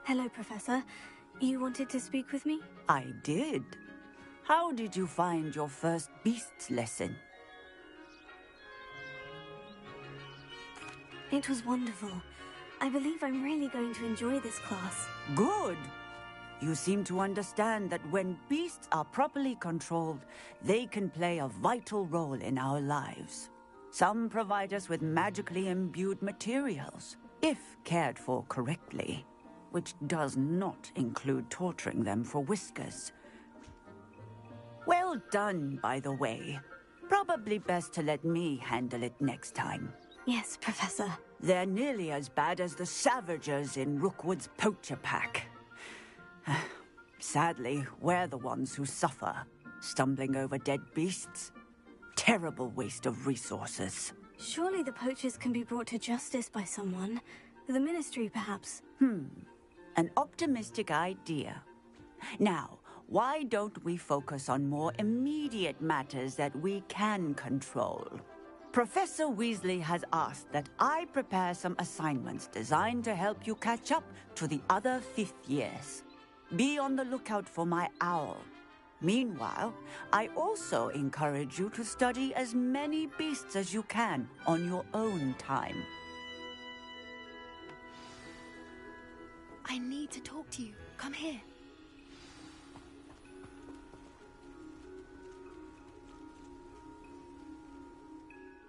Hello, Professor. You wanted to speak with me? I did. How did you find your first beasts lesson? It was wonderful. I believe I'm really going to enjoy this class. Good. You seem to understand that when beasts are properly controlled, they can play a vital role in our lives. Some provide us with magically imbued materials, if cared for correctly, which does not include torturing them for whiskers. Well done, by the way. Probably best to let me handle it next time. Yes, Professor. They're nearly as bad as the Savagers in Rookwood's poacher pack. Sadly, we're the ones who suffer, stumbling over dead beasts. Terrible waste of resources. Surely the poachers can be brought to justice by someone. The Ministry, perhaps. An optimistic idea. Now, why don't we focus on more immediate matters that we can control? Professor Weasley has asked that I prepare some assignments designed to help you catch up to the other fifth years. Be on the lookout for my owl. Meanwhile, I also encourage you to study as many beasts as you can on your own time. I need to talk to you. Come here.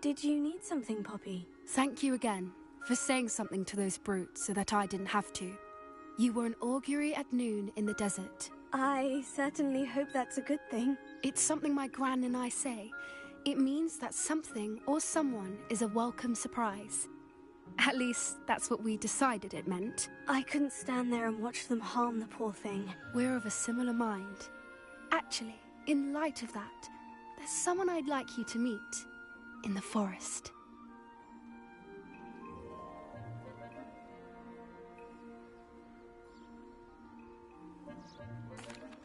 Did you need something, Poppy? Thank you again for saying something to those brutes so that I didn't have to. You were an augury at noon in the desert. I certainly hope that's a good thing. It's something my gran and I say. It means that something or someone is a welcome surprise. At least, that's what we decided it meant. I couldn't stand there and watch them harm the poor thing. We're of a similar mind. Actually, in light of that, there's someone I'd like you to meet. In the forest.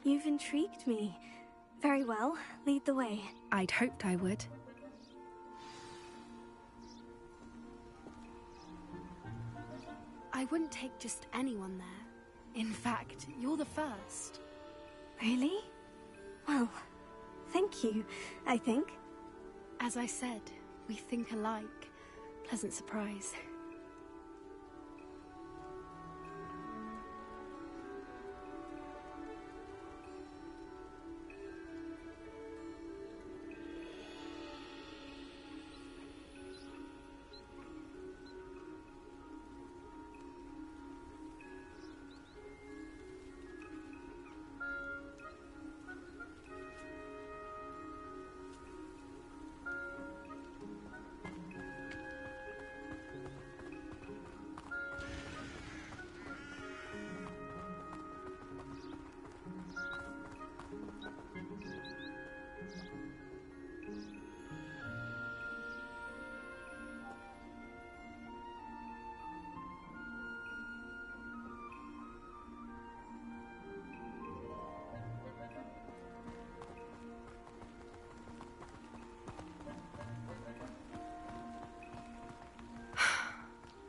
You've intrigued me. Very well, lead the way. I'd hoped I would. I wouldn't take just anyone there. In fact, you're the first. Really? Well, thank you, I think. As I said, we think alike. Pleasant surprise.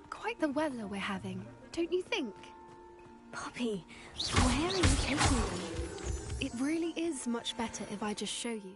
Quite the weather we're having, don't you think? Poppy, where are you taking me? It really is much better if I just show you.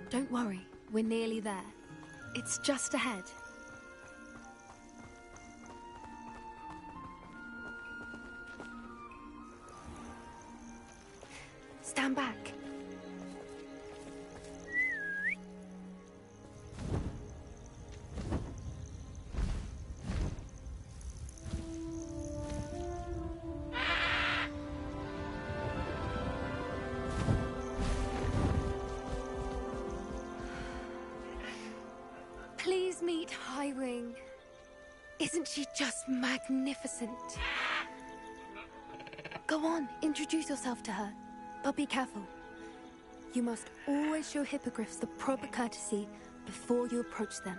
Don't worry, we're nearly there. It's just ahead. Stand back. meet Highwing. Isn't she just magnificent? Go on, introduce yourself to her. But be careful. You must always show hippogriffs the proper courtesy before you approach them.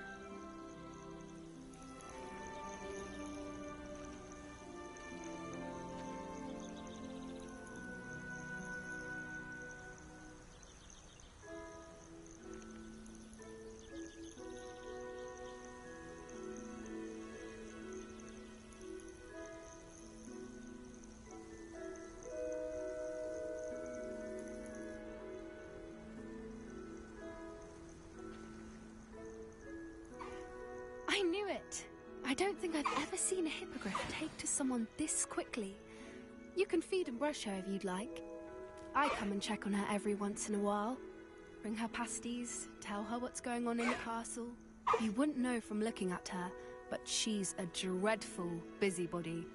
I knew it! I don't think I've ever seen a hippogriff take to someone this quickly. You can feed and brush her if you'd like. I come and check on her every once in a while. Bring her pasties, tell her what's going on in the castle. You wouldn't know from looking at her, but she's a dreadful busybody.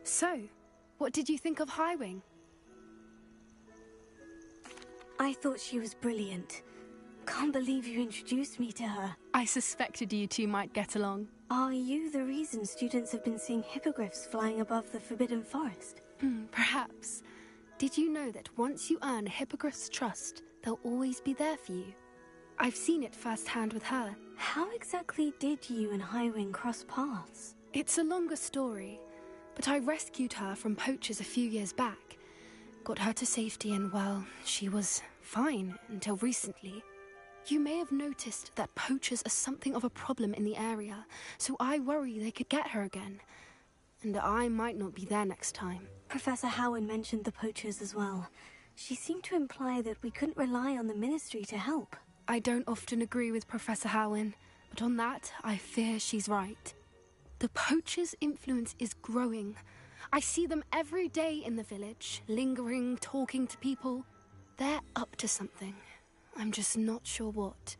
So, what did you think of Highwing? I thought she was brilliant. Can't believe you introduced me to her. I suspected you two might get along. Are you the reason students have been seeing hippogriffs flying above the Forbidden Forest? Perhaps. Did you know that once you earn a hippogriff's trust, they'll always be there for you? I've seen it firsthand with her. How exactly did you and Highwing cross paths? It's a longer story, but I rescued her from poachers a few years back. Got her to safety and, well, she was fine until recently. You may have noticed that poachers are something of a problem in the area, so I worry they could get her again. And I might not be there next time. Professor Howin mentioned the poachers as well. She seemed to imply that we couldn't rely on the Ministry to help. I don't often agree with Professor Howin, but on that, I fear she's right. The poachers' influence is growing. I see them every day in the village, lingering, talking to people. They're up to something. I'm just not sure what.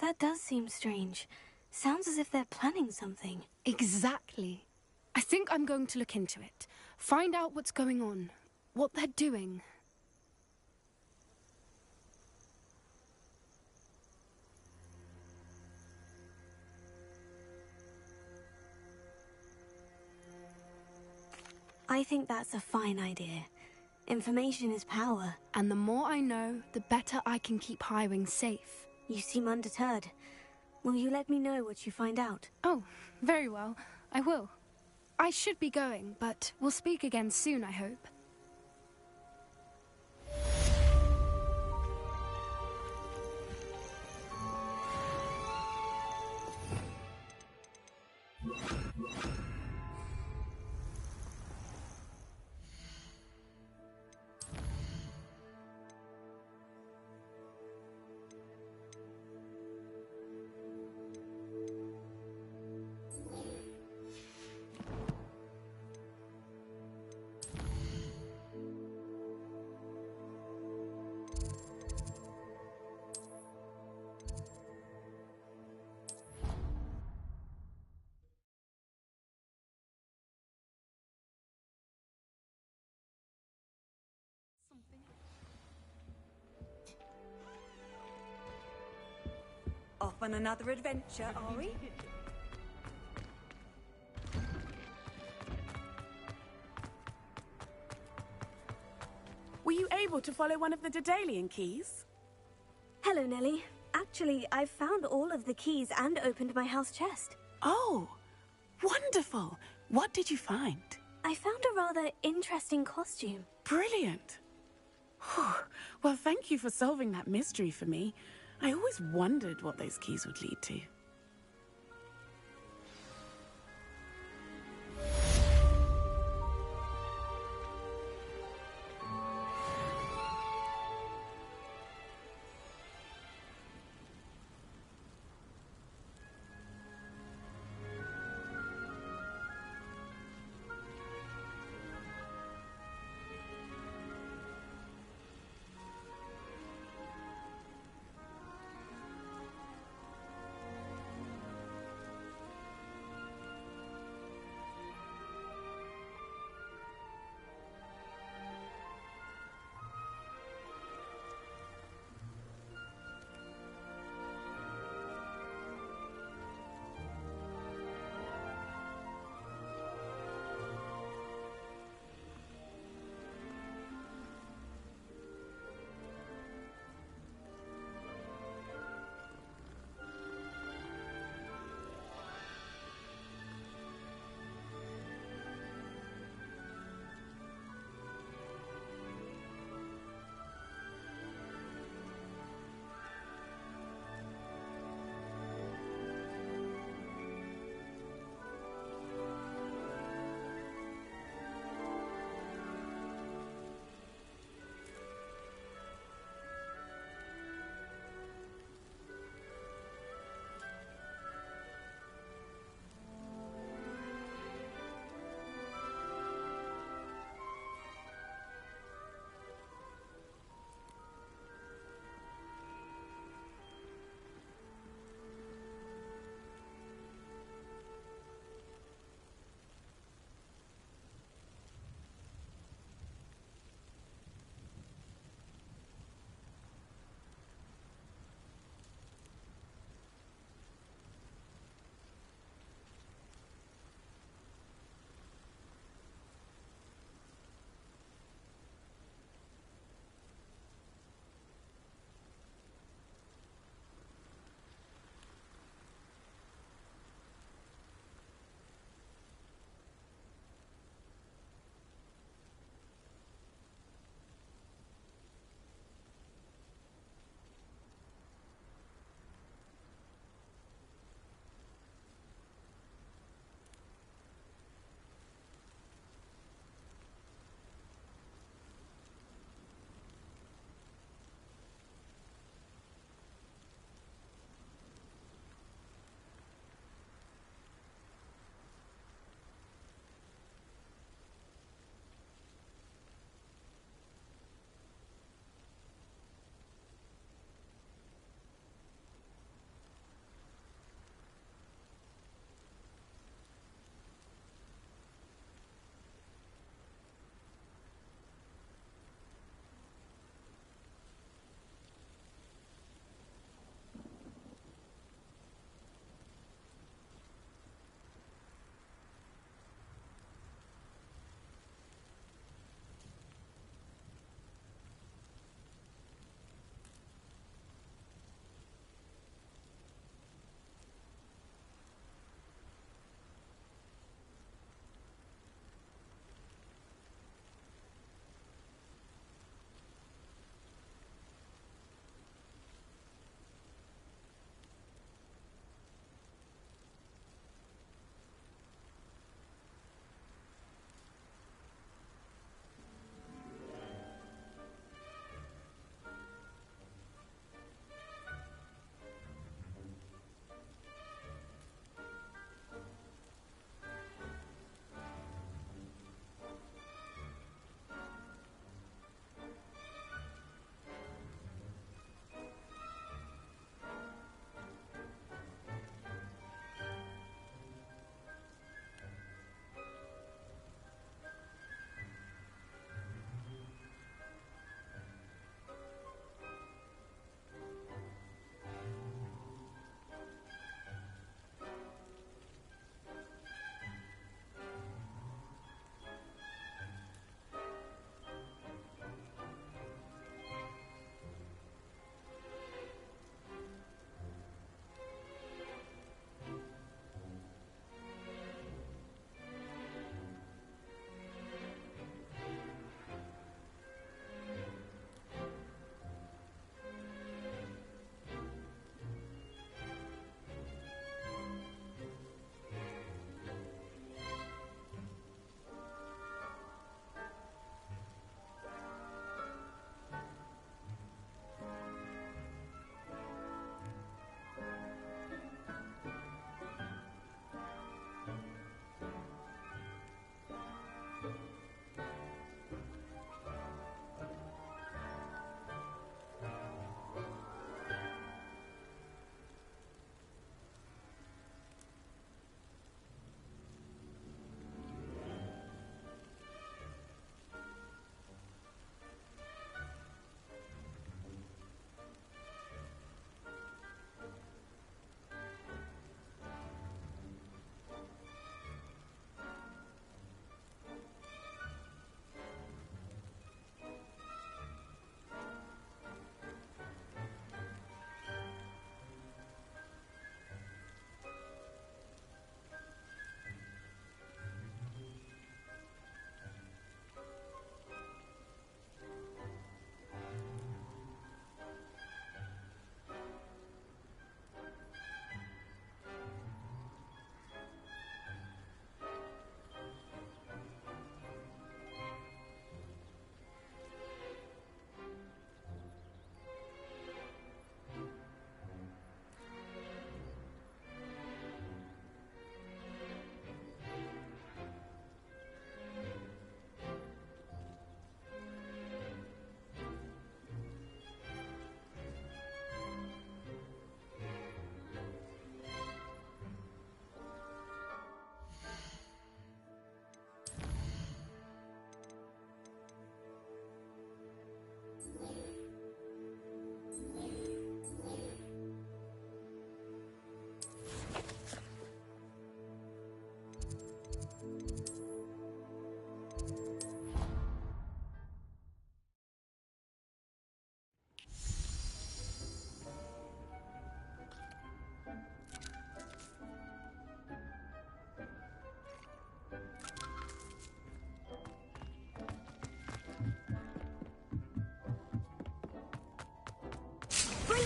That does seem strange. Sounds as if they're planning something. Exactly. I think I'm going to look into it. Find out what's going on. What they're doing. I think that's a fine idea. Information is power. And the more I know, the better I can keep Highwing safe. You seem undeterred. Will you let me know what you find out? Oh, very well. I will. I should be going, but we'll speak again soon, I hope. Off on another adventure, are we? Were you able to follow one of the Daedalian keys? Hello, Nellie. Actually, I've found all of the keys and opened my house chest. Oh, wonderful. What did you find? I found a rather interesting costume. Brilliant. Whew. Well, thank you for solving that mystery for me. I always wondered what those keys would lead to.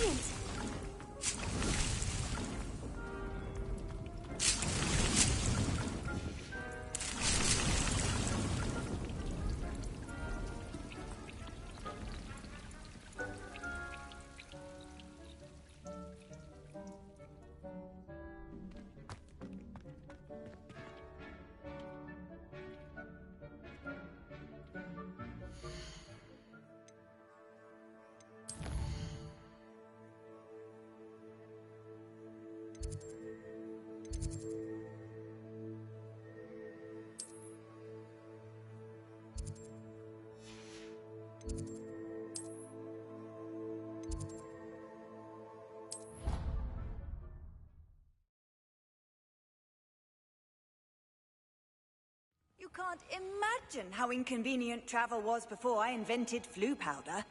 brilliant. You can't imagine how inconvenient travel was before I invented flu powder.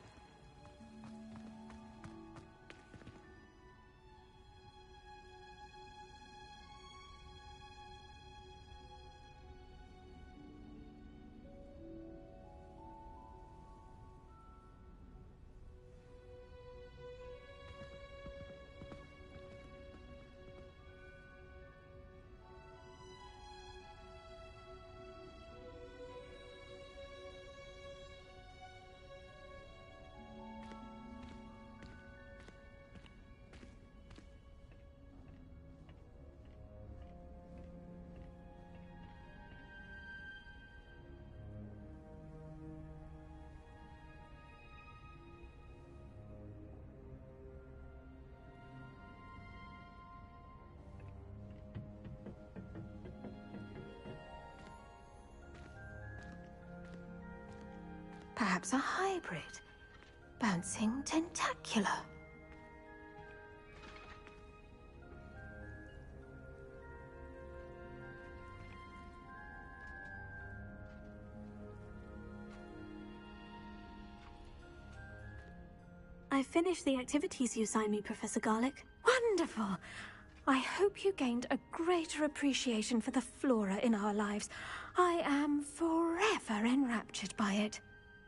Perhaps a hybrid. Bouncing tentacular. I finished the activities you signed me, Professor Garlick. Wonderful! I hope you gained a greater appreciation for the flora in our lives. I am forever enraptured by it.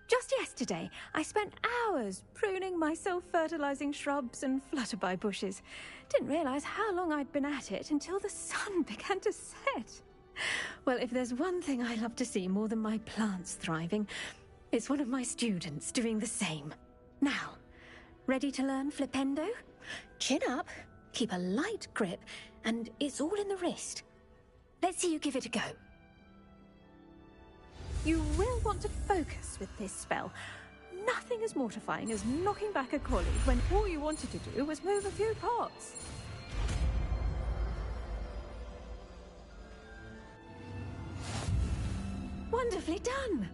Just yesterday, I spent hours pruning my self-fertilizing shrubs and flutterby bushes. Didn't realize how long I'd been at it until the sun began to set. Well, if there's one thing I love to see more than my plants thriving, it's one of my students doing the same. Now, ready to learn Flipendo? Chin up, keep a light grip, and it's all in the wrist. Let's see you give it a go. You will want to focus with this spell. Nothing as mortifying as knocking back a colleague when all you wanted to do was move a few pots. Wonderfully done!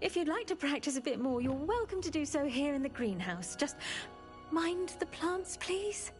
If you'd like to practice a bit more, you're welcome to do so here in the greenhouse. Just mind the plants, please.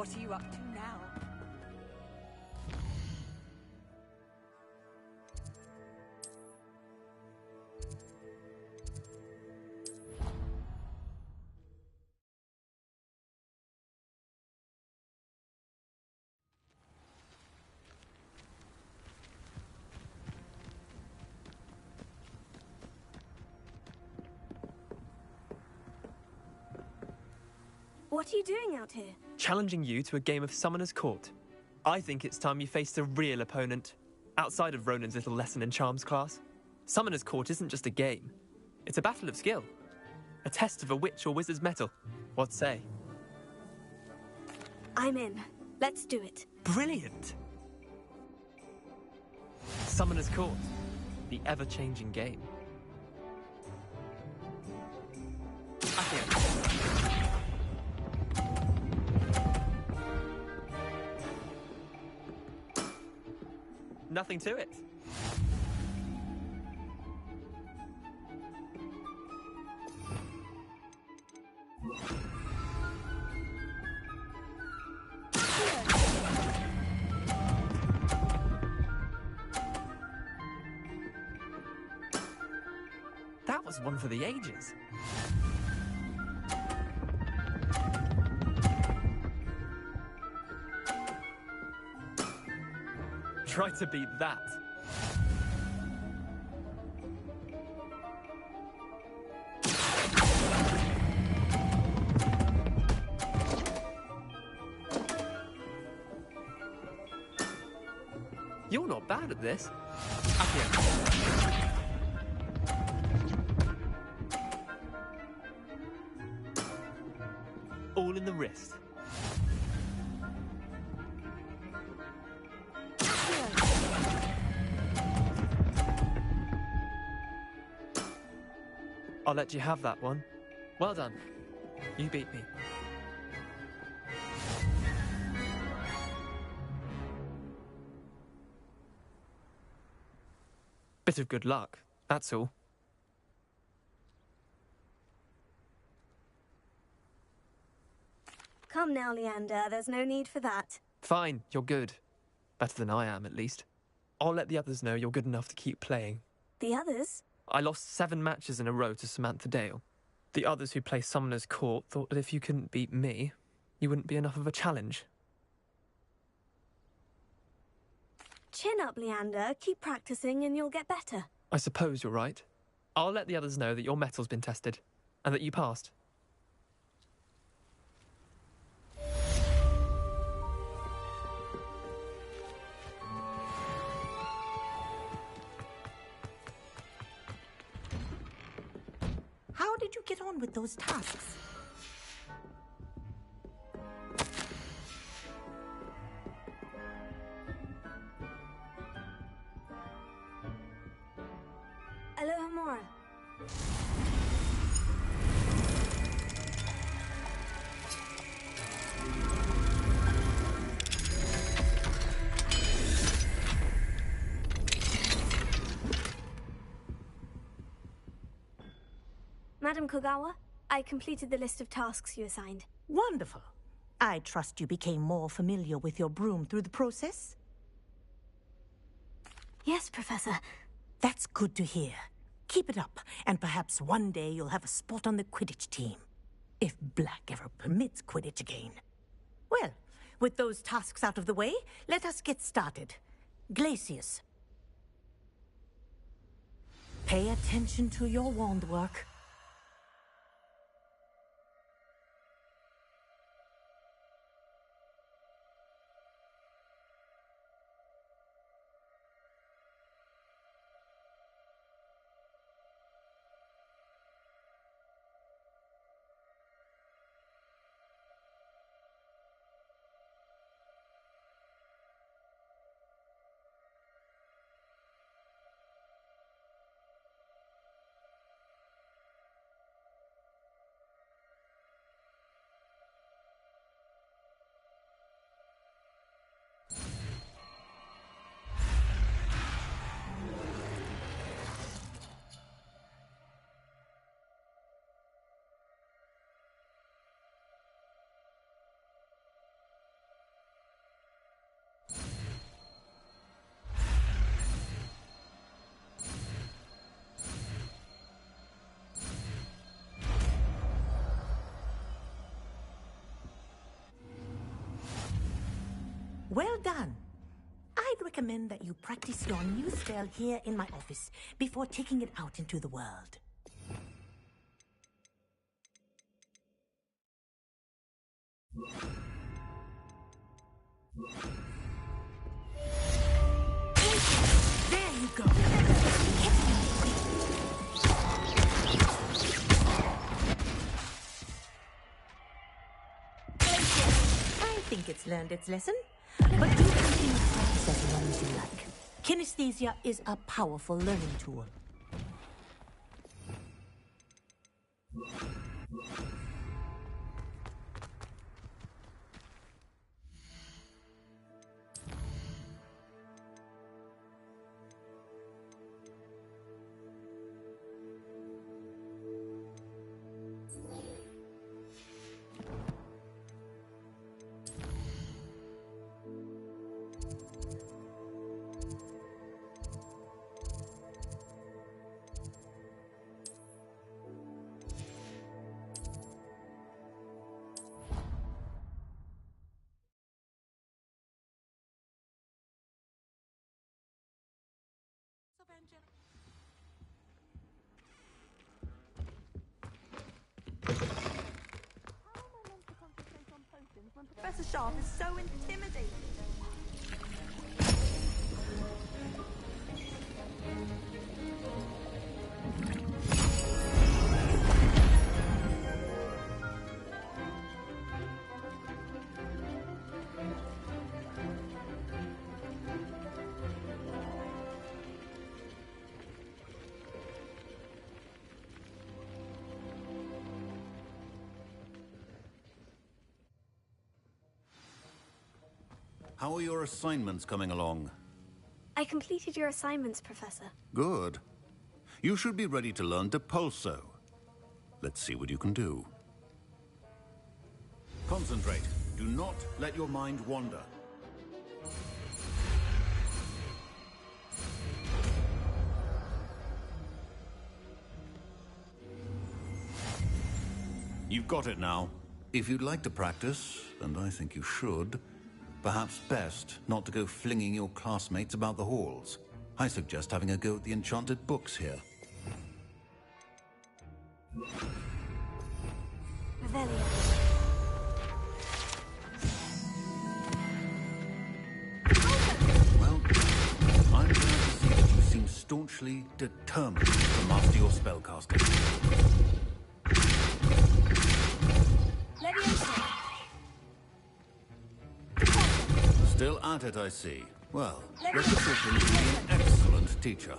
What are you up to now? What are you doing out here? Challenging you to a game of Summoner's Court. I think it's time you faced a real opponent, outside of Ronan's little lesson in charms class. Summoner's Court isn't just a game. It's a battle of skill. A test of a witch or wizard's mettle. What say? I'm in. Let's do it. Brilliant! Summoner's Court. The ever-changing game. Accio. Nothing to it. That was one for the ages. Try to beat that. You're not bad at this. Accio. All in the wrist. I'll let you have that one. Well done. You beat me. Bit of good luck, that's all. Come now, Leander. There's no need for that. Fine, you're good. Better than I am, at least. I'll let the others know you're good enough to keep playing. The others? I lost 7 matches in a row to Samantha Dale. The others who play Summoner's Court thought that if you couldn't beat me, you wouldn't be enough of a challenge. Chin up, Leander. Keep practicing and you'll get better. I suppose you're right. I'll let the others know that your metal's been tested, and that you passed. How did you get on with those tasks? Alohomora. Madam Kogawa, I completed the list of tasks you assigned. Wonderful. I trust you became more familiar with your broom through the process? Yes, Professor. That's good to hear. Keep it up, and perhaps one day you'll have a spot on the Quidditch team. If Black ever permits Quidditch again. Well, with those tasks out of the way, let us get started. Glacius. Pay attention to your wand work. Well done. I'd recommend that you practice your new spell here in my office before taking it out into the world. There you go. I think it's learned its lesson, but do continue to practice as long as you like. Kinesthesia is a powerful learning tool. When Professor Sharp is so intimidating. How are your assignments coming along? I completed your assignments, Professor. Good. You should be ready to learn Depulso. Let's see what you can do. Concentrate. Do not let your mind wander. You've got it now. If you'd like to practice, and I think you should, perhaps best not to go flinging your classmates about the halls. I suggest having a go at the enchanted books here. Revelio. Well, I'm glad to see that you seem staunchly determined to master your spellcasting. Still at it, I see. Well, repetition can be an excellent teacher.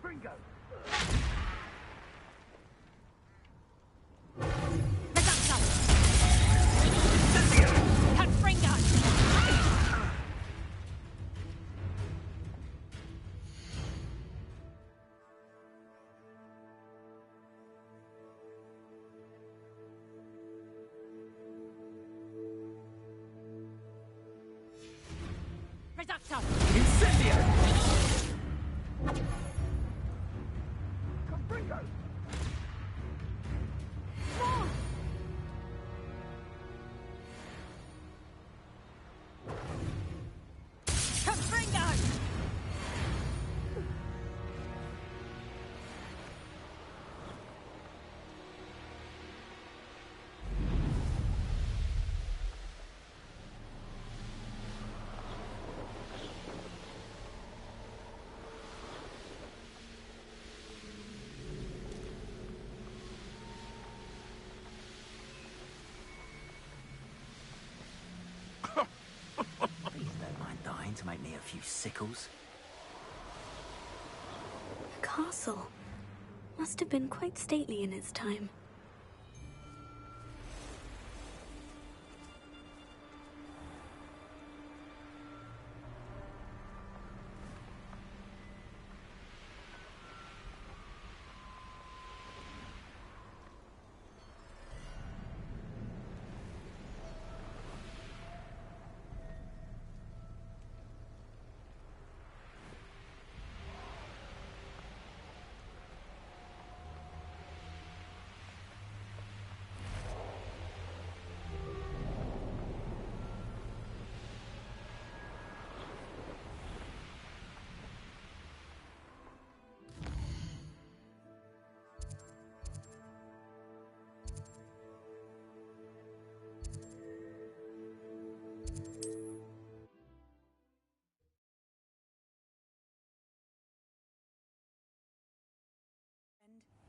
Fringo! Incendio! To make me a few sickles. The castle must have been quite stately in its time.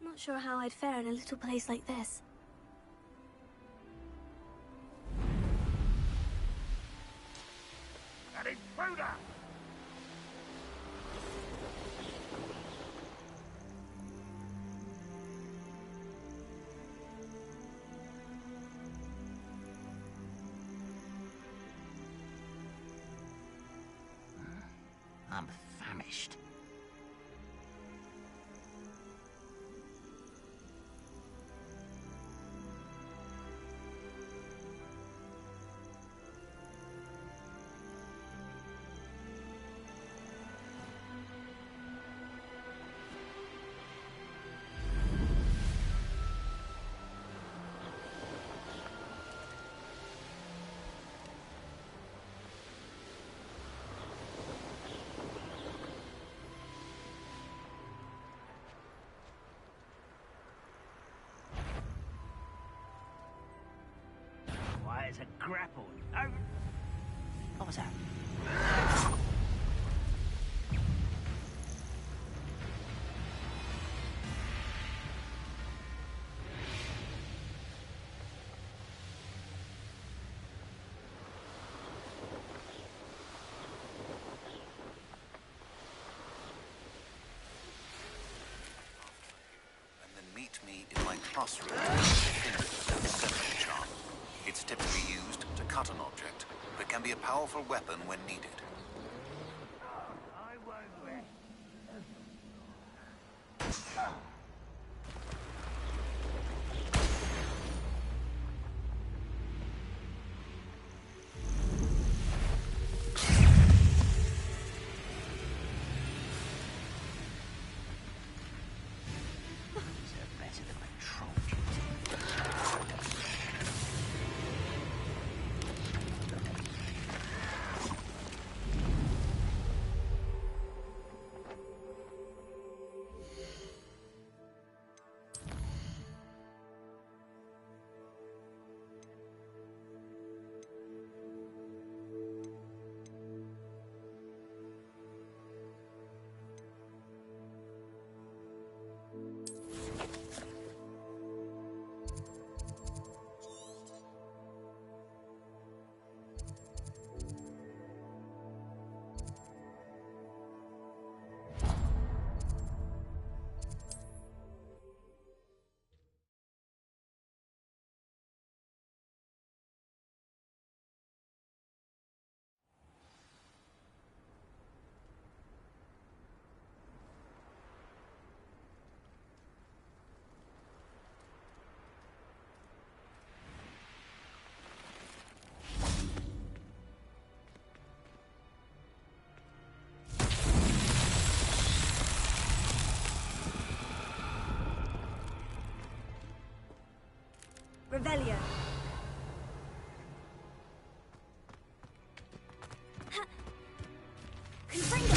Not sure how I'd fare in a little place like this. An intruder! I'm famished. Why, it's a grapple. Oh. What was that? And then meet me in my classroom to finish the deception charm. It's typically used to cut an object, but can be a powerful weapon when needed. I won't rest. Is there better than a troll duty? Revelio. Confringo.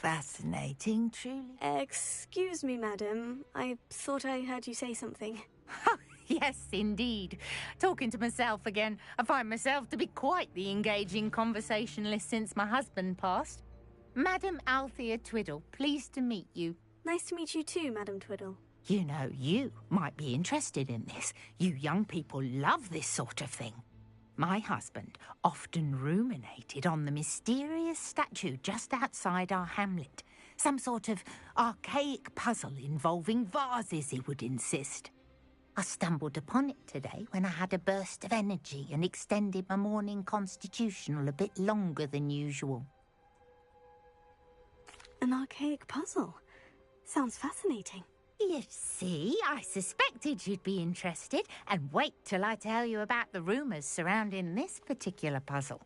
Fascinating, truly. Excuse me, madam. I thought I heard you say something. Yes, indeed. Talking to myself again. I find myself to be quite the engaging conversationalist since my husband passed. Madam Althea Twiddle, pleased to meet you. Nice to meet you too, Madam Twiddle. You know, you might be interested in this. You young people love this sort of thing. My husband often ruminated on the mysterious statue just outside our hamlet. Some sort of archaic puzzle involving vases, he would insist. I stumbled upon it today when I had a burst of energy and extended my morning constitutional a bit longer than usual. An archaic puzzle? Sounds fascinating. You see, I suspected you'd be interested, and wait till I tell you about the rumours surrounding this particular puzzle.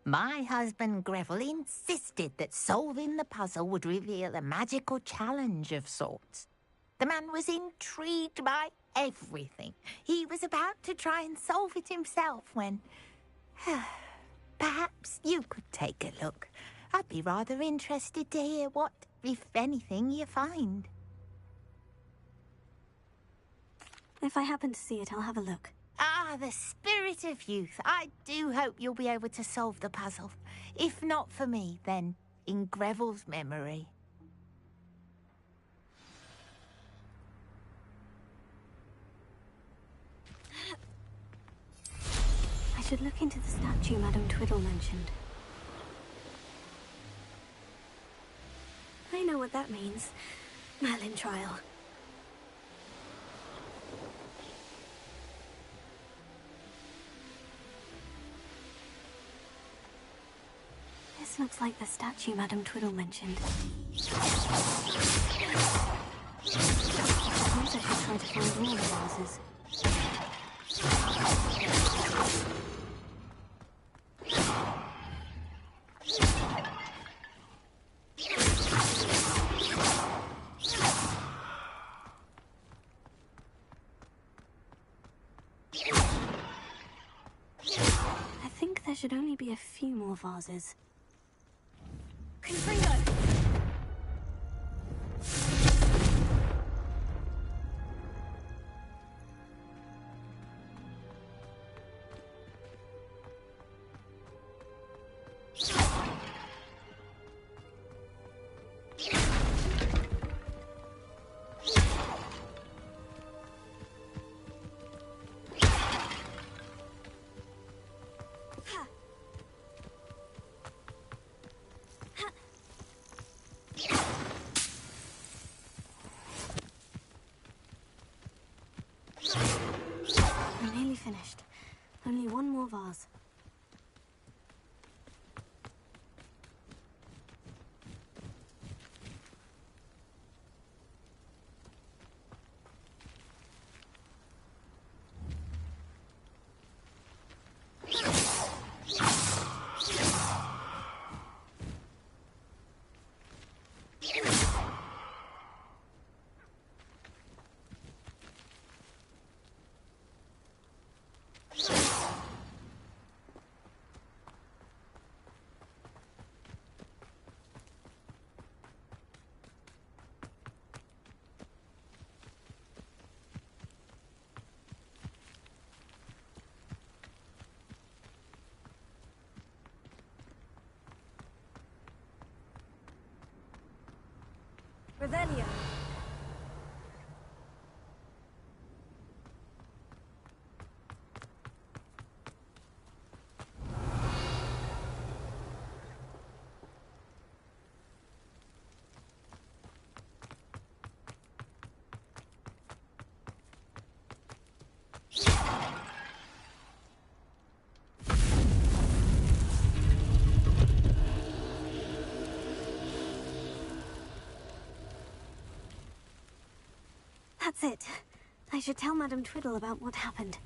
My husband Greville insisted that solving the puzzle would reveal a magical challenge of sorts. The man was intrigued by everything. He was about to try and solve it himself when... Perhaps you could take a look. I'd be rather interested to hear what, if anything, you find. If I happen to see it, I'll have a look. Ah, the spirit of youth. I do hope you'll be able to solve the puzzle. If not for me, then in Greville's memory. I should look into the statue Madam Twiddle mentioned. I know what that means. Merlin trial. This looks like the statue Madam Twiddle mentioned. I suppose I should try to find all the vases. I think there should only be a few more vases. Confringo! Revelio. That's it. I should tell Madame Twiddle about what happened.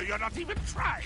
You're not even trying.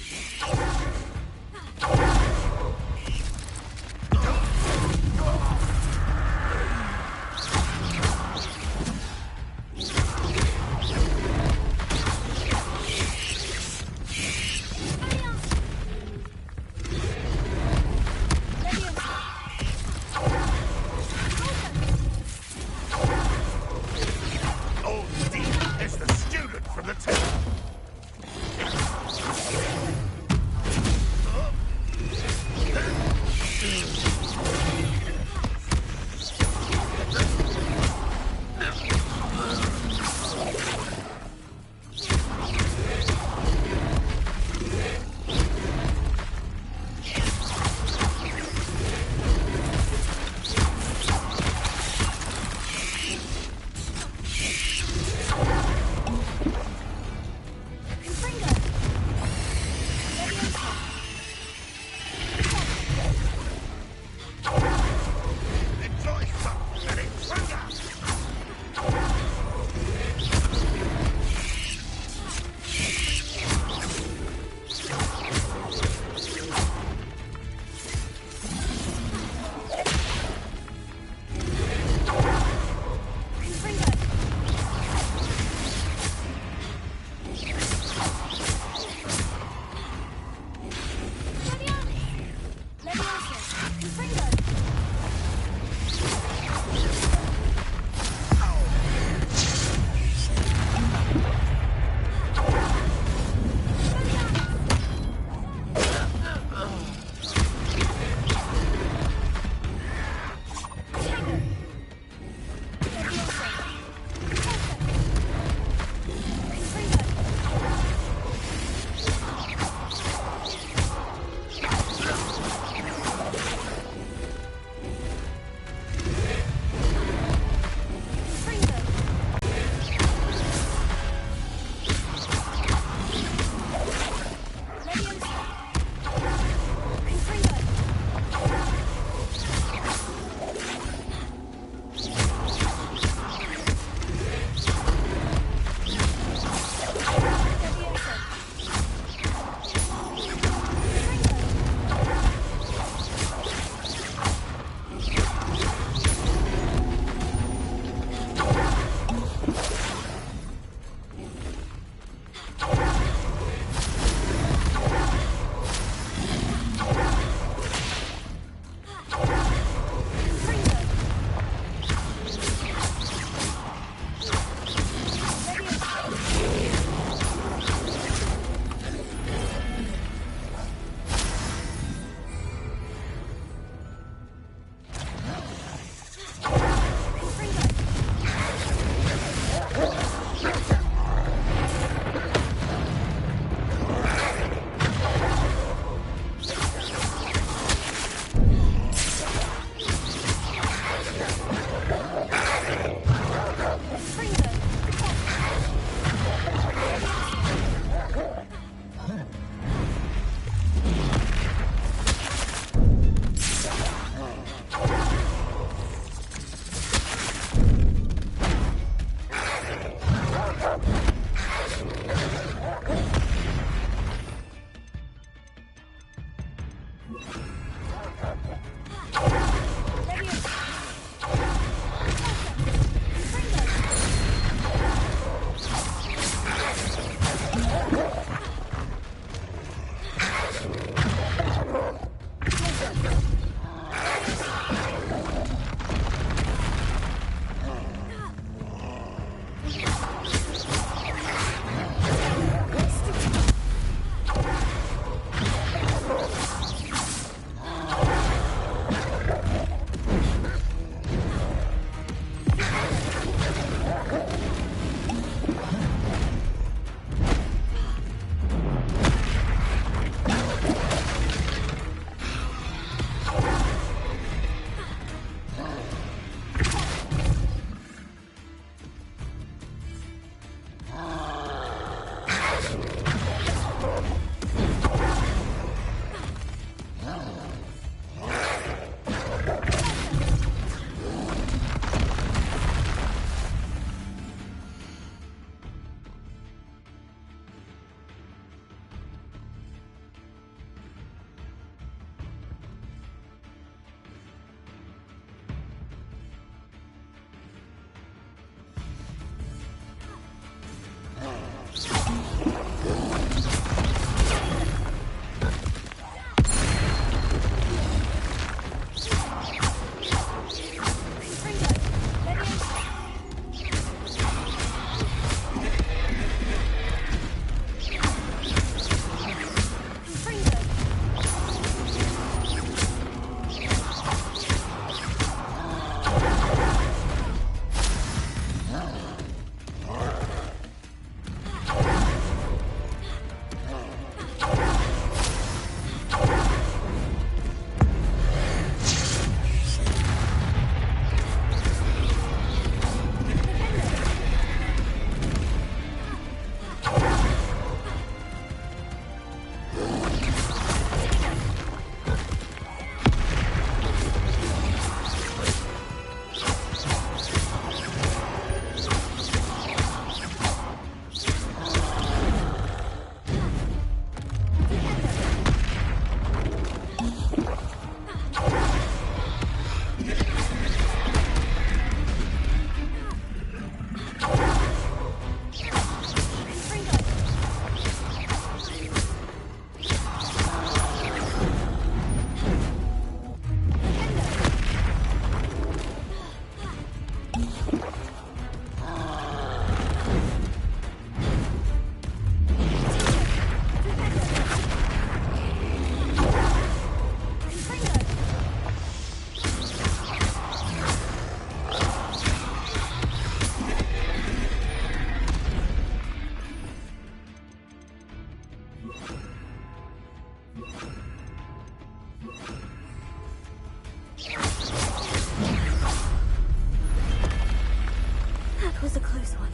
That was a close one.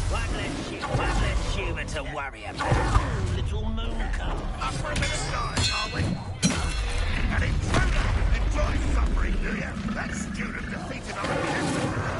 One less human to worry about. Little moon cub. Up for a bit of noise, are we? An intruder! Enjoy suffering, do you? That student defeated our objective.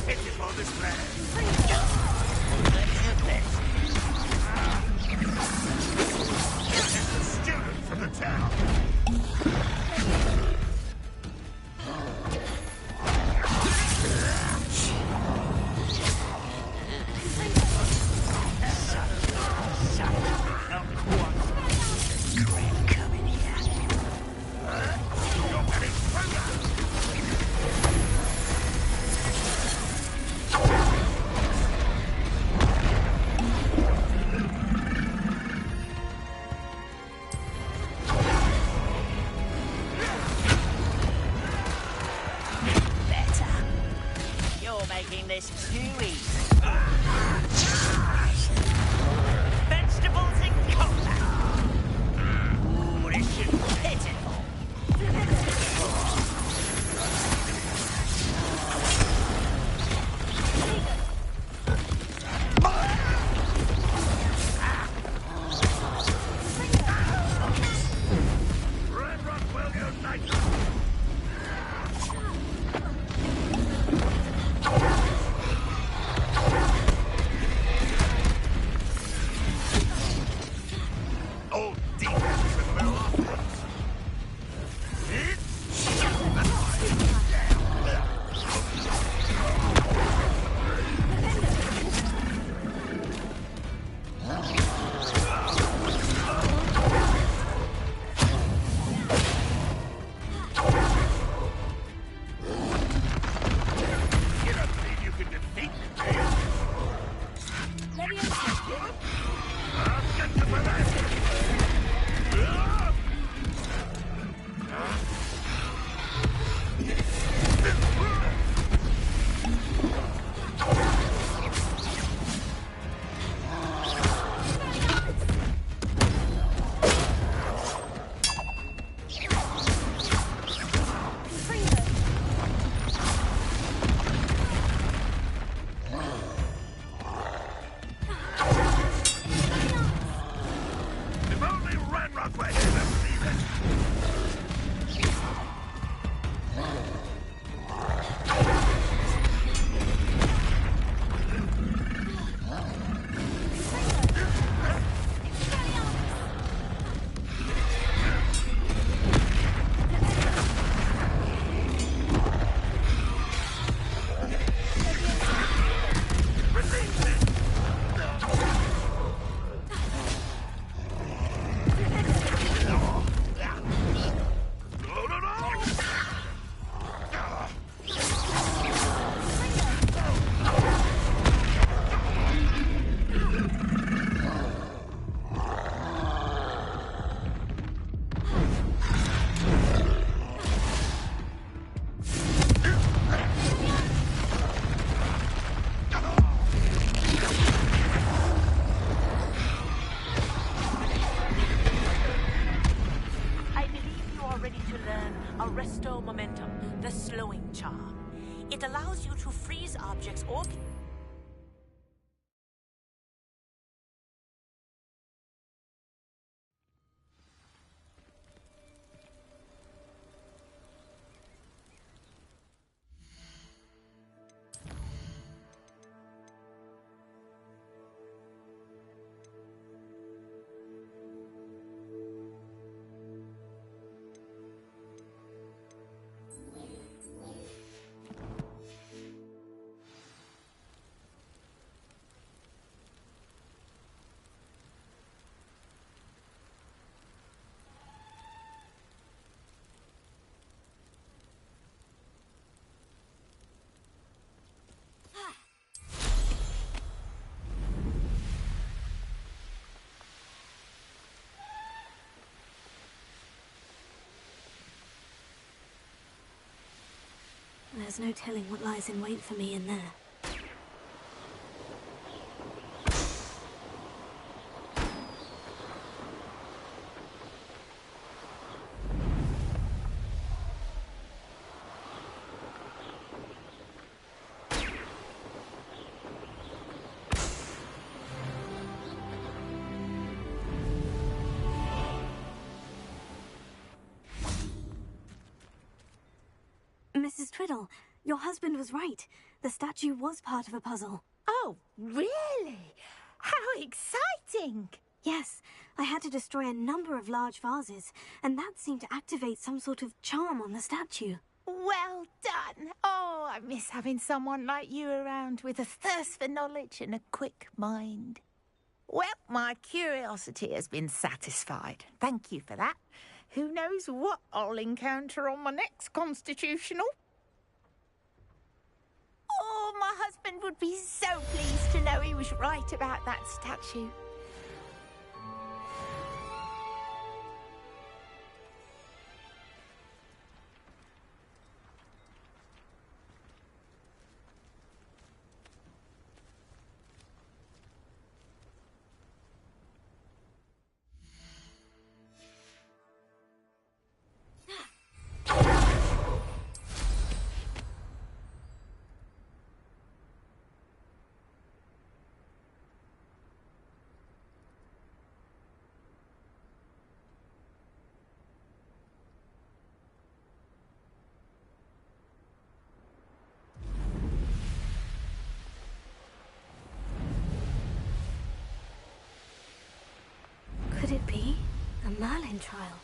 Pitiful display. It's a student from the town. Making this too easy. Vegetables in combat. Ooh, this should be pitiful. Red Rock will unite. Old defense with little offense. You don't believe you can defeat me, do you? I'll get to my last. If only Ranrock were here to believe it. No, no, no! I believe you are ready to learn Arresto Momentum, the slowing charm. It allows you to freeze objects or... There's no telling what lies in wait for me in there. Mrs. Twiddle. Your husband was right. The statue was part of a puzzle. Oh, really? How exciting! Yes, I had to destroy a number of large vases, and that seemed to activate some sort of charm on the statue. Well done. Oh, I miss having someone like you around with a thirst for knowledge and a quick mind. Well, my curiosity has been satisfied. Thank you for that. Who knows what I'll encounter on my next constitutional? Oh, my husband would be so pleased to know he was right about that statue. Could it be a Merlin trial?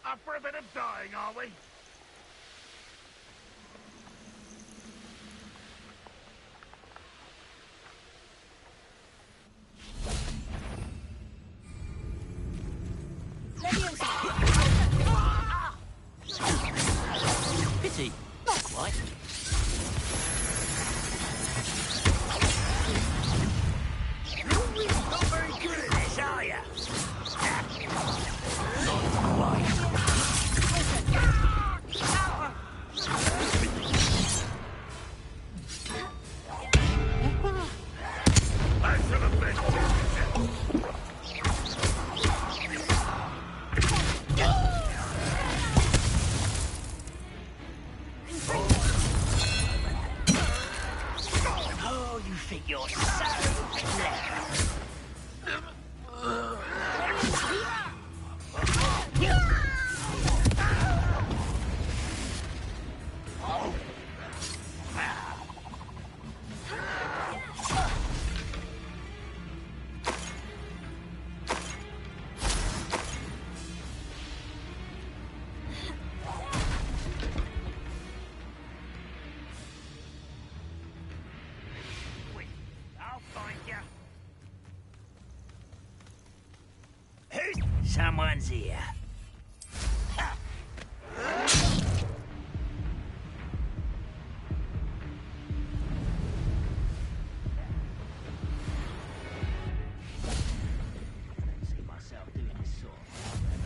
Up for a bit of dying, are we? Pity. Not quite. Not very good at this, are ya? I should have been. Oh, you think you're so clever. I'll find ya. Someone's here. See myself doing this sort of thing.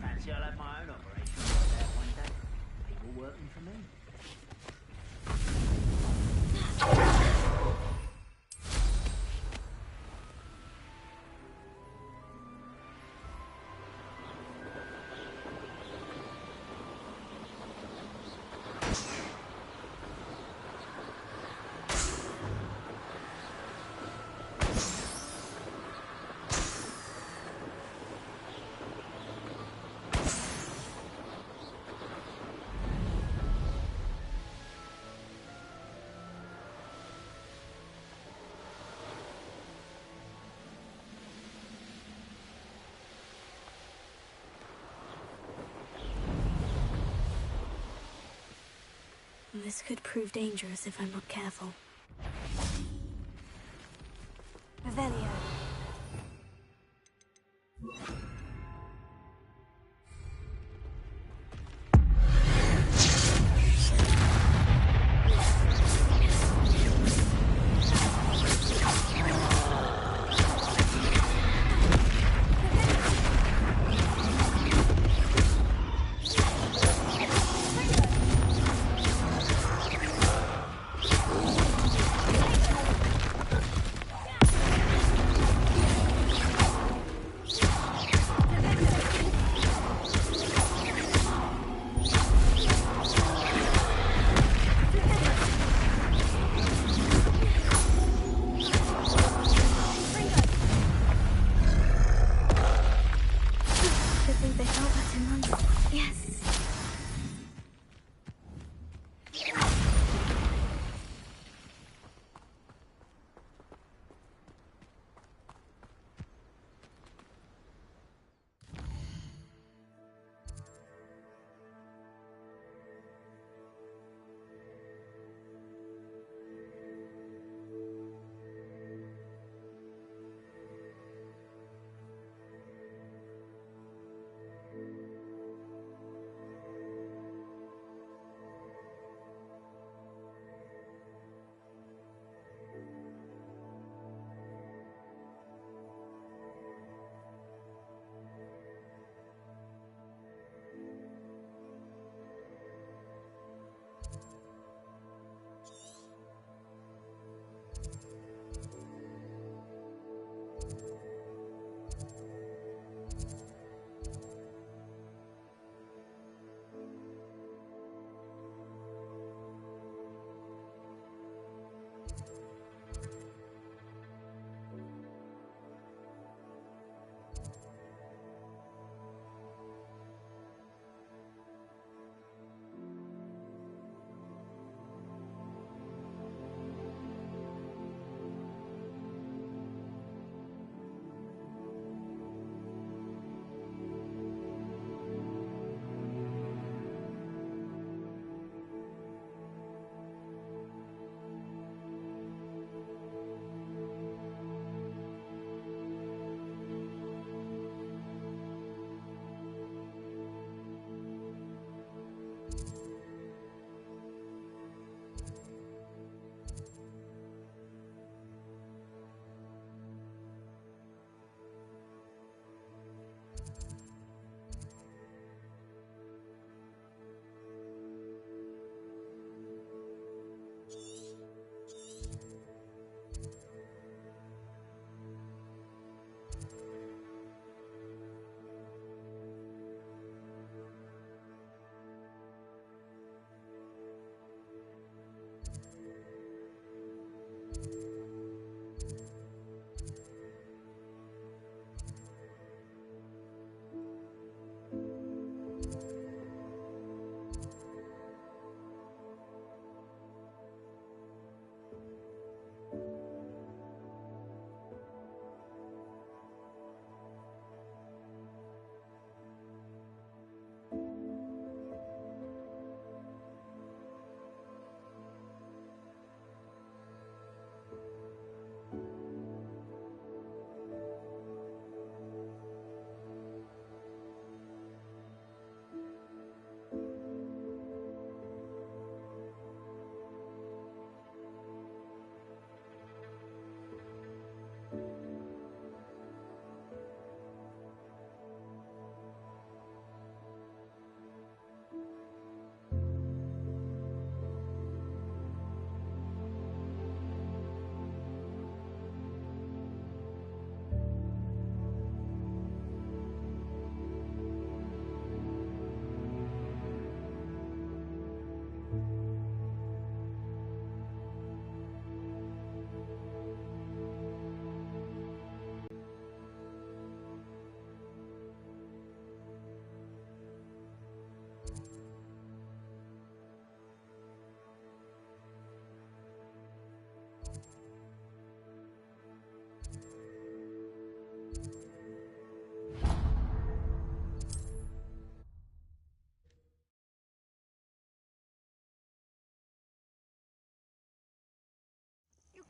Fancy I'll have my own operation like that one day. People working for me. this could prove dangerous if I'm not careful. Revelio.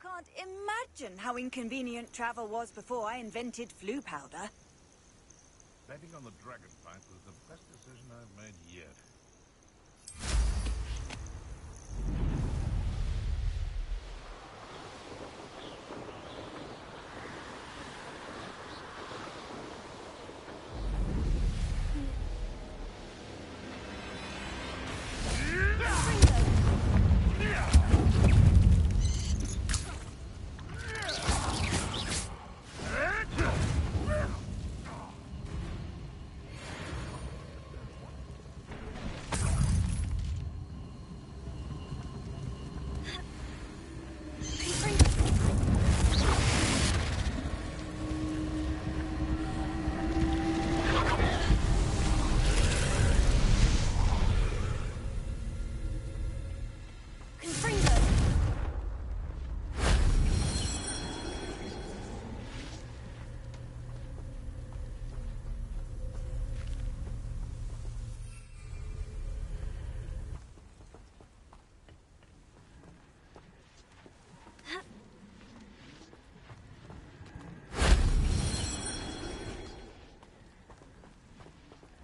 can't imagine how inconvenient travel was before I invented flu powder. Betting on the dragon fight was the best decision I've made yet.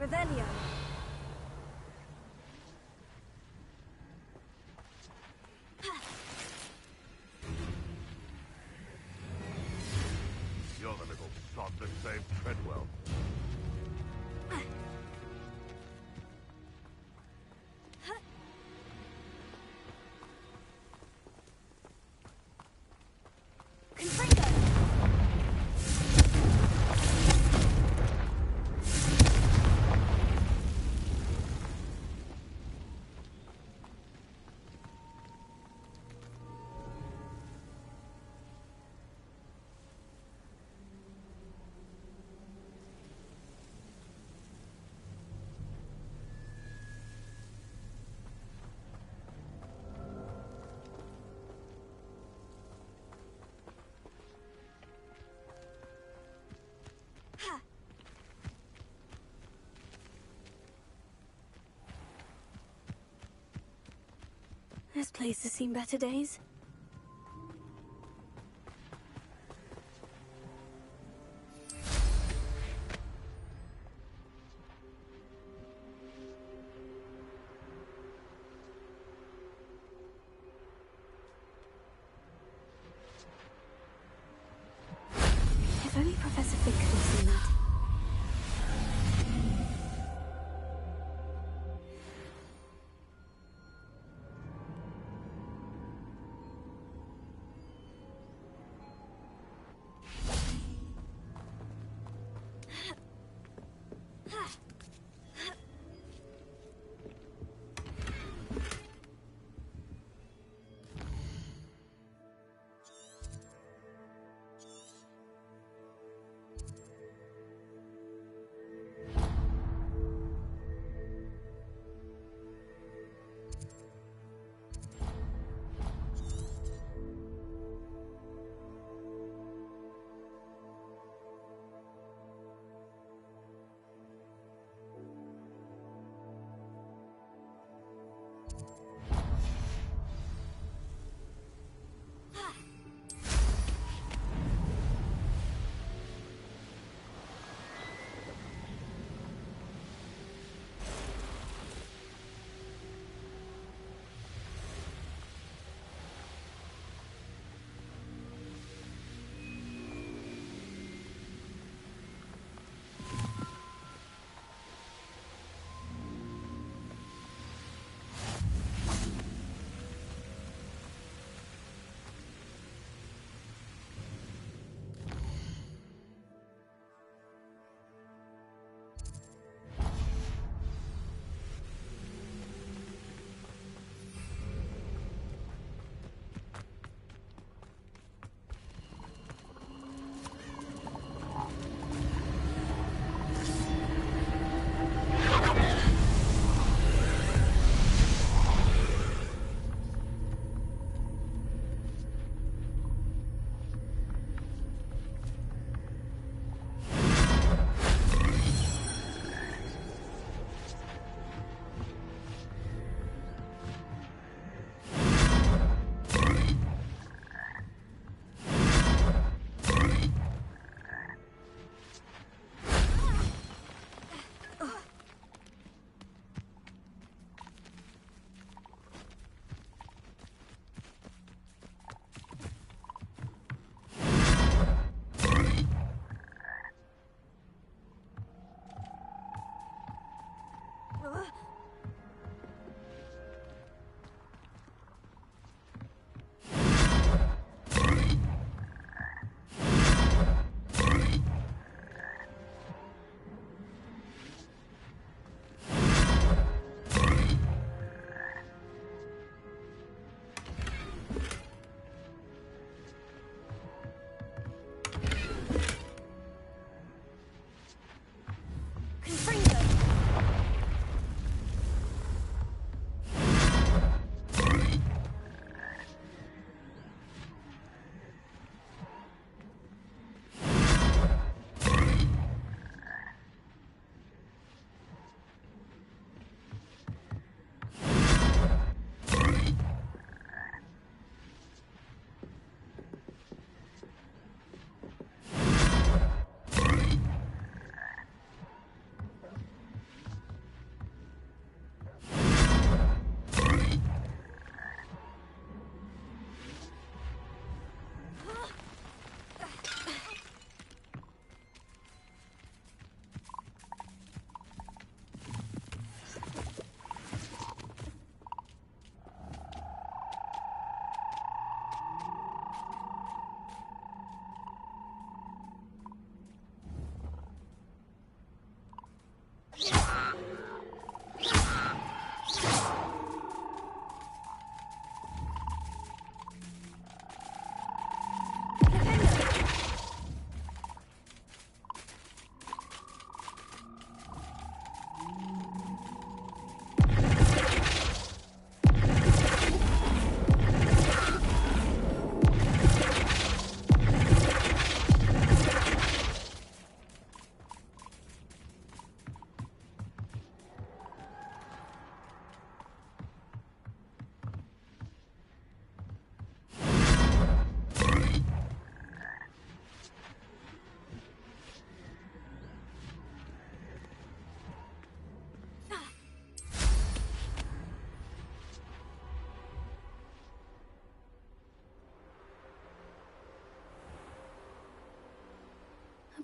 Revelio. You're the little sod that saved Treadwell. This place has seen better days. If only Professor Fig could have seen that.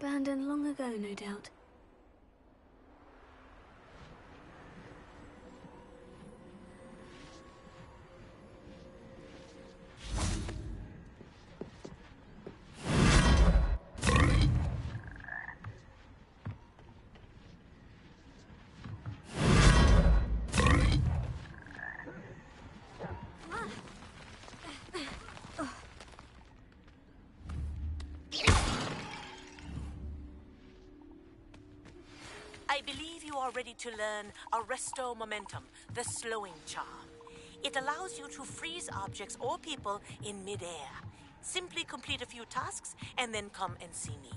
Abandoned long ago, no doubt. I believe you are ready to learn Arresto Momentum, the slowing charm. It allows you to freeze objects or people in midair. Simply complete a few tasks and then come and see me.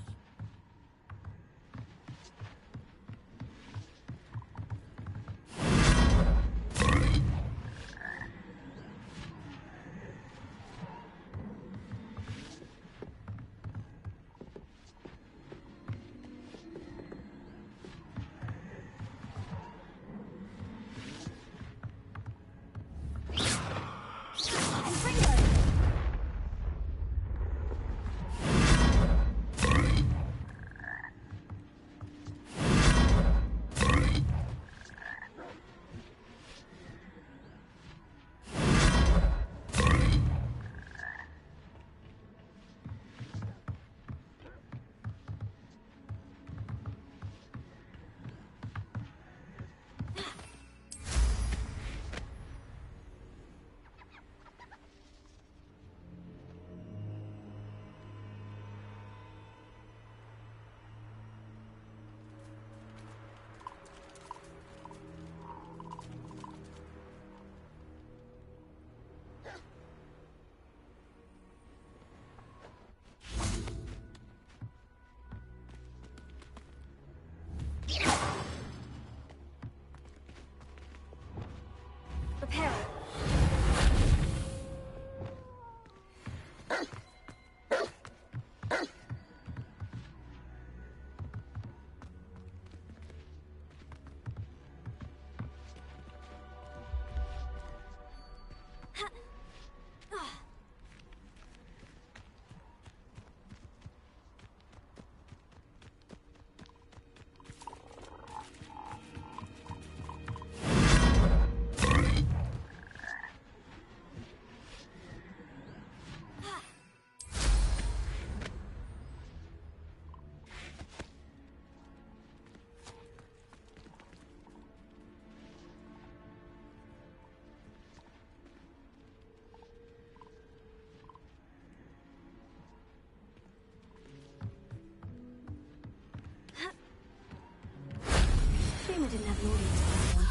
Repair. Shame I didn't have an audience for that one.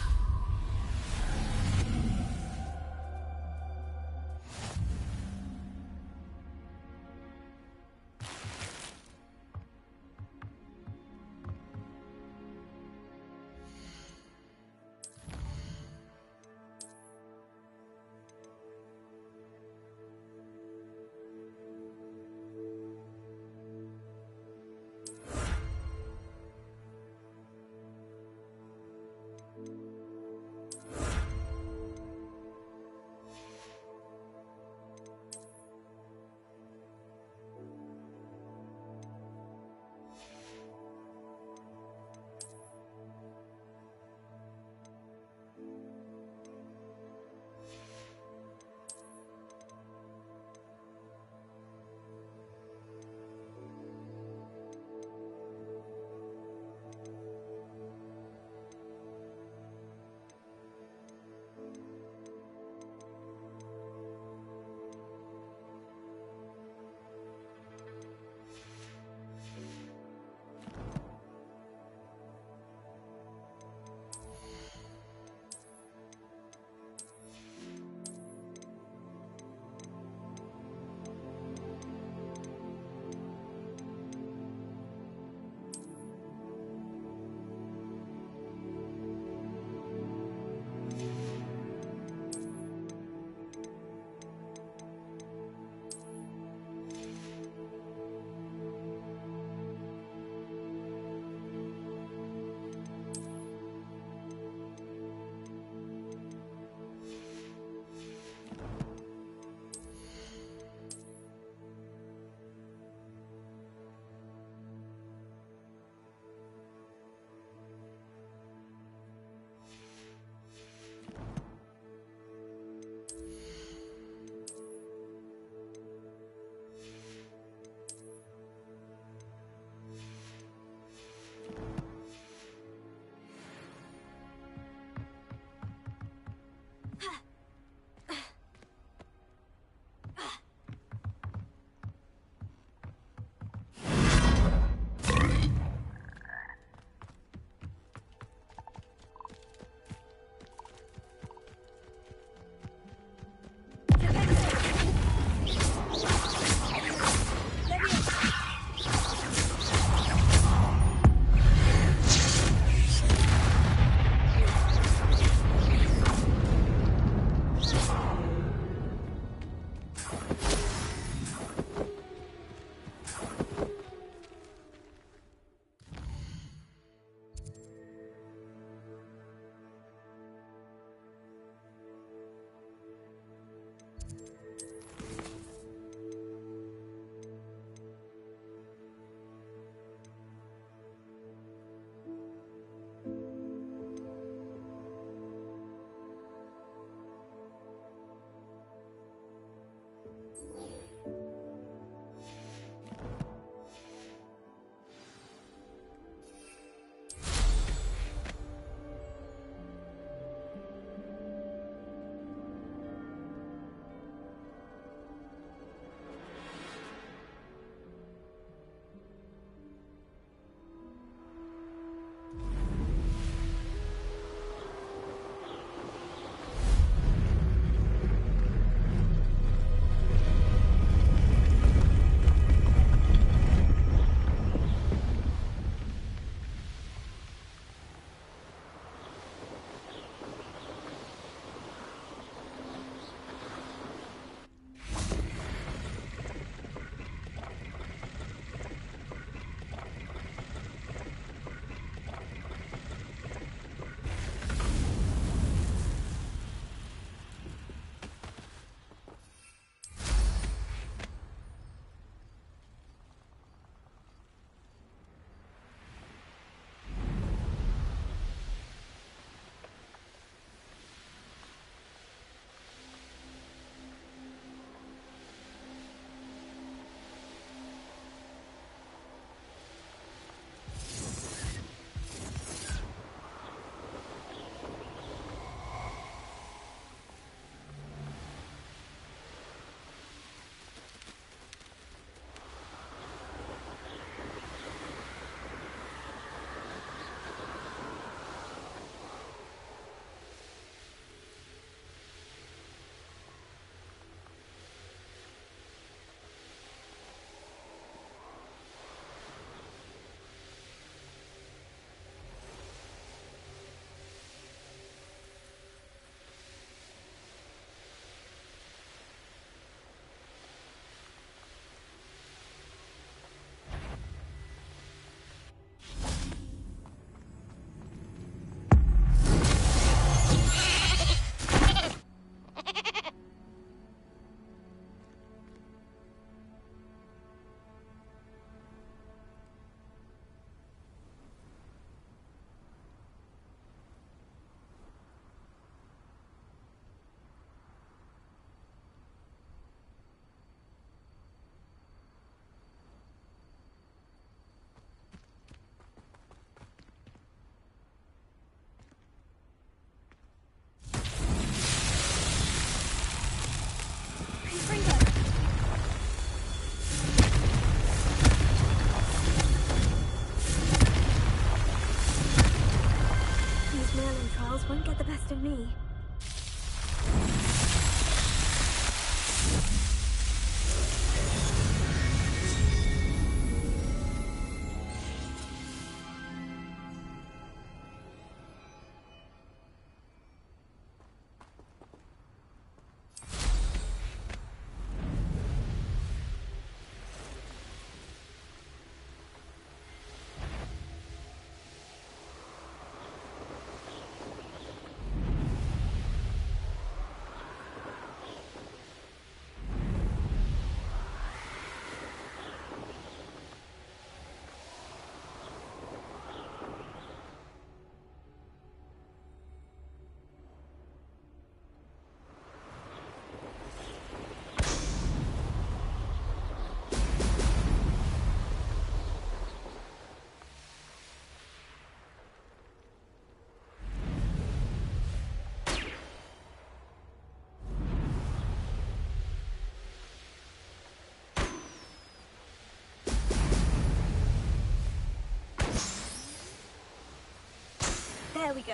There we go.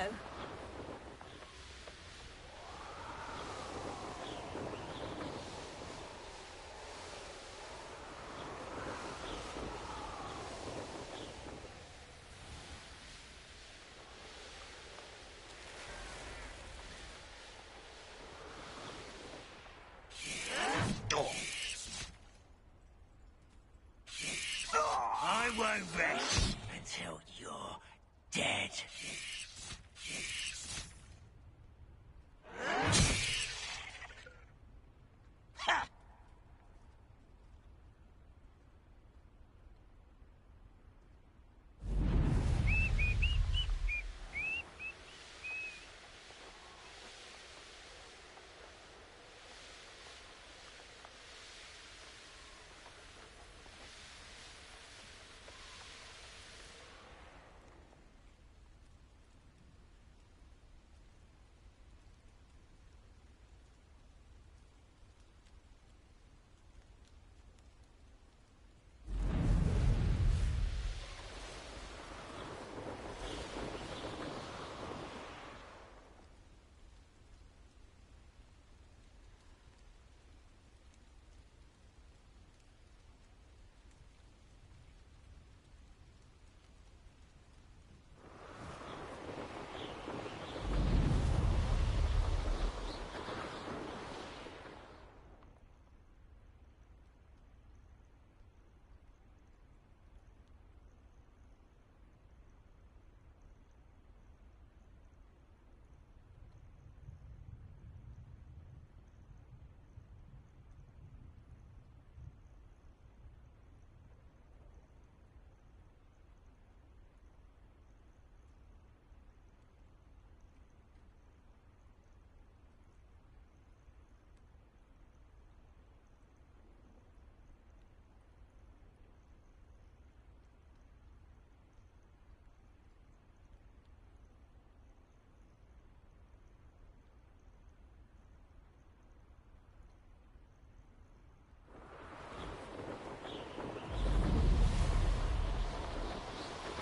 I won't rest until you're dead. Ha!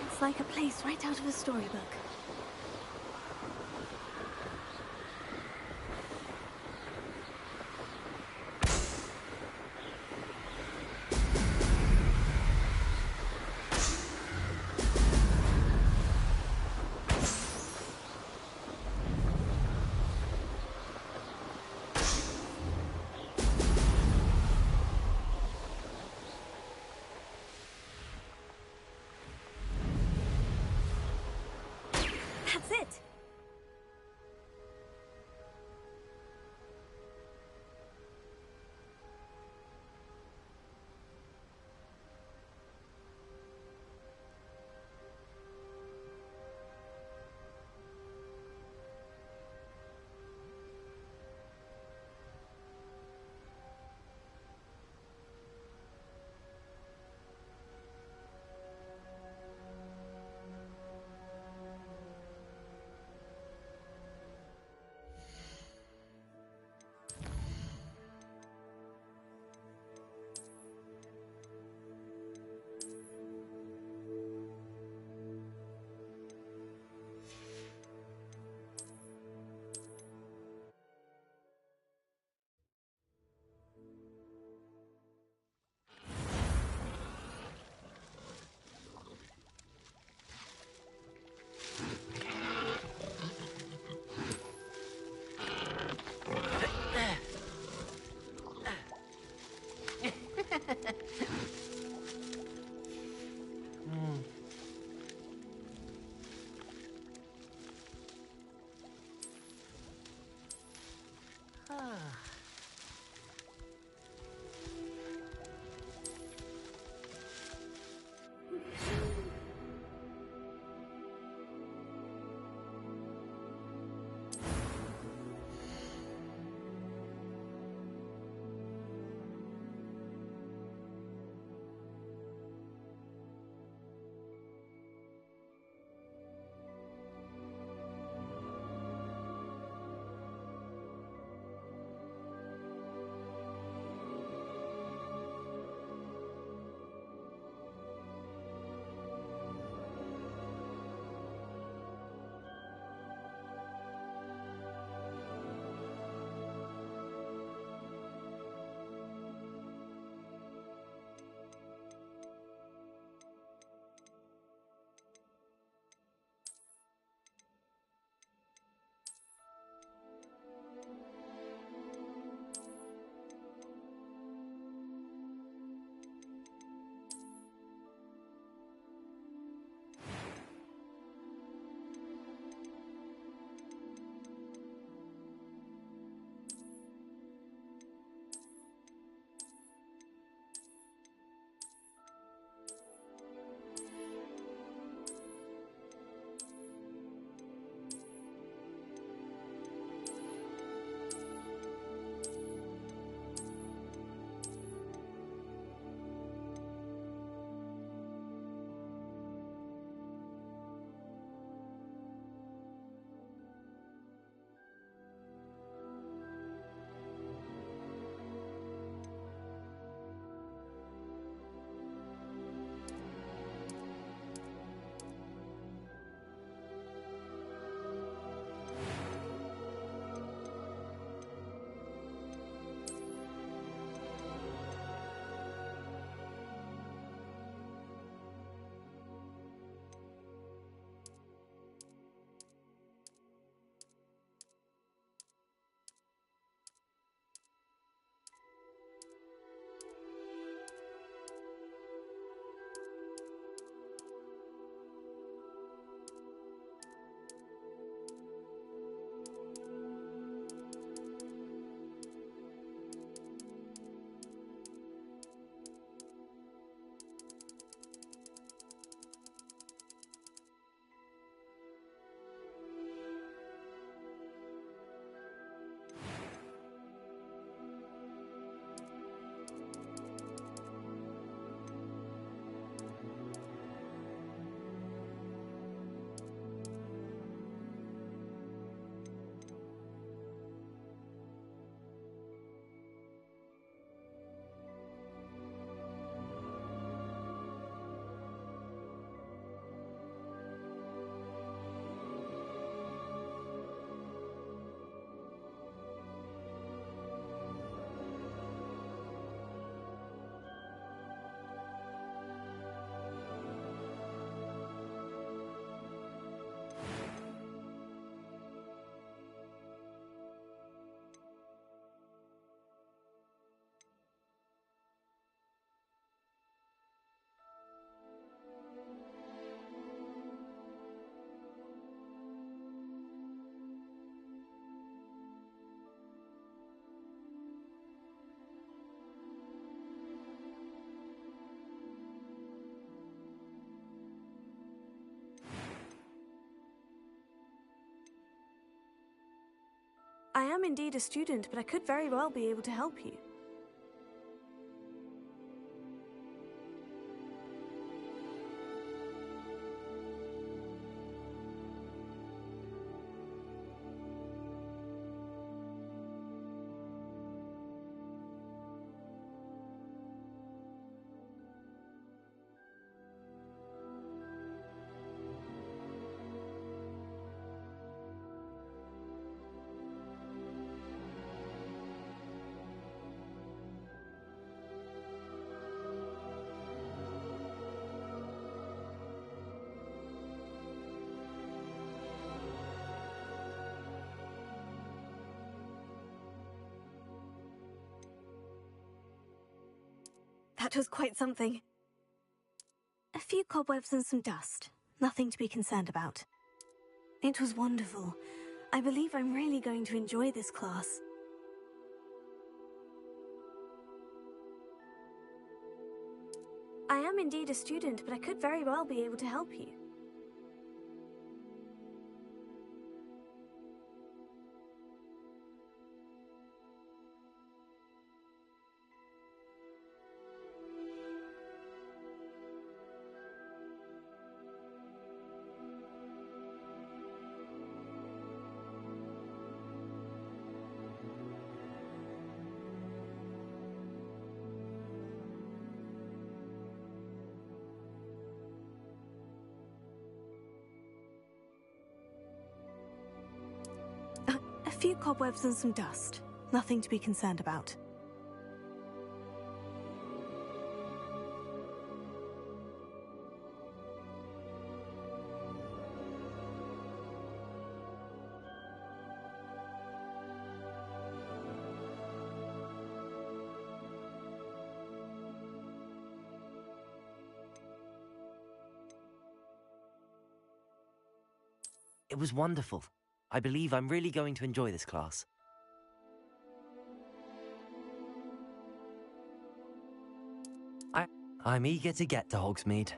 It's like a place right out of a storybook. That's it! am indeed a student, but I could very well be able to help you. That was quite something. A few cobwebs and some dust. Nothing to be concerned about. It was wonderful. I believe I'm really going to enjoy this class. I am indeed a student, but I could very well be able to help you. A few cobwebs and some dust. Nothing to be concerned about. It was wonderful. I believe I'm really going to enjoy this class. I'm eager to get to Hogsmeade.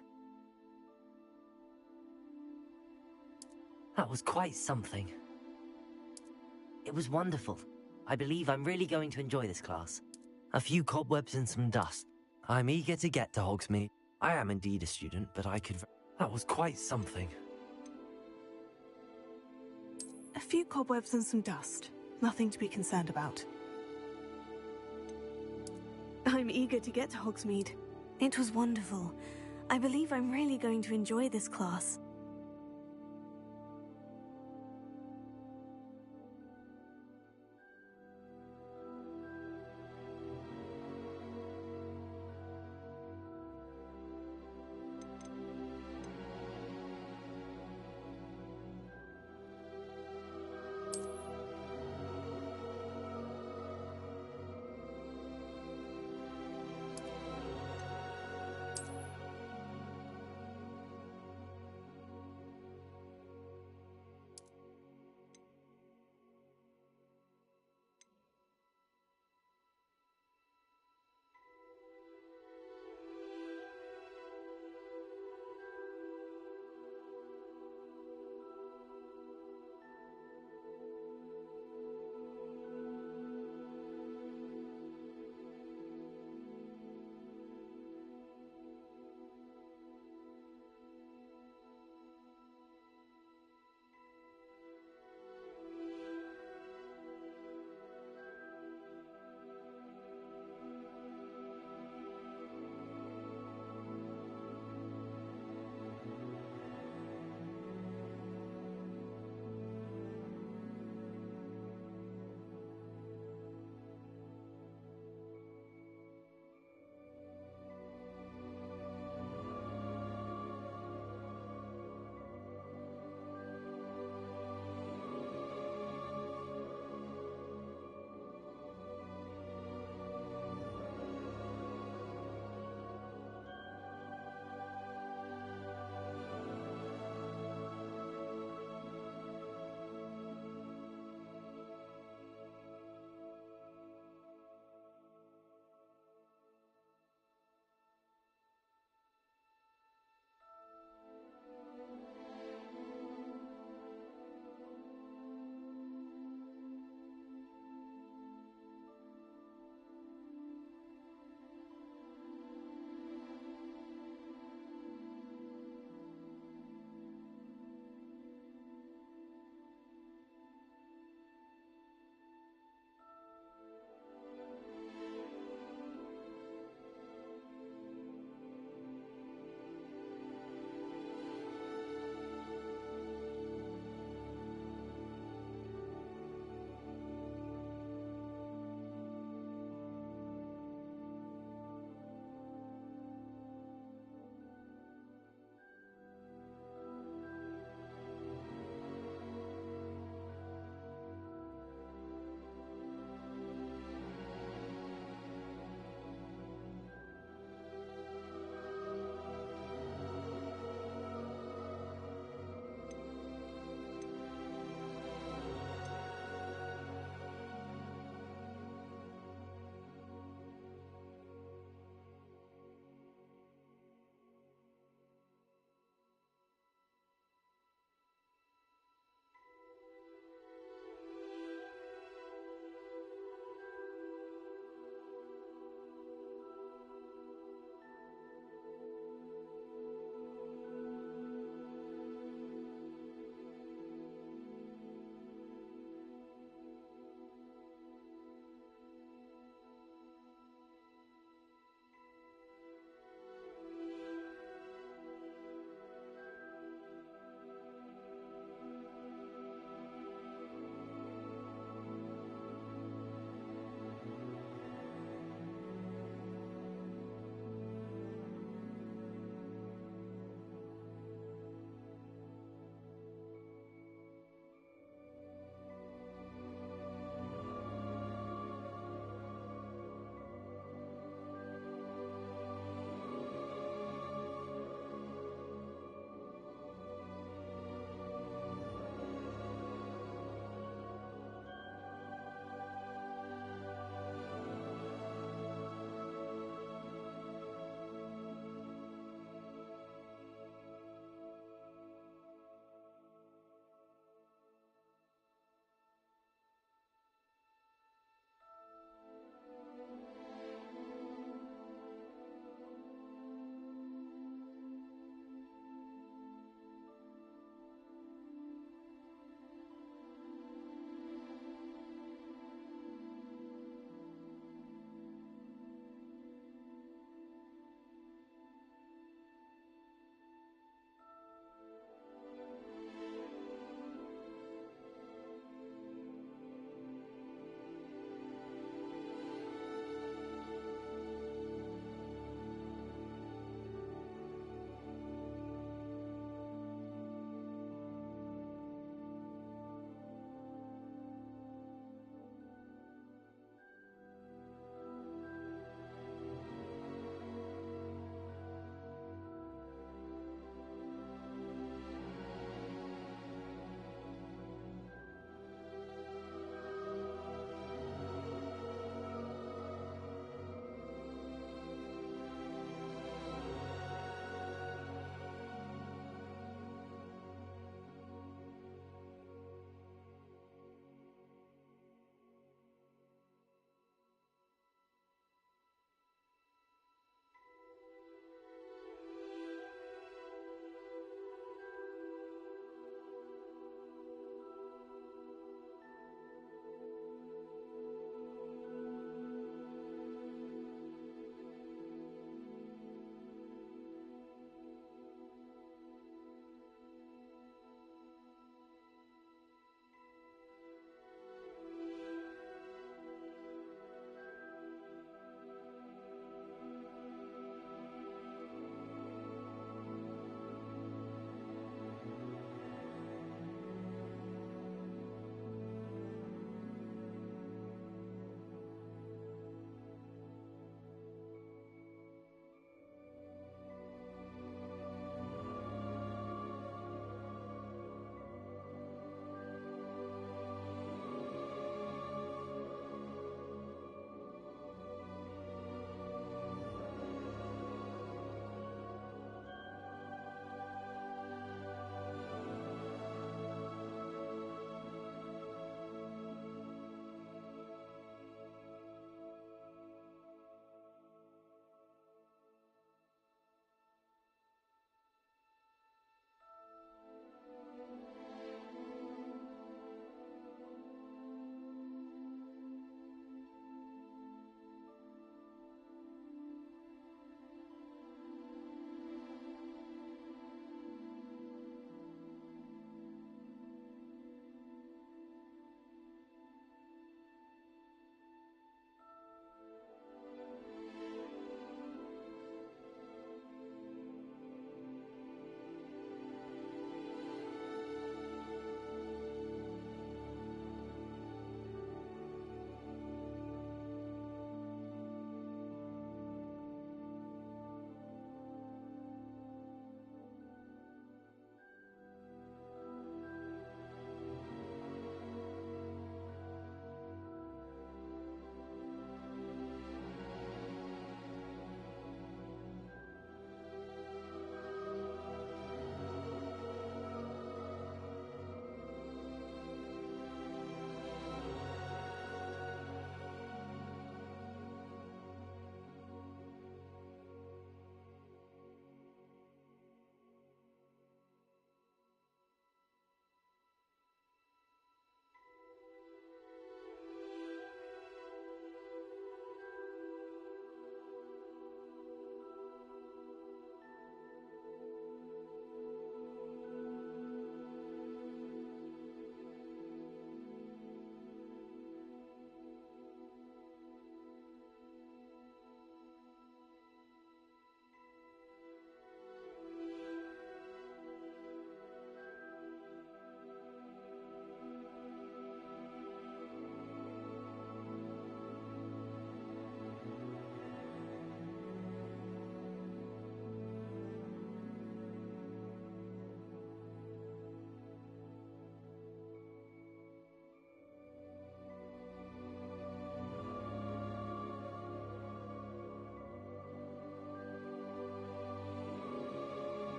That was quite something. It was wonderful. I believe I'm really going to enjoy this class. A few cobwebs and some dust. I'm eager to get to Hogsmeade. I am indeed a student, but I could... That was quite something. A few cobwebs and some dust. Nothing to be concerned about. I'm eager to get to Hogsmeade. It was wonderful. I believe I'm really going to enjoy this class.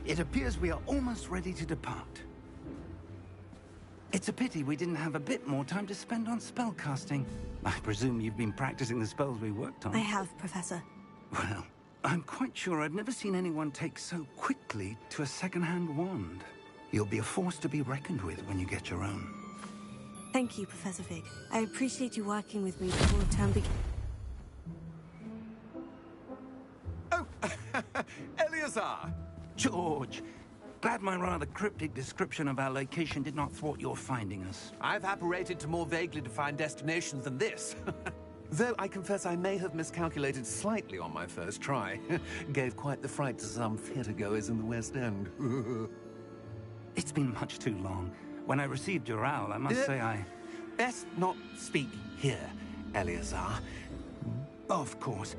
It appears we are almost ready to depart. It's a pity we didn't have a bit more time to spend on spellcasting. I presume you've been practicing the spells we worked on. I have, Professor. Well, I'm quite sure I've never seen anyone take so quickly to a second-hand wand. You'll be a force to be reckoned with when you get your own. Thank you, Professor Fig. I appreciate you working with me before the term begins. Oh, Eleazar! George, glad my rather cryptic description of our location did not thwart your finding us. I've apparated to more vaguely defined destinations than this. Though I confess I may have miscalculated slightly on my first try. Gave quite the fright to some theatre-goers in the West End. It's been much too long. When I received your owl, I must say I... Best not speak here, Eleazar. Of course.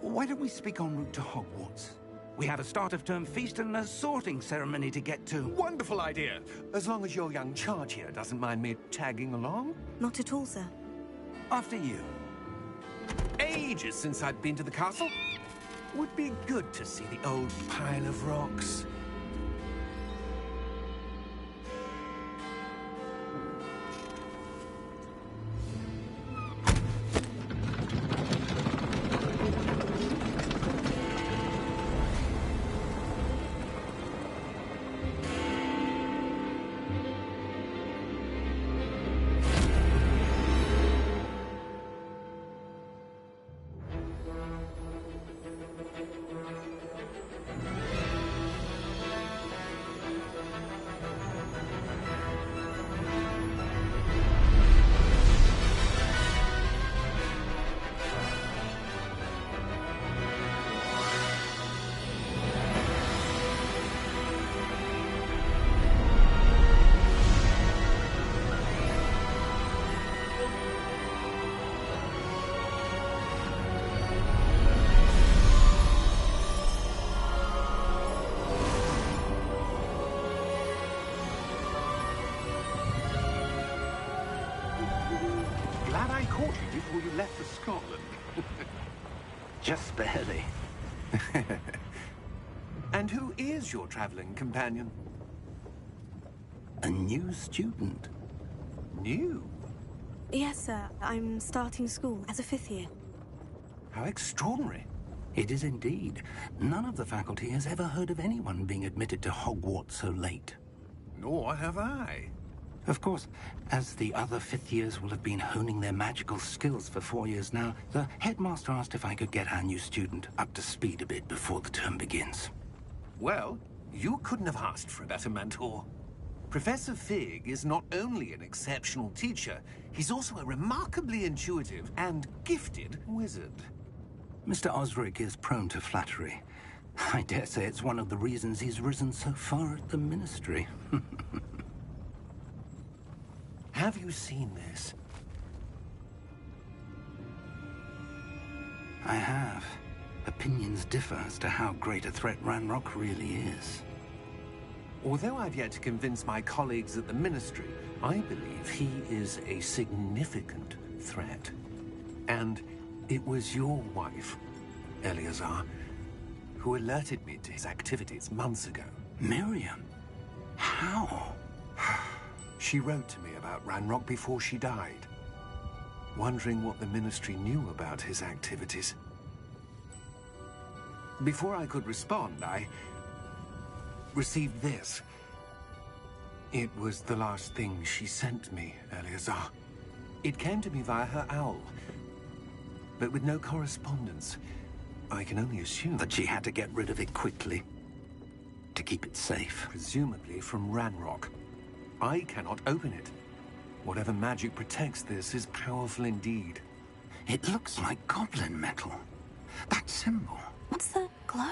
Why don't we speak en route to Hogwarts? We have a start-of-term feast and a sorting ceremony to get to. Wonderful idea! As long as your young charge here doesn't mind me tagging along. Not at all, sir. After you. Ages since I've been to the castle. Would be good to see the old pile of rocks. Before you left for Scotland. Just barely. And who is your traveling companion? A new student. New? Yes, sir. I'm starting school as a 5th year. How extraordinary. It is indeed. None of the faculty has ever heard of anyone being admitted to Hogwarts so late. Nor have I. Of course, as the other 5th years will have been honing their magical skills for 4 years now, the headmaster asked if I could get our new student up to speed a bit before the term begins. Well, you couldn't have asked for a better mentor. Professor Fig is not only an exceptional teacher, he's also a remarkably intuitive and gifted wizard. Mr. Osric is prone to flattery. I dare say it's one of the reasons he's risen so far at the Ministry. Have you seen this? I have. Opinions differ as to how great a threat Ranrock really is. Although I've yet to convince my colleagues at the Ministry, I believe he is a significant threat. And it was your wife, Eleazar, who alerted me to his activities months ago. Miriam? How? She wrote to me about Ranrock before she died, wondering what the Ministry knew about his activities. Before I could respond, I received this. It was the last thing she sent me, Eleazar. It came to me via her owl, but with no correspondence. I can only assume that she had to get rid of it quickly, to keep it safe. Presumably from Ranrock. I cannot open it. Whatever magic protects this is powerful indeed. It looks like goblin metal. That symbol. What's the glow?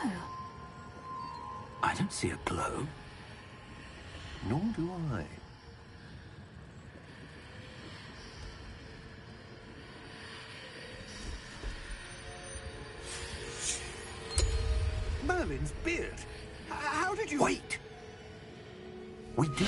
I don't see a glow. Nor do I. Merlin's beard. How did you... Wait! We did.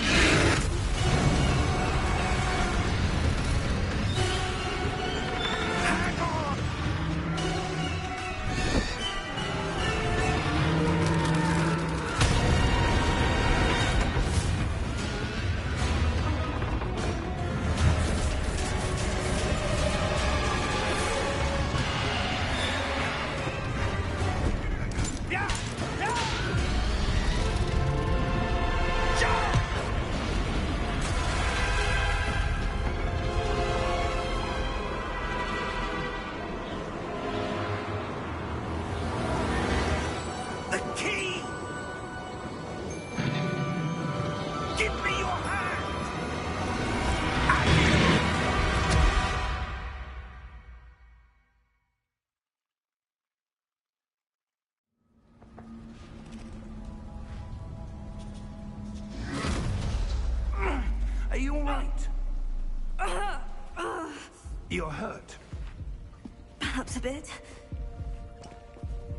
You're hurt. Perhaps a bit.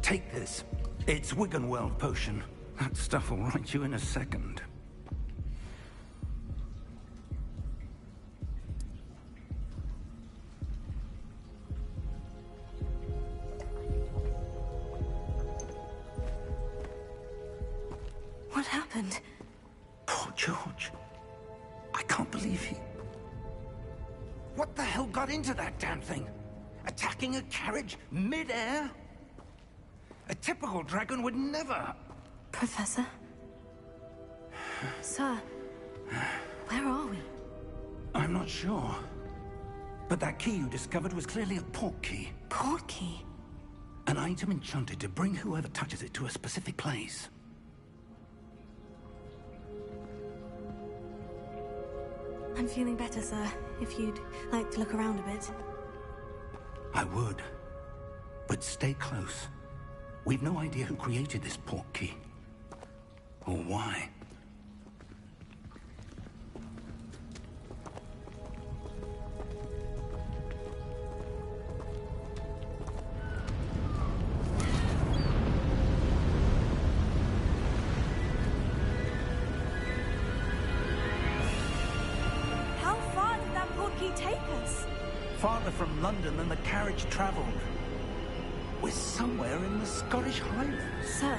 Take this. It's Wiggenweld potion. That stuff will right you in a second. What happened? Poor George. I can't believe he... What the hell got into that damn thing? Attacking a carriage mid-air? A typical dragon would never... Professor? Sir, where are we? I'm not sure. But that key you discovered was clearly a port key. Port key? An item enchanted to bring whoever touches it to a specific place. I'm feeling better, sir. If you'd like to look around a bit. I would. But stay close. We've no idea who created this port key. Or why. How far did that port key take us? Farther from London than the carriage travelled. We're somewhere in the Scottish Highlands. Sir,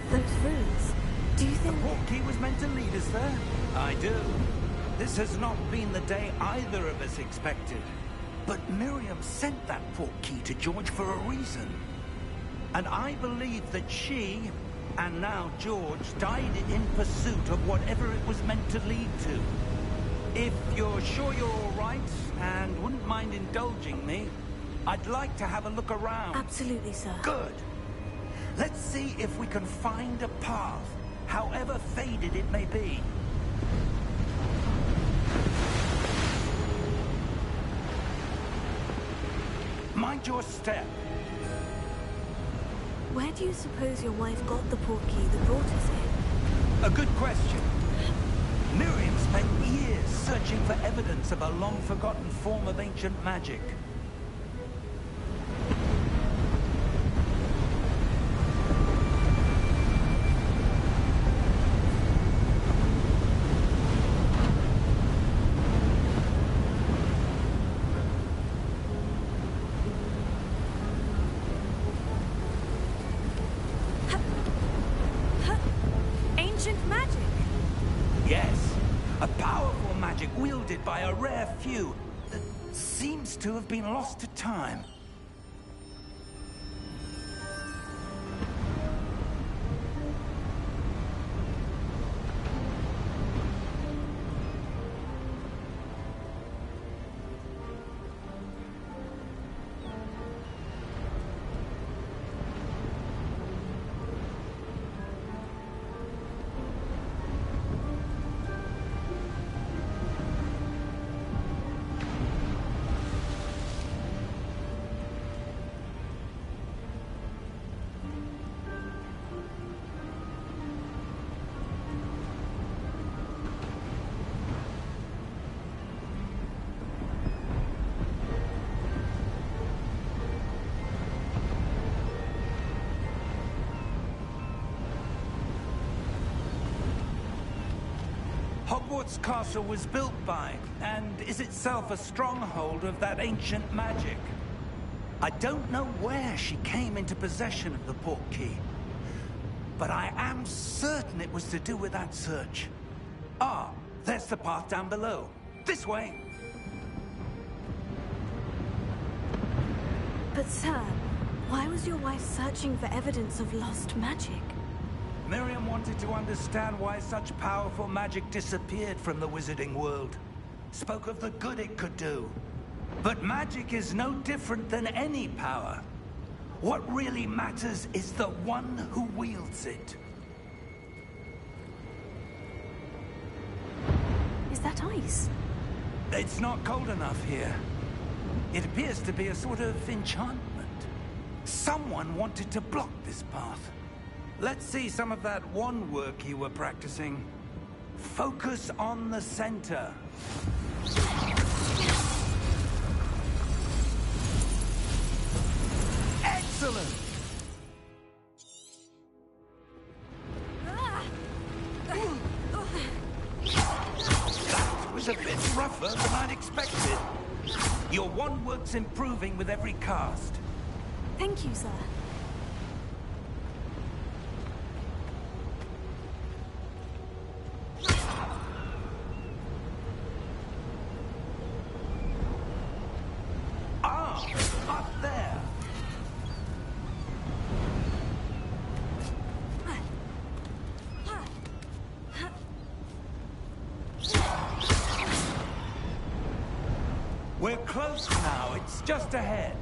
those ruins. Do you think... The port key was meant to lead us there? I do. This has not been the day either of us expected. But Miriam sent that port key to George for a reason. And I believe that she, and now George, died in pursuit of whatever it was meant to lead to. If you're sure you're all right, and wouldn't mind indulging me, I'd like to have a look around. Absolutely, sir. Good. Let's see if we can find a path, however faded it may be. Mind your step. Where do you suppose your wife got the port key that brought us here? A good question. Miriam spent years searching for evidence of a long-forgotten form of ancient magic. Ancient magic? Yes, a powerful magic wielded by a rare few that seems to have been lost to time. Hogwarts Castle was built by, and is itself a stronghold of that ancient magic. I don't know where she came into possession of the port key, but I am certain it was to do with that search. Ah, there's the path down below. This way. But sir, why was your wife searching for evidence of lost magic? Miriam wanted to understand why such powerful magic disappeared from the wizarding world. Spoke of the good it could do. But magic is no different than any power. What really matters is the one who wields it. Is that ice? It's not cold enough here. It appears to be a sort of enchantment. Someone wanted to block this path. Let's see some of that wand work you were practicing. Focus on the center. Excellent! That was a bit rougher than I'd expected. Your wand work's improving with every cast. Thank you, sir. Up there! We're close now. It's just ahead.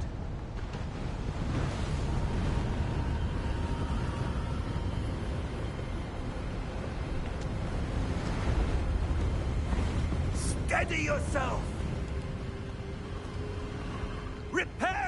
Steady yourself! Reparo!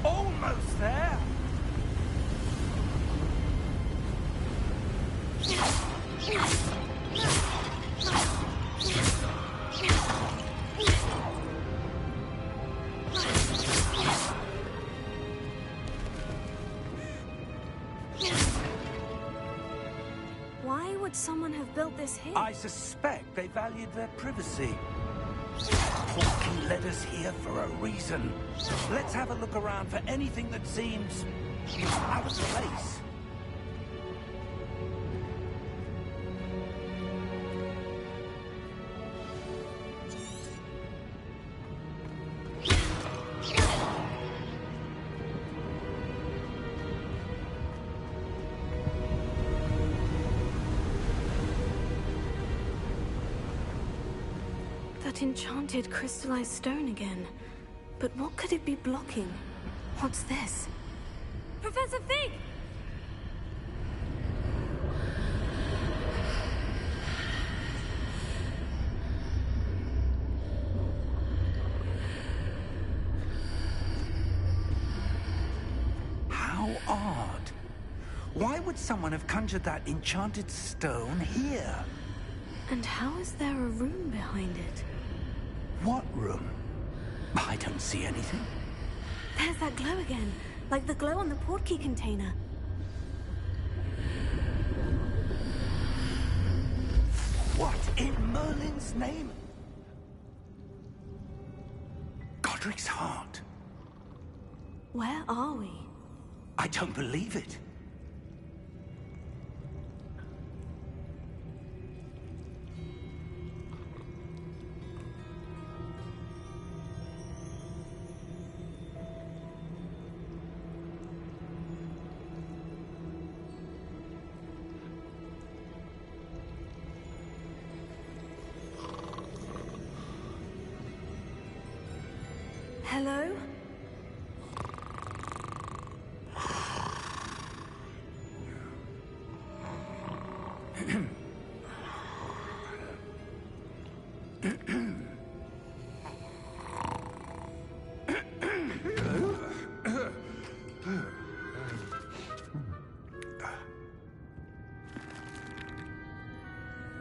Almost there! Why would someone have built this here? I suspect they valued their privacy. Portkey led us here for a reason. Let's have a look around for anything that seems out of place. That enchanted crystallized stone again. But what could it be blocking? What's this? Professor Fig! How odd. Why would someone have conjured that enchanted stone here? And how is there a room behind it? What room? I don't see anything. There's that glow again, like the glow on the portkey container. What in Merlin's name? Godric's heart. Where are we? I don't believe it. Hello?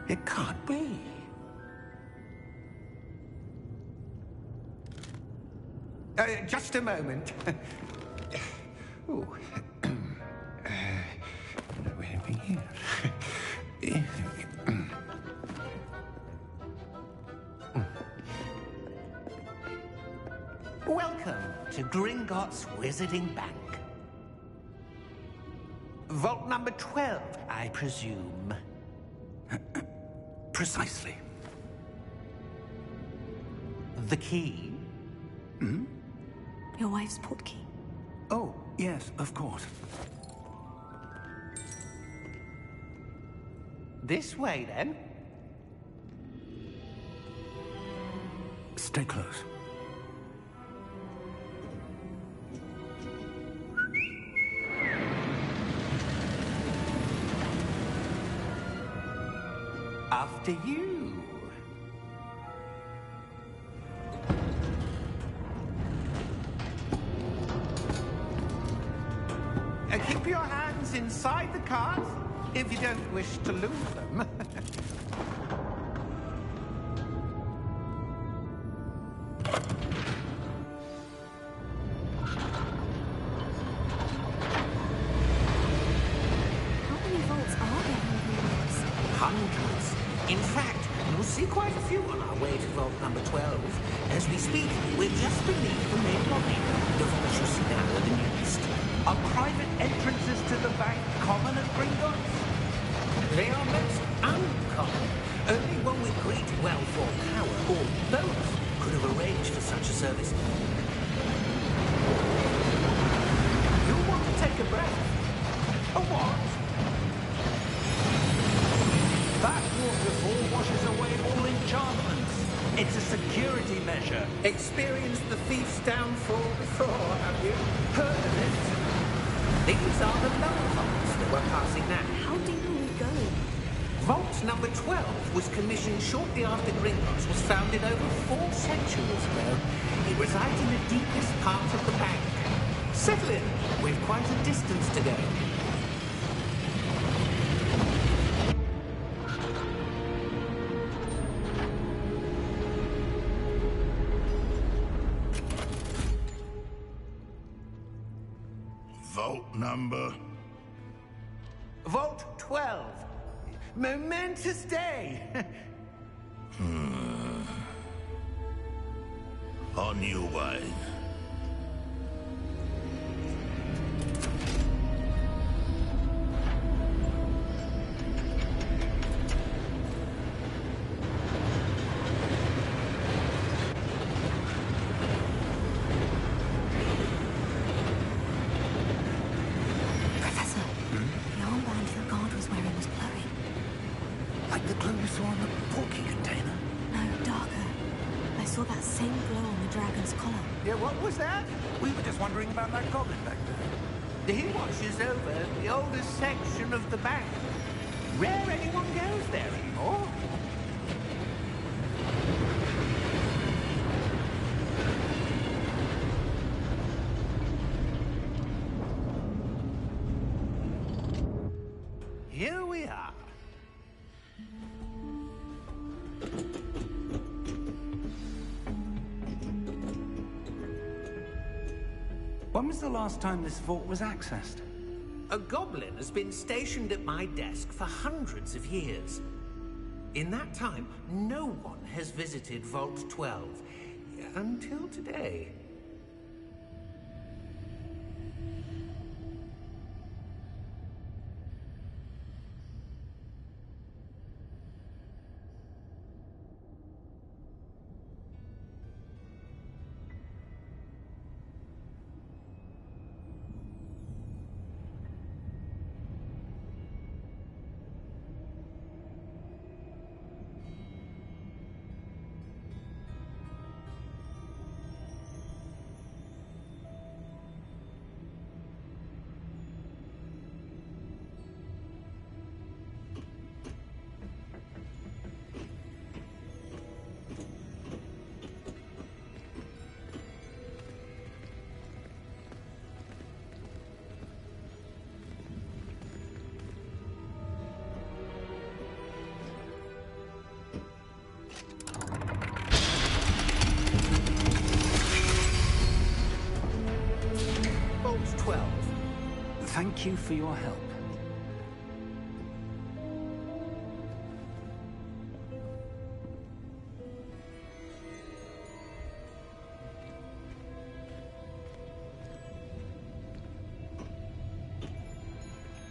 It can't be. Just a moment. Oh. Here. Welcome to Gringotts Wizarding Bank. Vault number 12, I presume. Precisely. The key? Hmm? Your wife's portkey. Oh, yes, of course. This way, then. Stay close. After you. Keep your hands inside the cart if you don't wish to lose them. How many vaults are there in Gringotts? Hundreds. In fact, we'll see quite a few on our way to vault number 12. As we speak, we're just beneath the main lobby. The vaults you see now are the newest. Are private entrances to the bank common at Gringotts? They are most uncommon. Only one with great wealth or power, or both, could have arranged for such a service. You'll want to take a breath. A what? That waterfall washes away all enchantments. It's a security measure. Experienced the thief's downfall before, have you? Heard of it? These are the lower vaults that we're passing now. How deep are we going? Vault number 12 was commissioned shortly after Gringotts was founded over 4 centuries ago. It resides in the deepest part of the bank. Settle in. We've quite a distance to go. Vault number? Vault 12. Momentous day. On your way. Professor, the armband your guard was wearing was glowing. Like the glow you saw on the portkey container? No, darker. I saw that same glow on the dragon's collar. Yeah, what was that? We were just wondering about that goblin back there. He watches over the oldest section of the bank. Rare anyone goes there anymore. Here we are. When was the last time this vault was accessed? A goblin has been stationed at my desk for hundreds of years. In that time, no one has visited Vault 12. Until today. Vault 12. Thank you for your help.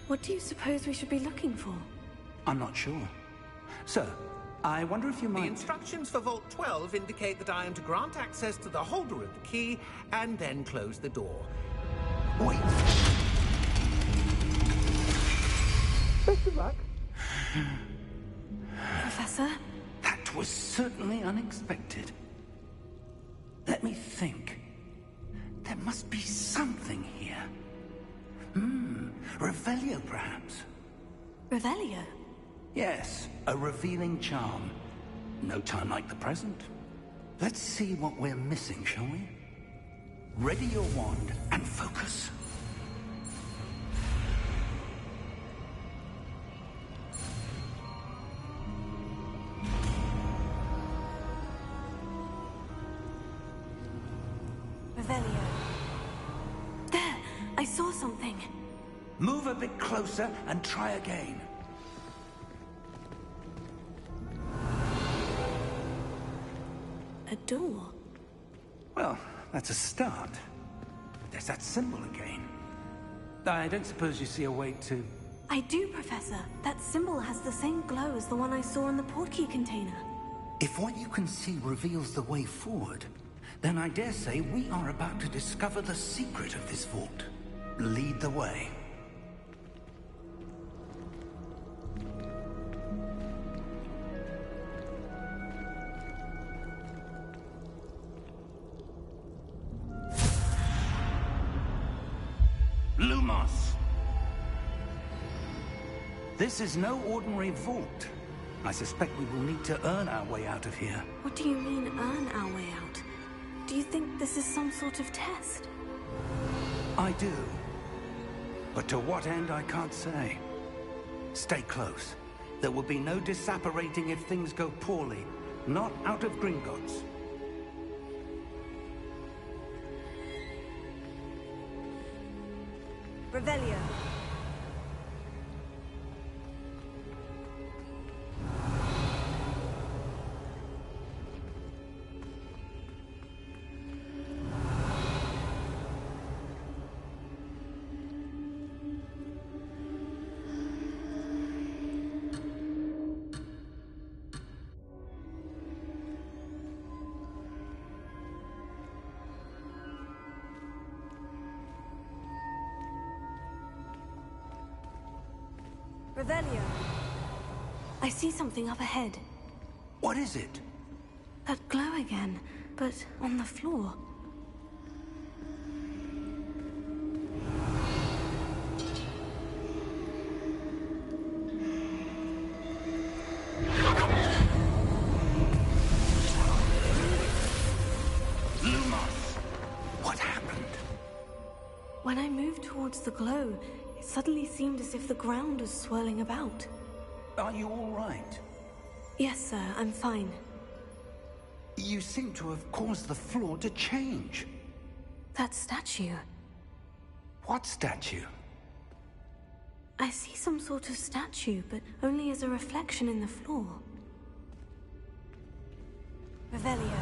What do you suppose we should be looking for? I'm not sure. Sir, I wonder if you The might... instructions for Vault 12 indicate that I am to grant access to the holder of the key and then close the door. Wait. Best of luck. Professor? That was certainly unexpected. Let me think. There must be something here. Revelio, perhaps. Revelio? Yes, a revealing charm. No time like the present. Let's see what we're missing, shall we? Ready your wand and focus. Revelio. There! I saw something. Move a bit closer and try again. A door? Well, that's a start. There's that symbol again. I don't suppose you see a way to... I do, Professor. That symbol has the same glow as the one I saw in the portkey container. If what you can see reveals the way forward, then I dare say we are about to discover the secret of this vault. Lead the way. Lumos! This is no ordinary vault. I suspect we will need to earn our way out of here. What do you mean, earn our way out? Do you think this is some sort of test? I do. But to what end, I can't say. Stay close. There will be no disapparating if things go poorly. Not out of Gringotts. Revelio. Revelio. I see something up ahead. What is it? That glow again, but on the floor. Lumos! What happened? When I moved towards the glow, it suddenly seemed as if the ground was swirling about. Are you all right? Yes, sir, I'm fine. You seem to have caused the floor to change. That statue. What statue? I see some sort of statue, but only as a reflection in the floor. Revelio.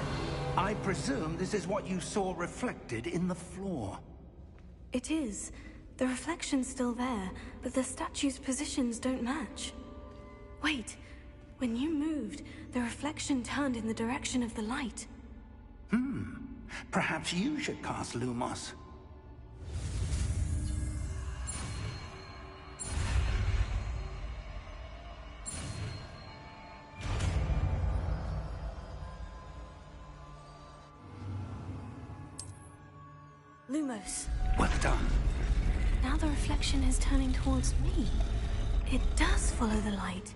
I presume this is what you saw reflected in the floor. It is. The reflection's still there, but the statue's positions don't match. Wait. When you moved, the reflection turned in the direction of the light. Perhaps you should cast Lumos. Lumos. Well done. Now the reflection is turning towards me. It does follow the light.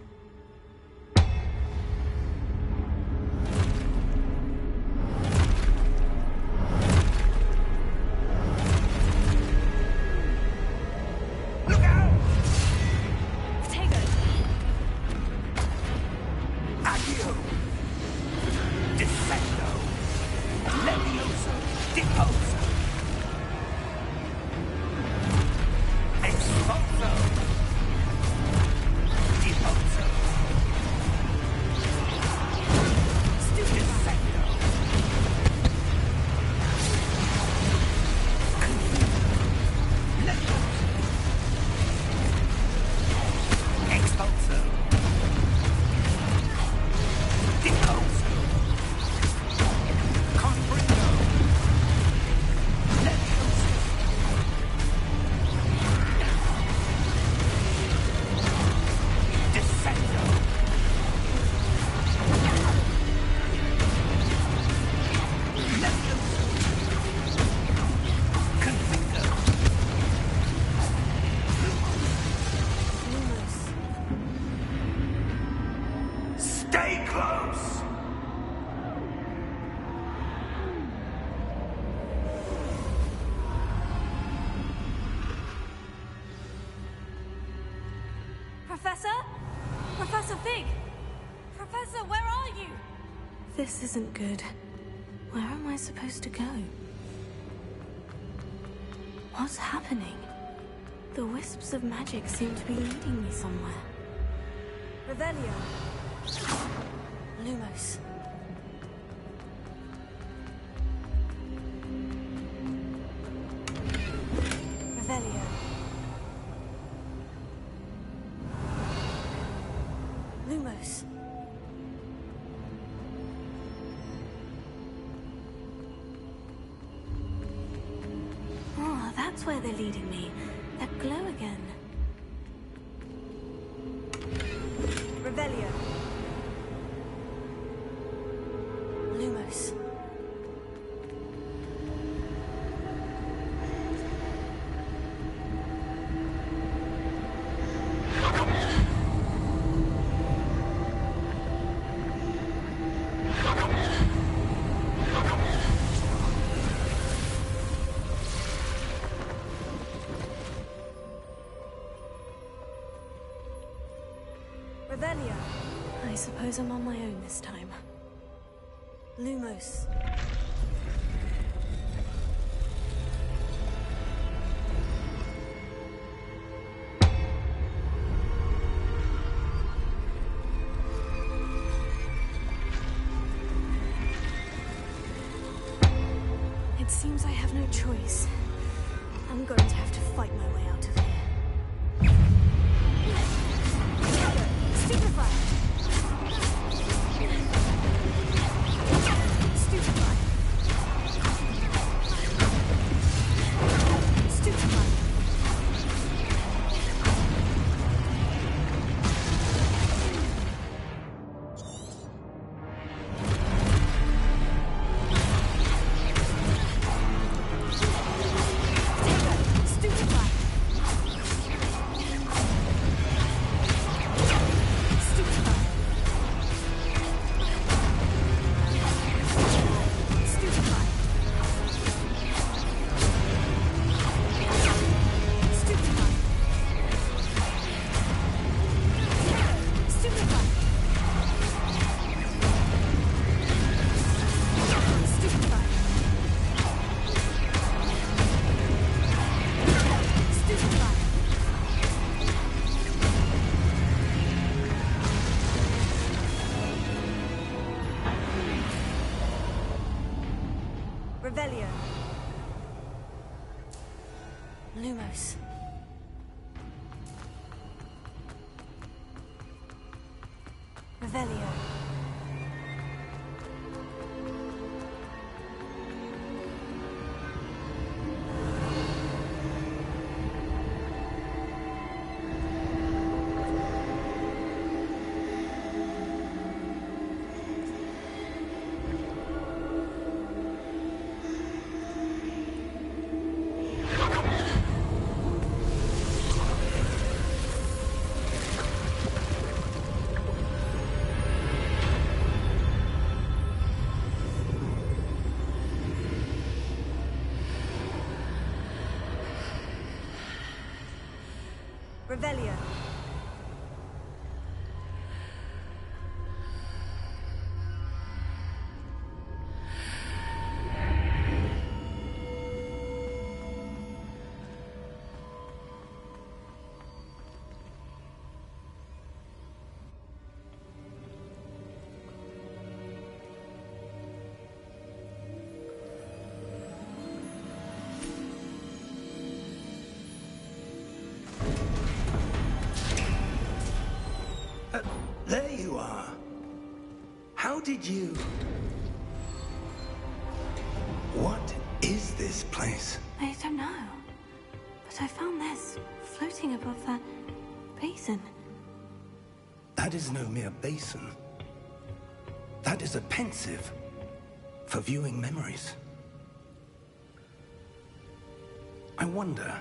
Expulso! Deposo! This isn't good. Where am I supposed to go? What's happening? The wisps of magic seem to be leading me somewhere. Revelio. Lumos. Revelio. Lumos. Oh, that's where they're leading me. That glow again. Revelio. Lumos. Revelio. I suppose I'm on my own this time. Lumos. It seems I have no choice. I'm going to have to fight my way out of here. Stupefy. Stupefy. Stupefy. Stupefy. Revelio. Lumos. Revelio. Revelio. There you are. How did you... What is this place? I don't know. But I found this floating above that basin. That is no mere basin. That is a pensive for viewing memories. I wonder...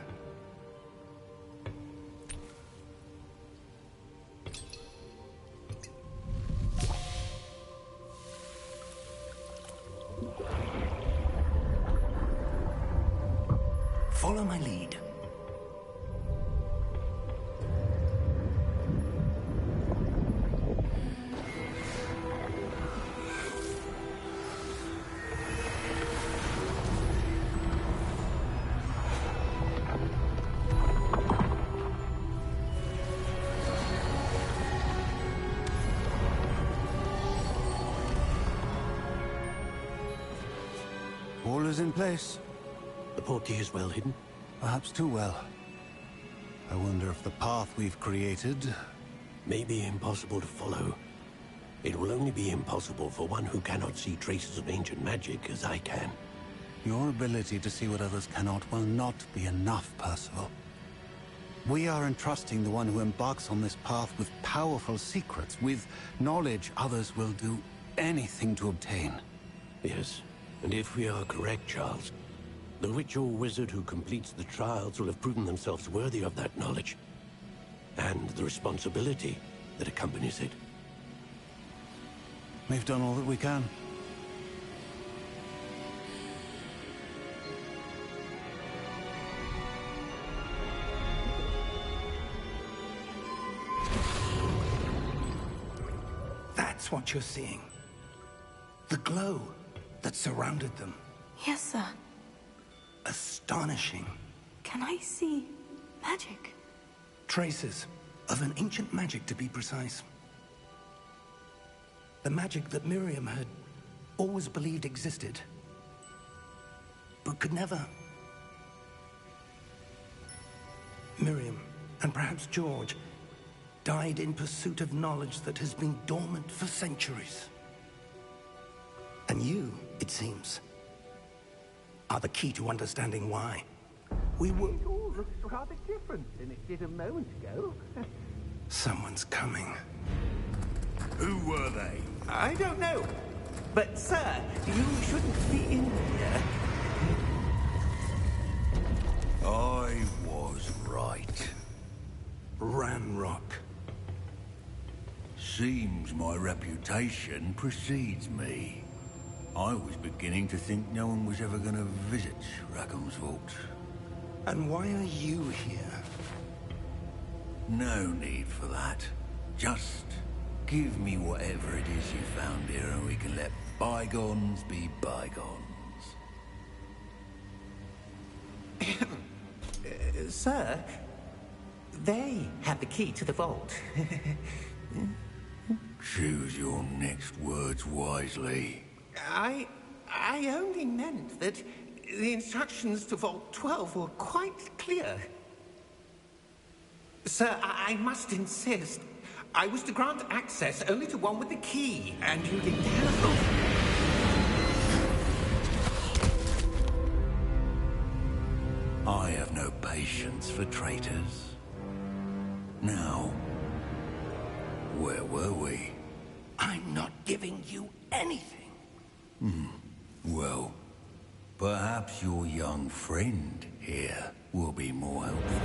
Follow my lead. All is in place. The portkey is well hidden? Perhaps too well. I wonder if the path we've created... may be impossible to follow. It will only be impossible for one who cannot see traces of ancient magic as I can. Your ability to see what others cannot will not be enough, Percival. We are entrusting the one who embarks on this path with powerful secrets, with knowledge others will do anything to obtain. Yes, and if we are correct, Charles, the witch or wizard who completes the trials will have proven themselves worthy of that knowledge, and the responsibility that accompanies it. We've done all that we can. That's what you're seeing. The glow that surrounded them. Yes, sir. Astonishing. Can I see magic? Traces of an ancient magic, to be precise. The magic that Miriam had always believed existed, but could never. Miriam, and perhaps George, died in pursuit of knowledge that has been dormant for centuries. And you, it seems, are the key to understanding why. We were... It all looks rather different than it did a moment ago. Someone's coming. Who were they? I don't know. But, sir, you shouldn't be in here. I was right. Ranrock. Seems my reputation precedes me. I was beginning to think no one was ever going to visit Rackham's Vault. And why are you here? No need for that. Just give me whatever it is you found here and we can let bygones be bygones. Sir, they have the key to the vault. Choose your next words wisely. I only meant that the instructions to Vault 12 were quite clear. Sir, I must insist. I was to grant access only to one with the key, and you didn't have. I have no patience for traitors. Now, where were we? I'm not giving you anything. Well, perhaps your young friend here will be more helpful.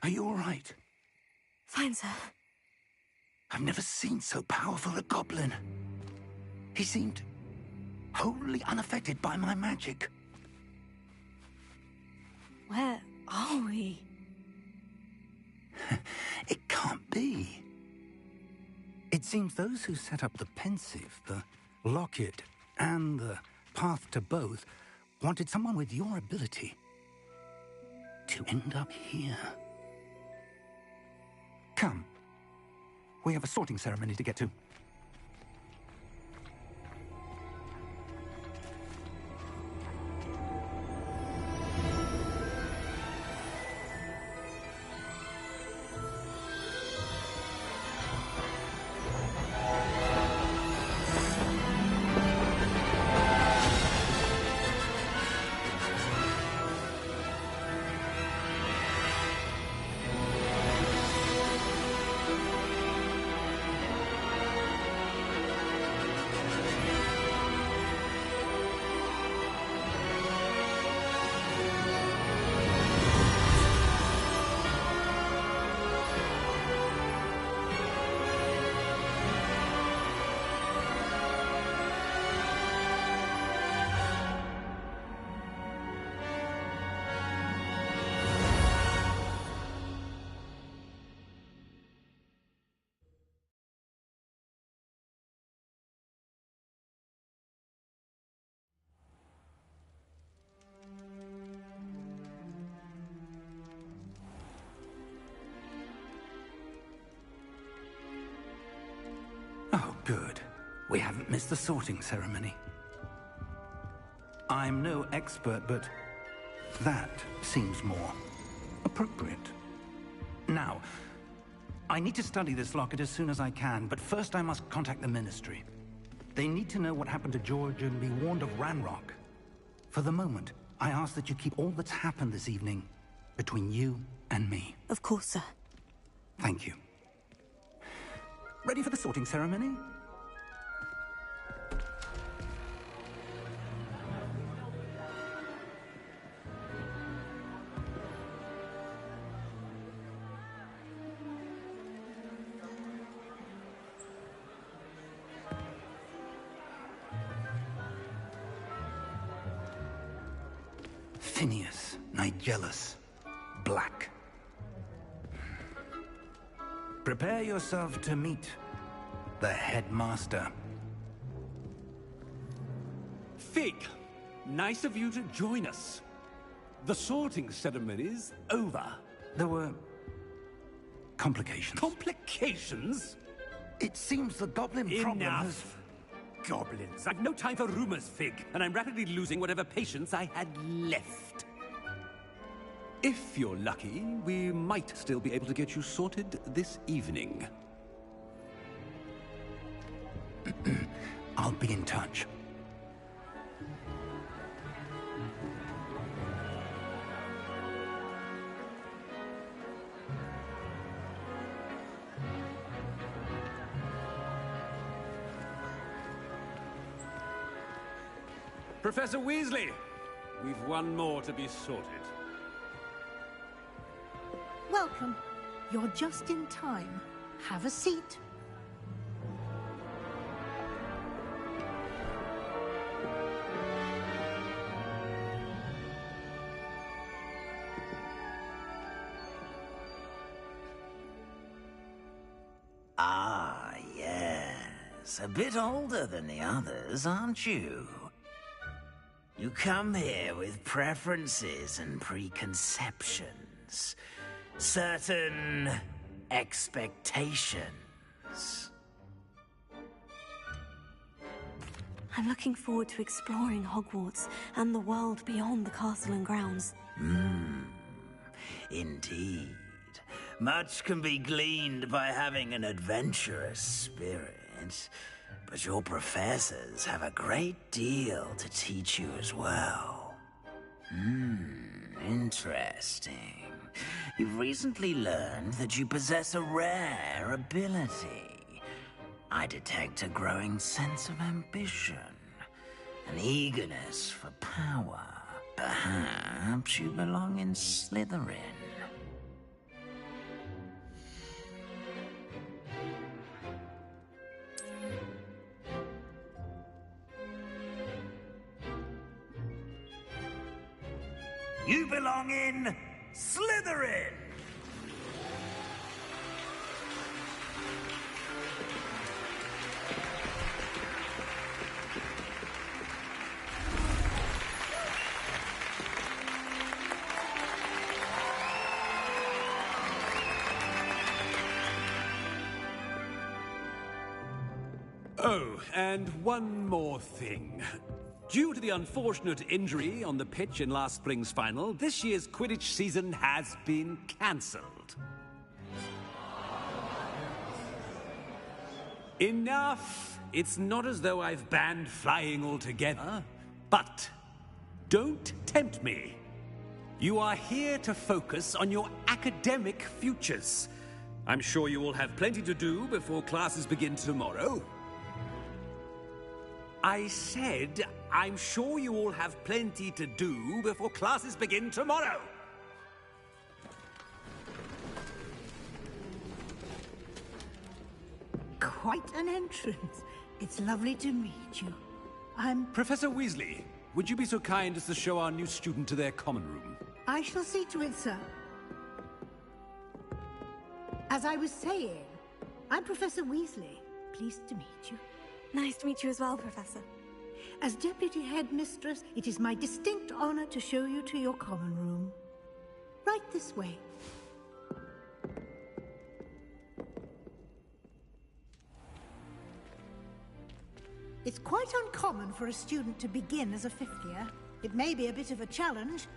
Are you all right? Fine, sir. I've never seen so powerful a goblin. He seemed wholly unaffected by my magic. Where are we? It can't be. It seems those who set up the Pensieve, the Locket, and the Path to Both wanted someone with your ability to end up here. Come. We have a sorting ceremony to get to. Good. We haven't missed the sorting ceremony. I'm no expert, but that seems more appropriate. Now, I need to study this locket as soon as I can, but first I must contact the Ministry. They need to know what happened to George and be warned of Ranrock. For the moment, I ask that you keep all that's happened this evening between you and me. Of course, sir. Thank you. Ready for the sorting ceremony? Phineas Nigellus Black. Prepare yourself to meet the headmaster. Fig, nice of you to join us. The sorting ceremony's over. There were complications. Complications? It seems the goblin problem has... Enough! Goblins. I've no time for rumors, Fig, and I'm rapidly losing whatever patience I had left. If you're lucky, we might still be able to get you sorted this evening. I'll be in touch. Professor Weasley, we've one more to be sorted. Welcome. You're just in time. Have a seat. Ah, yes. A bit older than the others, aren't you? You come here with preferences and preconceptions. Certain expectations. I'm looking forward to exploring Hogwarts and the world beyond the castle and grounds. Indeed. Much can be gleaned by having an adventurous spirit, but your professors have a great deal to teach you as well. Interesting. You've recently learned that you possess a rare ability. I detect a growing sense of ambition, an eagerness for power. Perhaps you belong in Slytherin. You belong in Slytherin! Oh, and one more thing. Due to the unfortunate injury on the pitch in last spring's final, this year's Quidditch season has been cancelled. Enough! It's not as though I've banned flying altogether, but don't tempt me. You are here to focus on your academic futures. I'm sure you will have plenty to do before classes begin tomorrow. I said, I'm sure you all have plenty to do before classes begin tomorrow. Quite an entrance. It's lovely to meet you. I'm... Professor Weasley, would you be so kind as to show our new student to their common room? I shall see to it, sir. As I was saying, I'm Professor Weasley. Pleased to meet you. Nice to meet you as well, Professor. As Deputy Headmistress, it is my distinct honor to show you to your common room. Right this way. It's quite uncommon for a student to begin as a fifth year. It may be a bit of a challenge,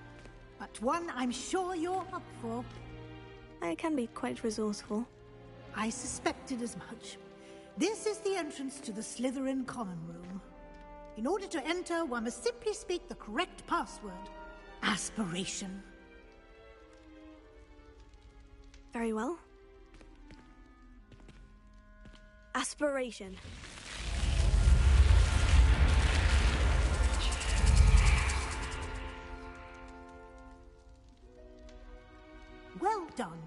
but one I'm sure you're up for. I can be quite resourceful. I suspected as much. This is the entrance to the Slytherin Common Room. In order to enter, one must simply speak the correct password. Aspiration. Very well. Aspiration. Well done.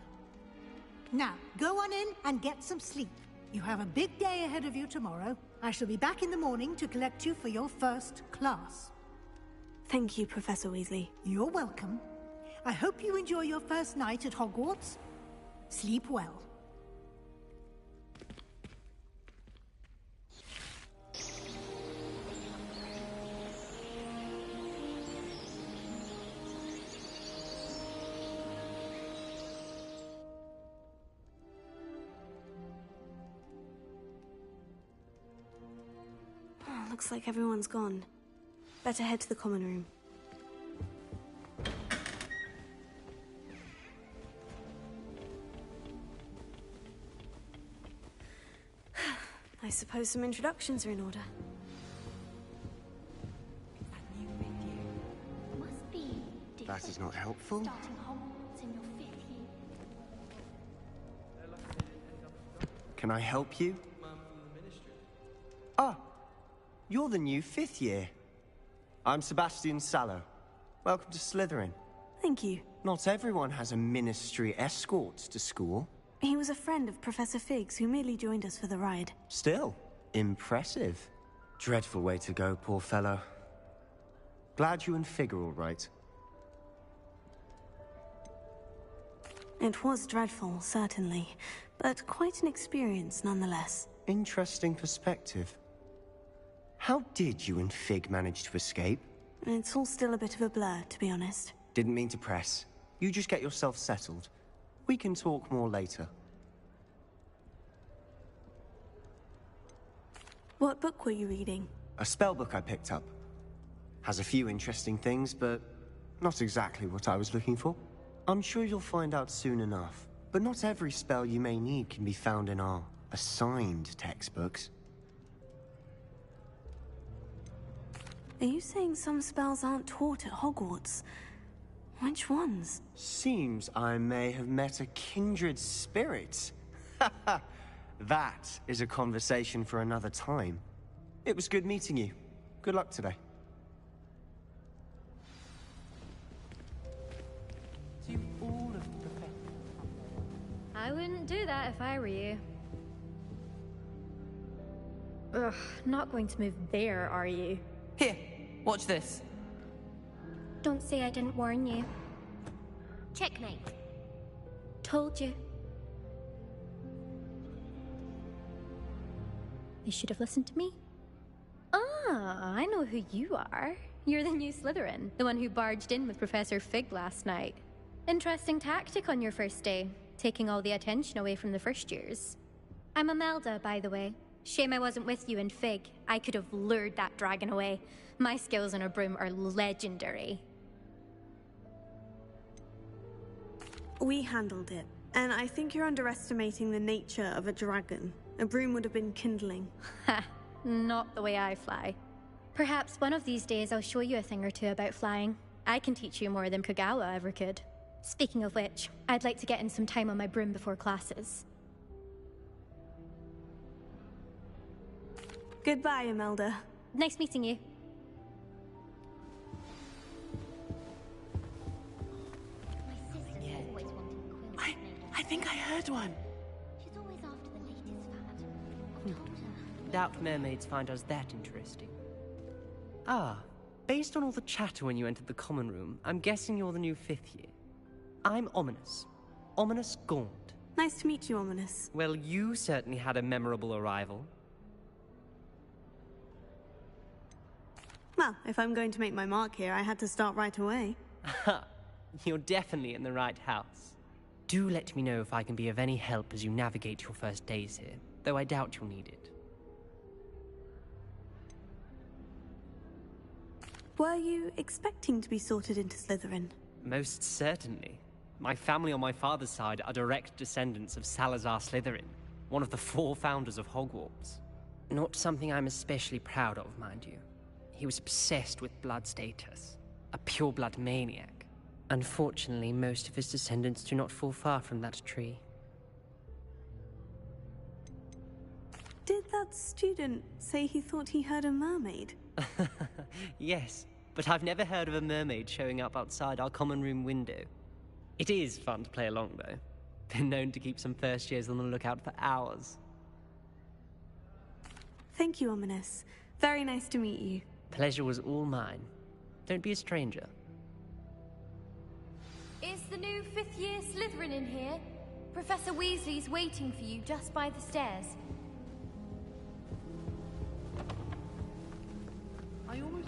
Now, go on in and get some sleep. You have a big day ahead of you tomorrow. I shall be back in the morning to collect you for your first class. Thank you, Professor Weasley. You're welcome. I hope you enjoy your first night at Hogwarts. Sleep well. Looks like everyone's gone. Better head to the common room. I suppose some introductions are in order. That is not helpful. Can I help you? Ah, you're the new fifth year. I'm Sebastian Sallow. Welcome to Slytherin. Thank you. Not everyone has a ministry escort to school. He was a friend of Professor Figgs, who merely joined us for the ride. Still, impressive. Dreadful way to go, poor fellow. Glad you and Fig are all right. It was dreadful, certainly, but quite an experience nonetheless. Interesting perspective. How did you and Fig manage to escape? It's all still a bit of a blur, to be honest. Didn't mean to press. You just get yourself settled. We can talk more later. What book were you reading? A spell book I picked up. Has a few interesting things, but not exactly what I was looking for. I'm sure you'll find out soon enough. But not every spell you may need can be found in our assigned textbooks. Are you saying some spells aren't taught at Hogwarts? Which ones? Seems I may have met a kindred spirit. That is a conversation for another time. It was good meeting you. Good luck today. I wouldn't do that if I were you. Ugh, not going to move there, are you? Here, watch this. Don't say I didn't warn you. Checkmate. Told you. You should have listened to me. Ah, I know who you are. You're the new Slytherin, the one who barged in with Professor Fig last night. Interesting tactic on your first day, taking all the attention away from the first years. I'm Imelda, by the way. Shame I wasn't with you in Fig. I could have lured that dragon away. My skills on a broom are legendary. We handled it, and I think you're underestimating the nature of a dragon. A broom would have been kindling. Ha! Not the way I fly. Perhaps one of these days I'll show you a thing or two about flying. I can teach you more than Kogawa ever could. Speaking of which, I'd like to get in some time on my broom before classes. Goodbye, Imelda. Nice meeting you. I think I heard one. She's always after the latest fad. I've told her. Doubt mermaids find us that interesting. Ah, based on all the chatter when you entered the common room, I'm guessing you're the new fifth year. I'm Ominous. Ominous Gaunt. Nice to meet you, Ominous. Well, you certainly had a memorable arrival. Well, if I'm going to make my mark here, I had to start right away. Ha! You're definitely in the right house. Do let me know if I can be of any help as you navigate your first days here, though I doubt you'll need it. Were you expecting to be sorted into Slytherin? Most certainly. My family on my father's side are direct descendants of Salazar Slytherin, one of the 4 founders of Hogwarts. Not something I'm especially proud of, mind you. He was obsessed with blood status, a pure-blood maniac. Unfortunately, most of his descendants do not fall far from that tree. Did that student say he thought he heard a mermaid? Yes, but I've never heard of a mermaid showing up outside our common room window. It is fun to play along, though. Been known to keep some first years on the lookout for hours. Thank you, Ominous. Very nice to meet you. Pleasure was all mine. Don't be a stranger. Is the new 5th year Slytherin in here? Professor Weasley's waiting for you just by the stairs. I always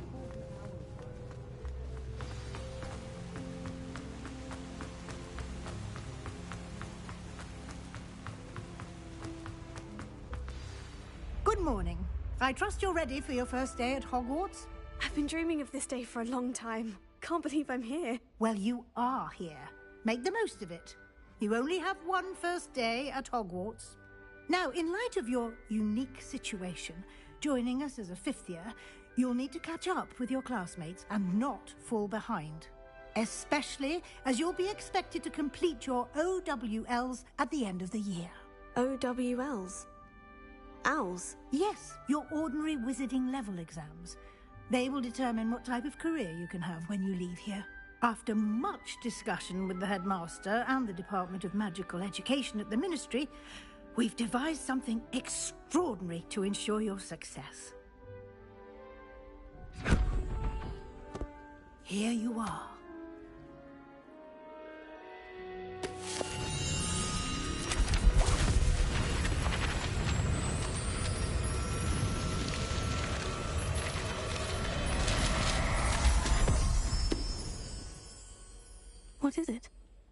Good morning. I trust you're ready for your first day at Hogwarts? I've been dreaming of this day for a long time. Can't believe I'm here. Well, you are here. Make the most of it. You only have one first day at Hogwarts. Now, in light of your unique situation, joining us as a 5th year, you'll need to catch up with your classmates and not fall behind. Especially as you'll be expected to complete your OWLs at the end of the year. OWLs? Owls? Yes, your ordinary wizarding level exams. They will determine what type of career you can have when you leave here. After much discussion with the headmaster and the Department of Magical Education at the Ministry, we've devised something extraordinary to ensure your success. Here you are. What is it?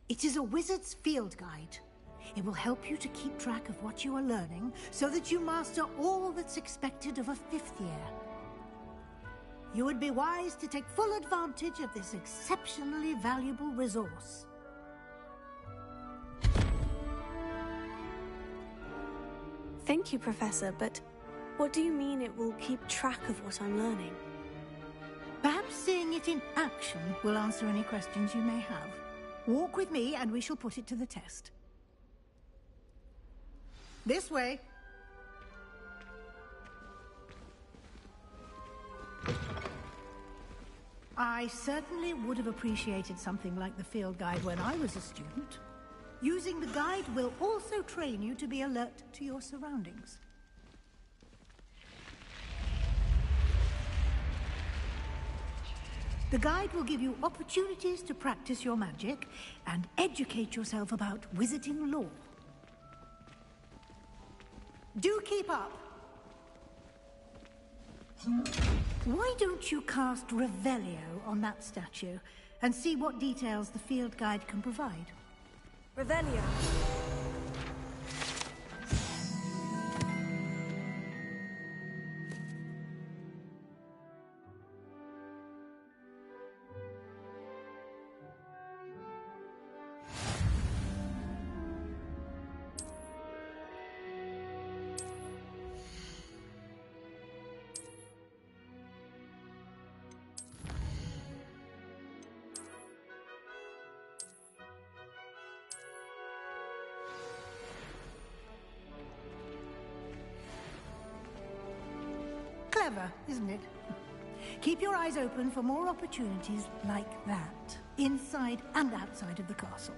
It is a wizard's field guide. It will help you to keep track of what you are learning so that you master all that's expected of a 5th year. You would be wise to take full advantage of this exceptionally valuable resource. Thank you, Professor, but what do you mean it will keep track of what I'm learning? Perhaps seeing it in action will answer any questions you may have. Walk with me and we shall put it to the test. This way. I certainly would have appreciated something like the field guide when I was a student. Using the guide will also train you to be alert to your surroundings. The guide will give you opportunities to practice your magic and educate yourself about wizarding lore. Do keep up. Why don't you cast Revelio on that statue and see what details the field guide can provide? Revelio. Clever, isn't it? Keep your eyes open for more opportunities like that, inside and outside of the castle.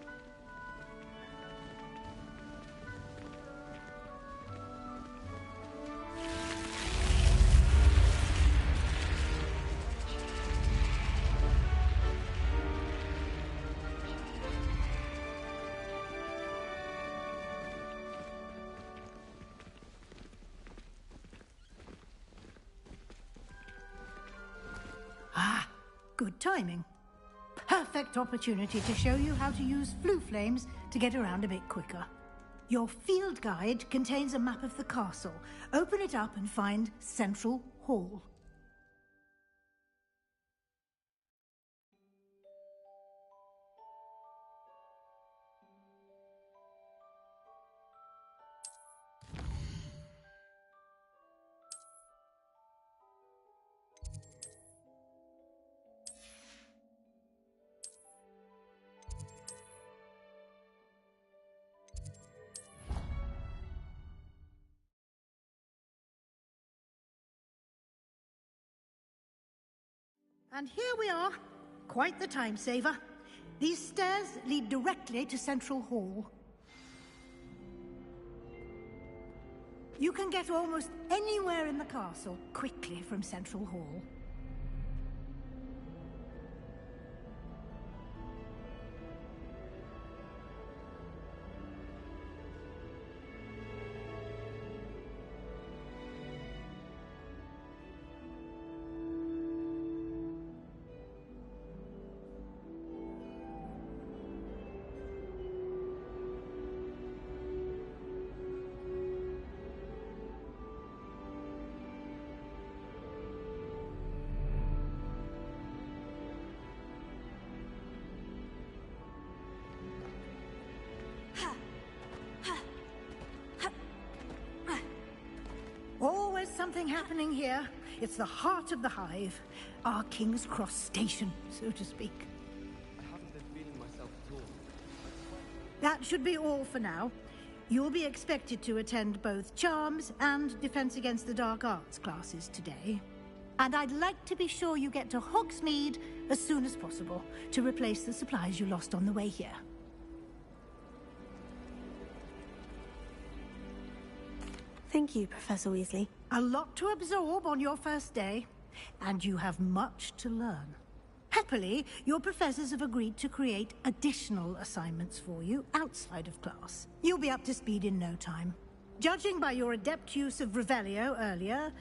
Good timing. Perfect opportunity to show you how to use Floo flames to get around a bit quicker. Your field guide contains a map of the castle. Open it up and find Central Hall. And here we are. Quite the time saver. These stairs lead directly to Central Hall. You can get almost anywhere in the castle quickly from Central Hall. Always something happening here. It's the heart of the hive. Our King's Cross station, so to speak. I haven't been feeling myself at all. That should be all for now. You'll be expected to attend both Charms and Defense Against the Dark Arts classes today. And I'd like to be sure you get to Hogsmeade as soon as possible to replace the supplies you lost on the way here. Thank you, Professor Weasley. A lot to absorb on your first day, and you have much to learn. Happily, your professors have agreed to create additional assignments for you outside of class. You'll be up to speed in no time. Judging by your adept use of Revelio earlier,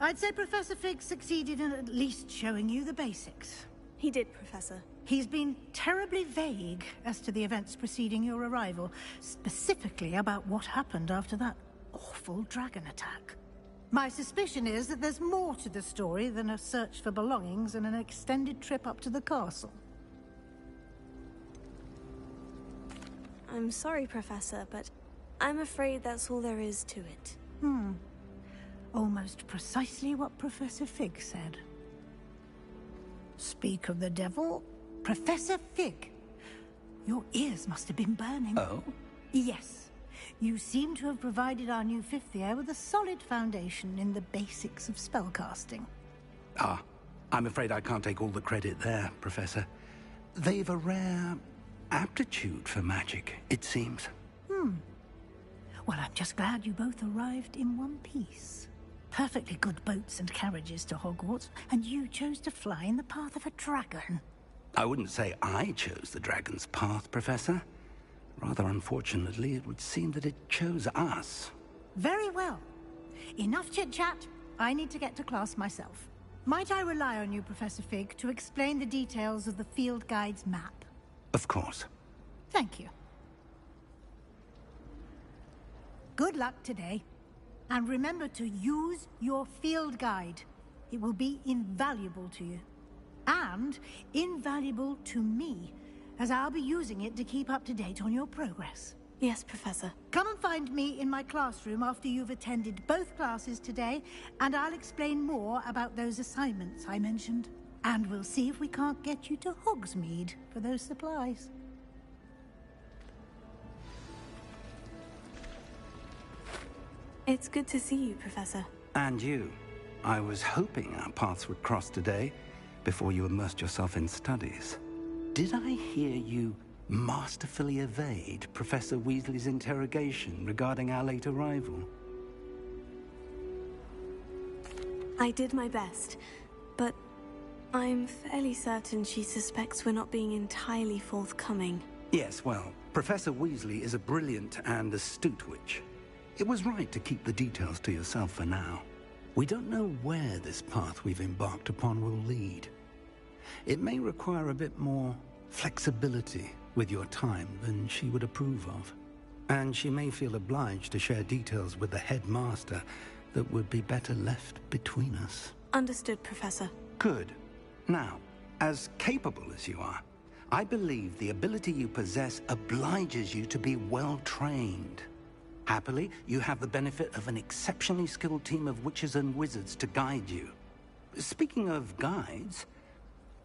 I'd say Professor Fig succeeded in at least showing you the basics. He did, Professor. He's been terribly vague as to the events preceding your arrival, specifically about what happened after that awful dragon attack. My suspicion is that there's more to the story than a search for belongings and an extended trip up to the castle. I'm sorry, Professor, but I'm afraid that's all there is to it. Almost precisely what Professor Fig said. Speak of the devil, Professor Fig. Your ears must have been burning. Oh? Yes. You seem to have provided our new fifth year with a solid foundation in the basics of spellcasting. Ah, I'm afraid I can't take all the credit there, Professor. They've a rare aptitude for magic, it seems. Well, I'm just glad you both arrived in one piece. Perfectly good boats and carriages to Hogwarts, and you chose to fly in the path of a dragon. I wouldn't say I chose the dragon's path, Professor. Rather unfortunately, it would seem that it chose us. Very well. Enough chit-chat. I need to get to class myself. Might I rely on you, Professor Fig, to explain the details of the field guide's map? Of course. Thank you. Good luck today. And remember to use your field guide. It will be invaluable to you. And invaluable to me, as I'll be using it to keep up to date on your progress. Yes, Professor. Come and find me in my classroom after you've attended both classes today, and I'll explain more about those assignments I mentioned. And we'll see if we can't get you to Hogsmeade for those supplies. It's good to see you, Professor. And you. I was hoping our paths would cross today, before you immersed yourself in studies. Did I hear you masterfully evade Professor Weasley's interrogation regarding our late arrival? I did my best, but I'm fairly certain she suspects we're not being entirely forthcoming. Yes, well, Professor Weasley is a brilliant and astute witch. It was right to keep the details to yourself for now. We don't know where this path we've embarked upon will lead. It may require a bit more flexibility with your time than she would approve of. And she may feel obliged to share details with the headmaster that would be better left between us. Understood, Professor. Good. Now, as capable as you are, I believe the ability you possess obliges you to be well trained. Happily, you have the benefit of an exceptionally skilled team of witches and wizards to guide you. Speaking of guides,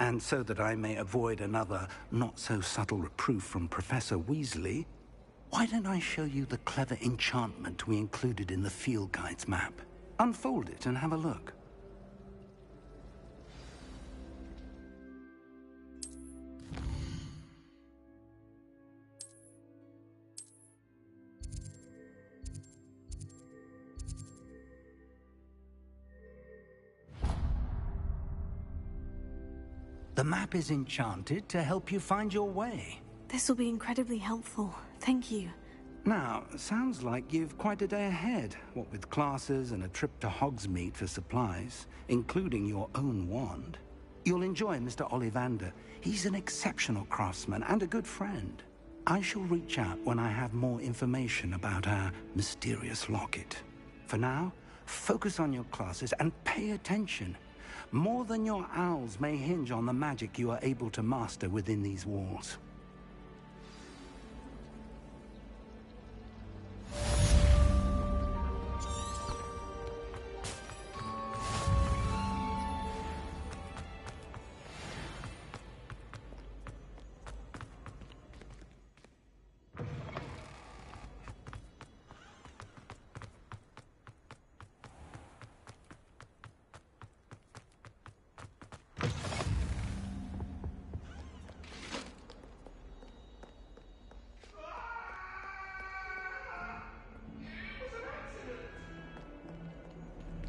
and so that I may avoid another not-so-subtle reproof from Professor Weasley, why don't I show you the clever enchantment we included in the field guide's map? Unfold it and have a look. The map is enchanted to help you find your way. This will be incredibly helpful. Thank you. Now, sounds like you've quite a day ahead, what with classes and a trip to Hogsmeade for supplies, including your own wand. You'll enjoy Mr. Ollivander. He's an exceptional craftsman and a good friend. I shall reach out when I have more information about our mysterious locket. For now, focus on your classes and pay attention. More than your owls may hinge on the magic you are able to master within these walls.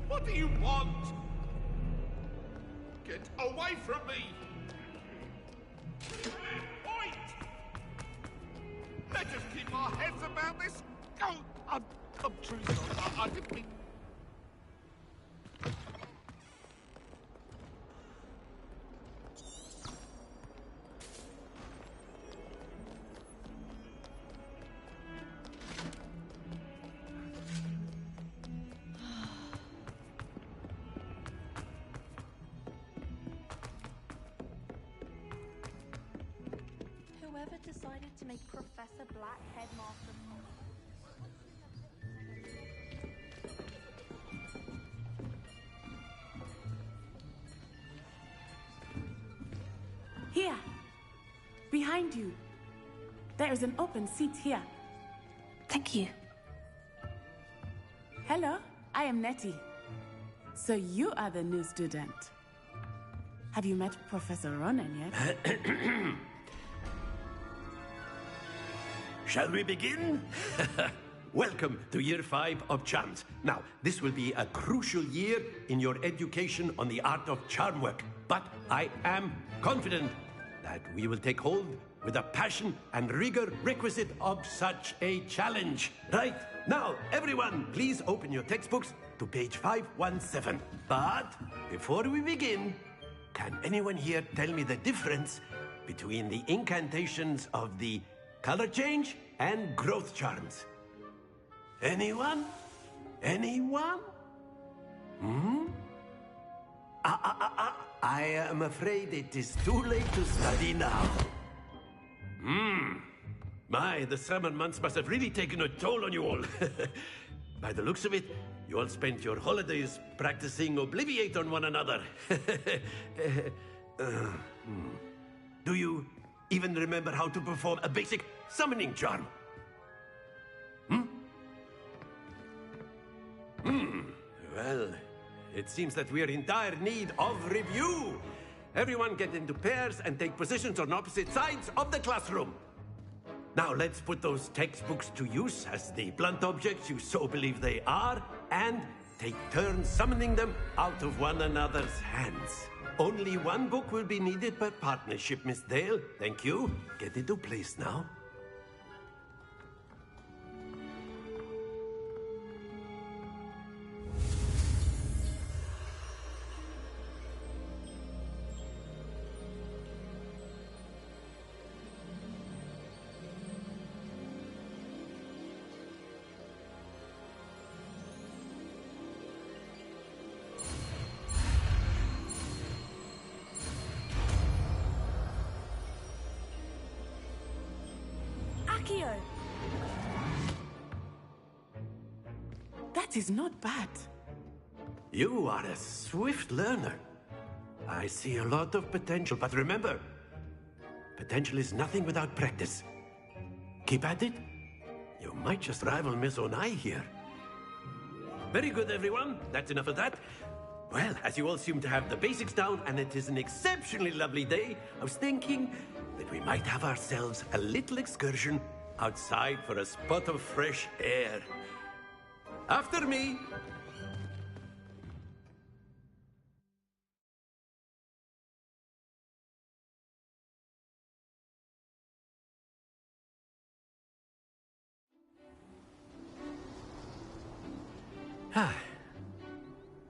What do you want? Get away from me! Point! Let us keep our heads about this. Oh, I'm truly sorry. I didn't mean... Whoever decided to make Professor Black headmaster? Here. Behind you. There is an open seat here. Thank you. Hello, I am Nettie. So you are the new student. Have you met Professor Ronen yet? Shall we begin? Welcome to Year 5 of Charms. Now, this will be a crucial year in your education on the art of charm work. But I am confident that we will take hold with the passion and rigor requisite of such a challenge. Right, now, everyone, please open your textbooks to page 517. But before we begin, can anyone here tell me the difference between the incantations of the color change and growth charms? Anyone? Anyone? I am afraid it is too late to study now. My, the summer months must have really taken a toll on you all. By the looks of it, you all spent your holidays practicing Obliviate on one another. Do you even remember how to perform a basic summoning charm? Well, it seems that we are in dire need of review. Everyone get into pairs and take positions on opposite sides of the classroom. Now let's put those textbooks to use as the blunt objects you so believe they are, and take turns summoning them out of one another's hands. Only one book will be needed per partnership, Miss Dale. Thank you. Get into place now. Accio! That is not bad. You are a swift learner. I see a lot of potential, but remember, potential is nothing without practice. Keep at it. You might just rival Miss Onai here. Very good, everyone. That's enough of that. Well, as you all seem to have the basics down, and it is an exceptionally lovely day, I was thinking that we might have ourselves a little excursion outside for a spot of fresh air. After me!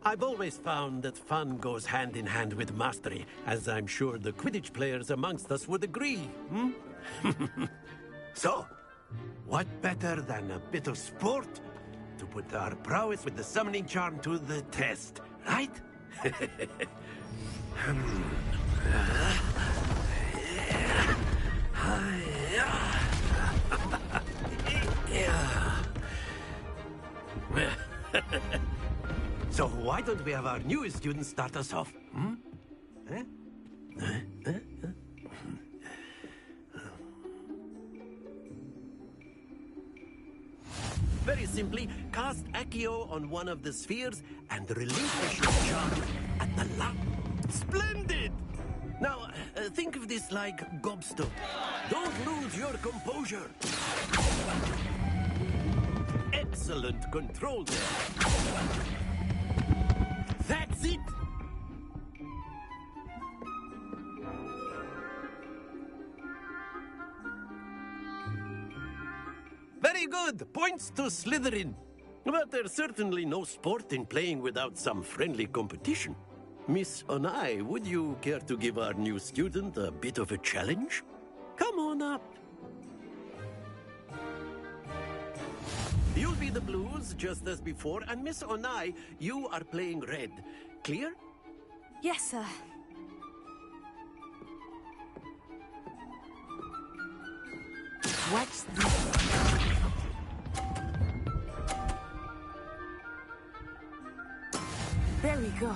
I've always found that fun goes hand in hand with mastery, as I'm sure the Quidditch players amongst us would agree, hmm? So, what better than a bit of sport to put our prowess with the summoning charm to the test, right? So why don't we have our newest student start us off? Hmm? Very simply, cast Accio on one of the spheres and relinquish your charm at the last. Splendid! Now, think of this like gobstone. Don't lose your composure. Excellent control there. That's it! Very good! Points to Slytherin. But there's certainly no sport in playing without some friendly competition. Miss Onai, would you care to give our new student a bit of a challenge? Come on up. You'll be the blues, just as before, and Miss Onai, you are playing red. Clear? Yes, sir. Watch this. There we go.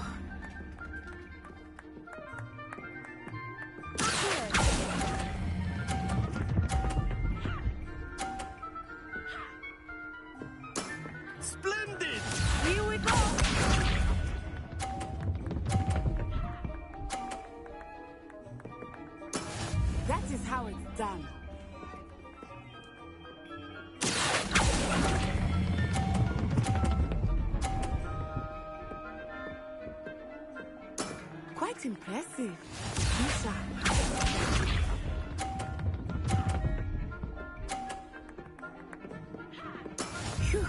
Splendid! Here we go! That is how it's done. Quite impressive. Lisa. Phew.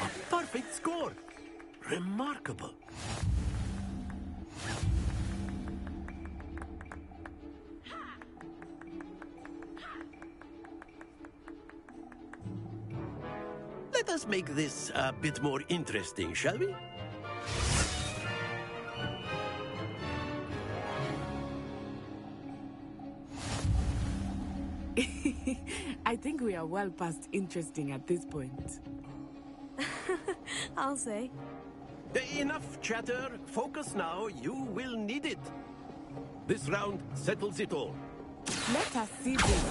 A perfect score! Remarkable. Let us make this a bit more interesting, shall we? I think we are well past interesting at this point. I'll say. Enough chatter. Focus now. You will need it. This round settles it all. Let us see this.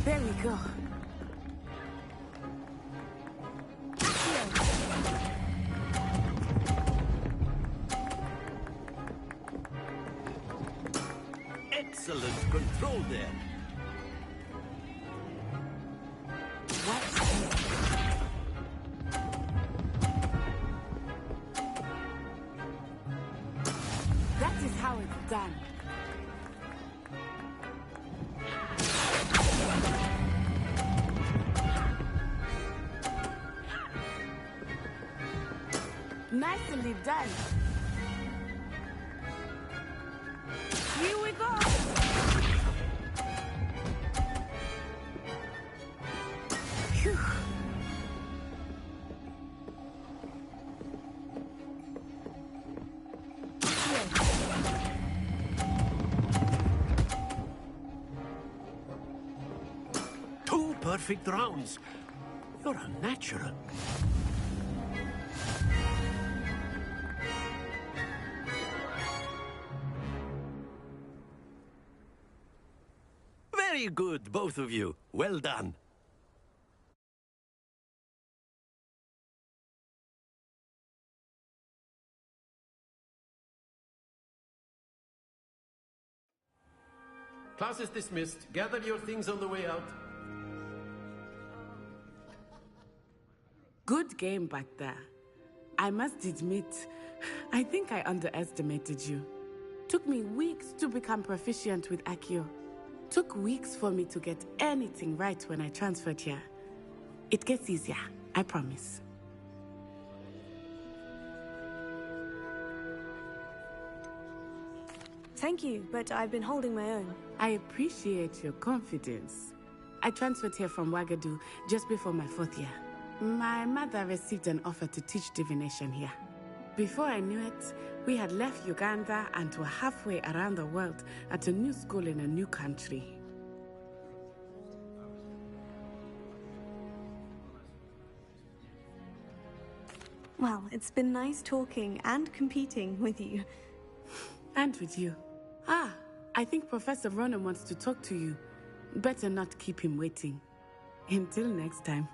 There we go. Excellent control there. That is how it's done. Nicely done. Here we go. Phew. Two perfect rounds. You're a natural. Very good, both of you. Well done. Class is dismissed. Gather your things on the way out. Good game back there. I must admit, I think I underestimated you. Took me weeks to become proficient with Accio. Took weeks for me to get anything right when I transferred here. It gets easier, I promise. Thank you, but I've been holding my own. I appreciate your confidence. I transferred here from Wagadu just before my 4th year. My mother received an offer to teach divination here. Before I knew it, we had left Uganda and were halfway around the world at a new school in a new country. Well, it's been nice talking and competing with you. And with you. Ah, I think Professor Ronan wants to talk to you. Better not keep him waiting. Until next time.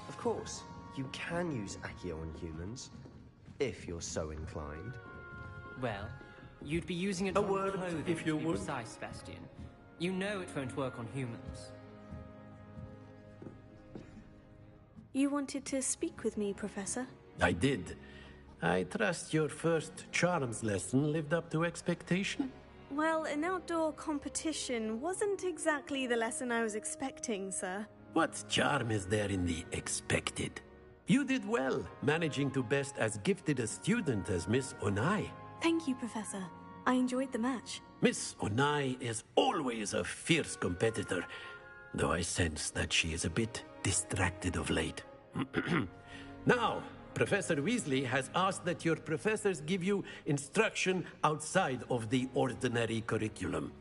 Of course, you can use Accio on humans, if you're so inclined. Well, you'd be using it A on word, clothing, if you to be would. precise, Sebastian. You know it won't work on humans. You wanted to speak with me, Professor? I did. I trust your first charms lesson lived up to expectation? Well, an outdoor competition wasn't exactly the lesson I was expecting, sir. What charm is there in the expected? You did well, managing to best as gifted a student as Miss Onai. Thank you, Professor. I enjoyed the match. Miss Onai is always a fierce competitor, though I sense that she is a bit distracted of late. Now, Professor Weasley has asked that your professors give you instruction outside of the ordinary curriculum.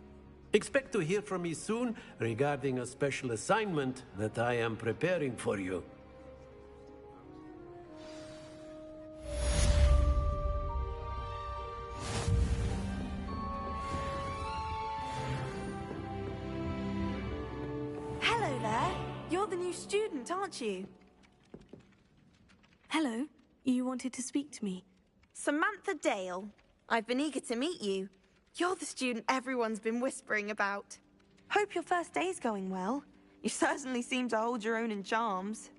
Expect to hear from me soon regarding a special assignment that I am preparing for you. Hello there. You're the new student, aren't you? Hello. You wanted to speak to me? Samantha Dale. I've been eager to meet you. You're the student everyone's been whispering about. Hope your first day's going well. You certainly seem to hold your own in charms.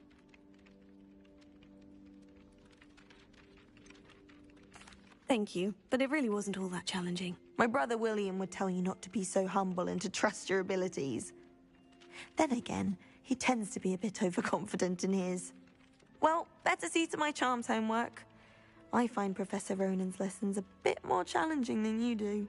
Thank you, but it really wasn't all that challenging. My brother William would tell you not to be so humble and to trust your abilities. Then again, he tends to be a bit overconfident in his. Well, better see to my charms homework. I find Professor Ronan's lessons a bit more challenging than you do.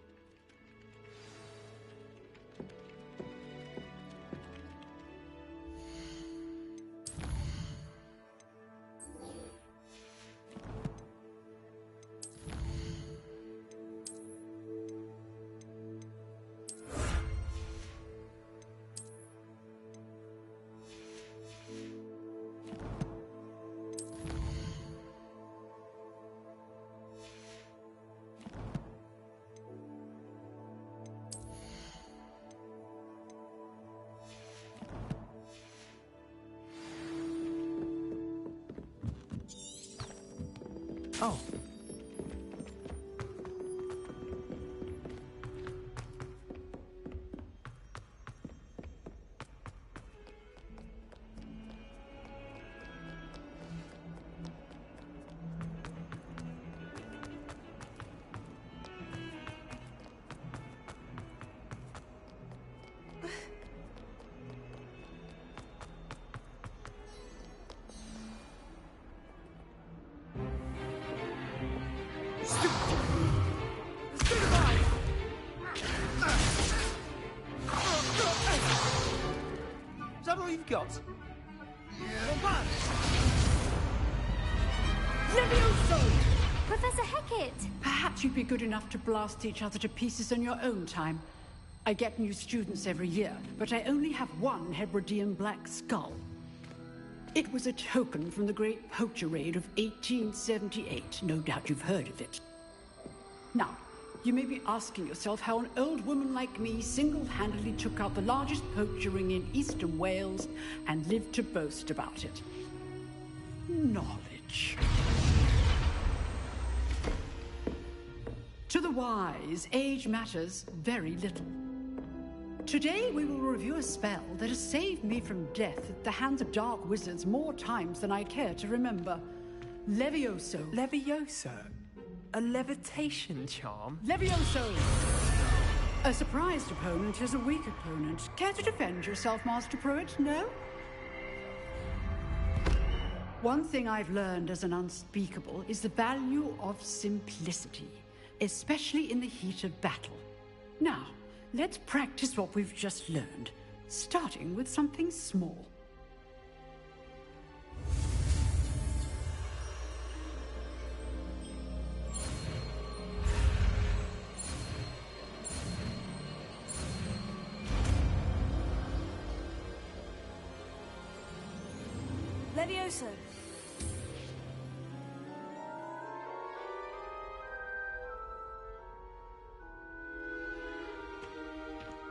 Oh. Is that all you've got? Levioso! Professor Hecat! Perhaps you'd be good enough to blast each other to pieces in your own time. I get new students every year, but I only have one Hebridean black skull. It was a token from the Great Poacher Raid of 1878. No doubt you've heard of it. Now, you may be asking yourself how an old woman like me single-handedly took out the largest poacher ring in eastern Wales and lived to boast about it. Knowledge. To the wise, age matters very little. Today we will review a spell that has saved me from death at the hands of dark wizards more times than I care to remember. Levioso. Levioso? A levitation charm? Levioso! A surprised opponent is a weak opponent. Care to defend yourself, Master Pruitt? No? One thing I've learned as an unspeakable is the value of simplicity, especially in the heat of battle. Now, let's practice what we've just learned, starting with something small. Levioso.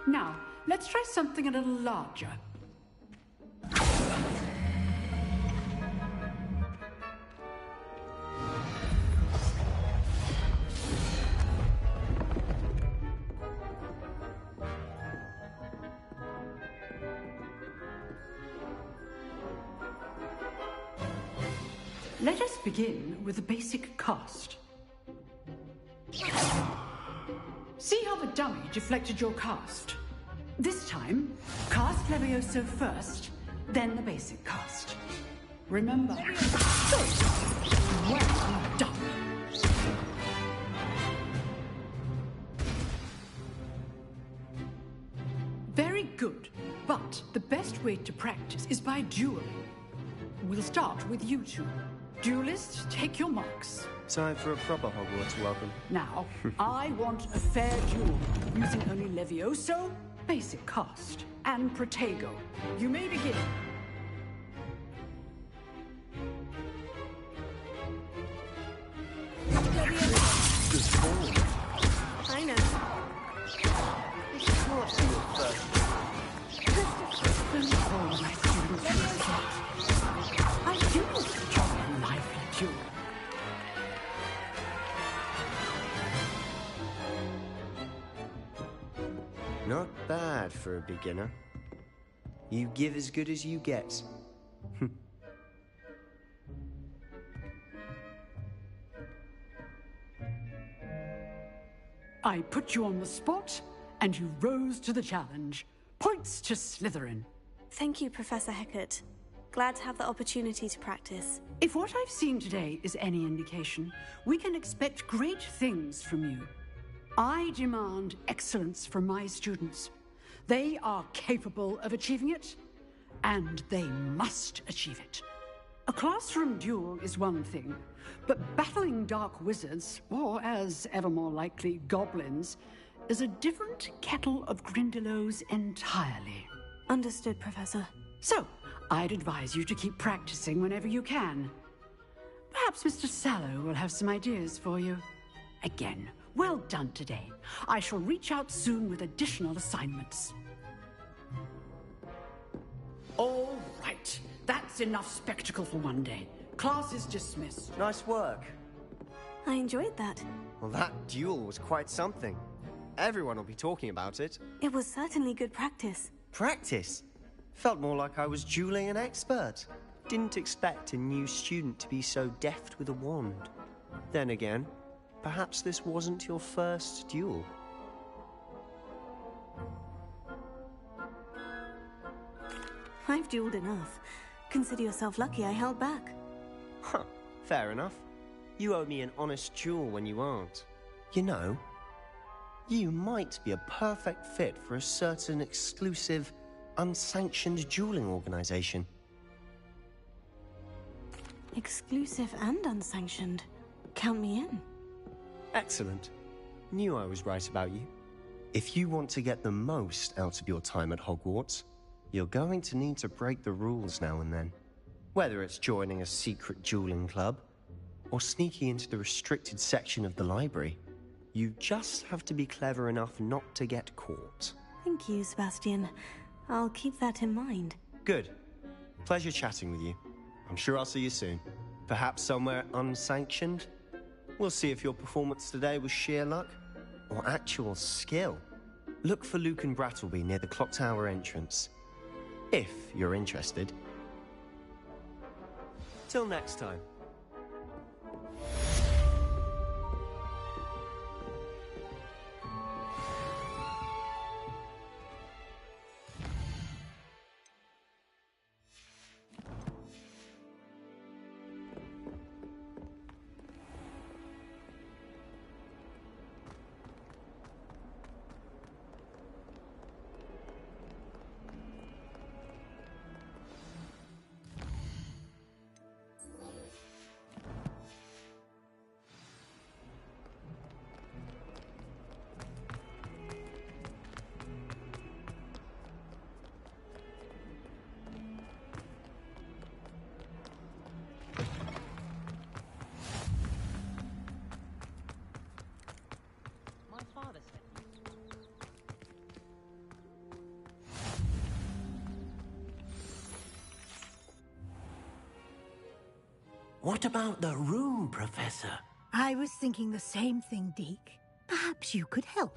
Now, let's try something a little larger. Let us begin with the basic cast. See how the dummy deflected your cast? This time, cast Levioso first, then the basic cast. Remember, well done. Very good, but the best way to practice is by dueling. We'll start with you two. Duelists, take your marks. Time for a proper Hogwarts welcome. Now, I want a fair duel, using only Levioso, basic cast, and Protego. You may begin. I know. This is not your first. I do enjoy a lively duel. Not bad for a beginner. You give as good as you get. I put you on the spot, and you rose to the challenge. Points to Slytherin. Thank you, Professor Hecat. Glad to have the opportunity to practice. If what I've seen today is any indication, we can expect great things from you. I demand excellence from my students. They are capable of achieving it, and they must achieve it. A classroom duel is one thing, but battling dark wizards, or as ever more likely, goblins, is a different kettle of Grindylows entirely. Understood, Professor. So, I'd advise you to keep practicing whenever you can. Perhaps Mr. Sallow will have some ideas for you. Again, well done today. I shall reach out soon with additional assignments. All right. That's enough spectacle for one day. Class is dismissed. Nice work. I enjoyed that. Well, that duel was quite something. Everyone will be talking about it. It was certainly good practice. Practice? Felt more like I was dueling an expert. Didn't expect a new student to be so deft with a wand. Then again, perhaps this wasn't your first duel. I've dueled enough. Consider yourself lucky I held back. Huh, fair enough. You owe me an honest duel when you aren't. You know, you might be a perfect fit for a certain exclusive, unsanctioned dueling organization. Exclusive and unsanctioned. Count me in. Excellent. Knew I was right about you. If you want to get the most out of your time at Hogwarts, you're going to need to break the rules now and then. Whether it's joining a secret dueling club, or sneaking into the restricted section of the library, you just have to be clever enough not to get caught. Thank you, Sebastian. I'll keep that in mind. Good. Pleasure chatting with you. I'm sure I'll see you soon. Perhaps somewhere unsanctioned? We'll see if your performance today was sheer luck or actual skill. Look for Lucan Brattleby near the clock tower entrance. If you're interested. Till next time. What about the room, Professor? I was thinking the same thing, Deke. Perhaps you could help.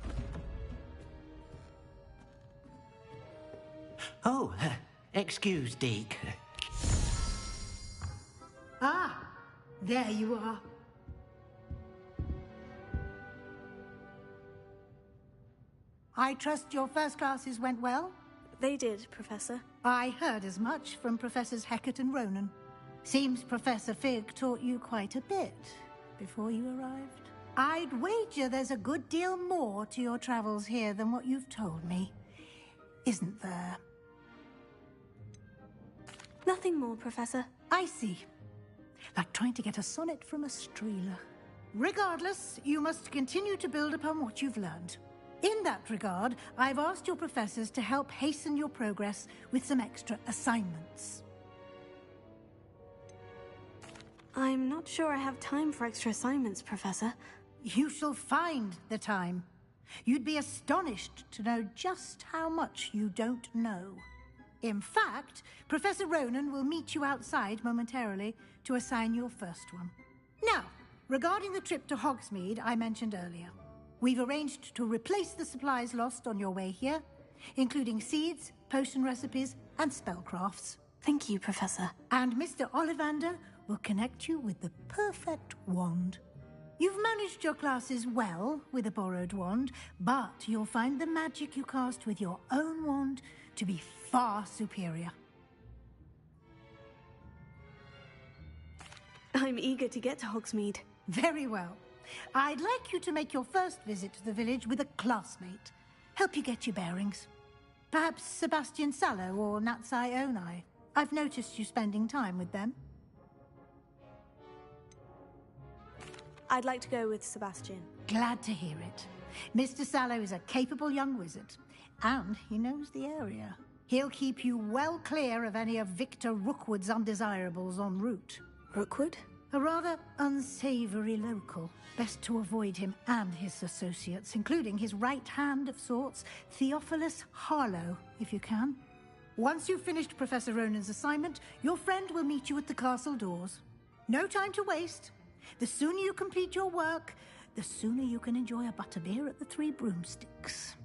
Oh, excuse, Deke. Ah, there you are. I trust your first classes went well? They did, Professor. I heard as much from Professors Hecat and Ronan. Seems Professor Fig taught you quite a bit before you arrived. I'd wager there's a good deal more to your travels here than what you've told me. Isn't there? Nothing more, Professor. I see. Like trying to get a sonnet from a Streeler. Regardless, you must continue to build upon what you've learned. In that regard, I've asked your professors to help hasten your progress with some extra assignments. I'm not sure I have time for extra assignments, Professor. You shall find the time. You'd be astonished to know just how much you don't know. In fact, Professor Ronan will meet you outside momentarily to assign your first one. Now, regarding the trip to Hogsmeade I mentioned earlier, we've arranged to replace the supplies lost on your way here, including seeds, potion recipes, and spellcrafts. Thank you, Professor. And Mr. Ollivander will connect you with the perfect wand. You've managed your classes well with a borrowed wand, but you'll find the magic you cast with your own wand to be far superior. I'm eager to get to Hogsmeade. Very well. I'd like you to make your first visit to the village with a classmate. Help you get your bearings. Perhaps Sebastian Sallow or Natsai Onai. I've noticed you spending time with them. I'd like to go with Sebastian. Glad to hear it. Mr. Sallow is a capable young wizard, and he knows the area. He'll keep you well clear of any of Victor Rookwood's undesirables en route. Rookwood? A rather unsavory local. Best to avoid him and his associates, including his right hand of sorts, Theophilus Harlow, if you can. Once you've finished Professor Ronan's assignment, your friend will meet you at the castle doors. No time to waste. The sooner you complete your work, the sooner you can enjoy a butterbeer at the Three Broomsticks.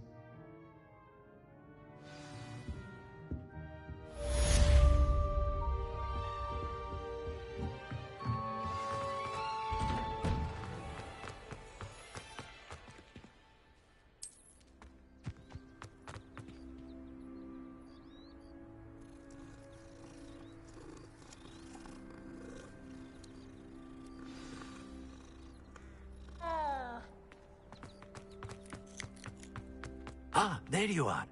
Ah, there you are.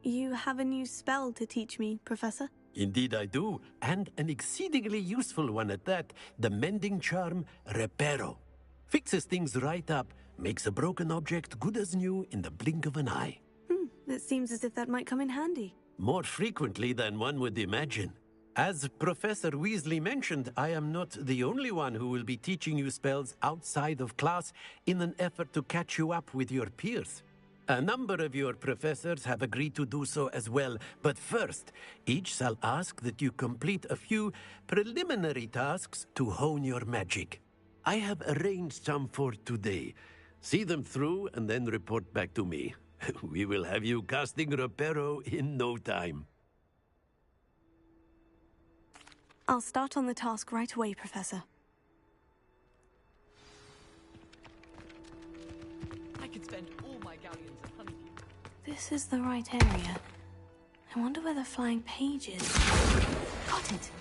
You have a new spell to teach me, Professor? Indeed I do, and an exceedingly useful one at that. The mending charm, Reparo. Fixes things right up, makes a broken object good as new in the blink of an eye. It seems as if that might come in handy. More frequently than one would imagine. As Professor Weasley mentioned, I am not the only one who will be teaching you spells outside of class in an effort to catch you up with your peers. A number of your professors have agreed to do so as well, but first, each shall ask that you complete a few preliminary tasks to hone your magic. I have arranged some for today. See them through and then report back to me. We will have you casting Reparo in no time. I'll start on the task right away, Professor. I could spend all my galleons at Honeydew. This is the right area. I wonder where the flying page is. Got it!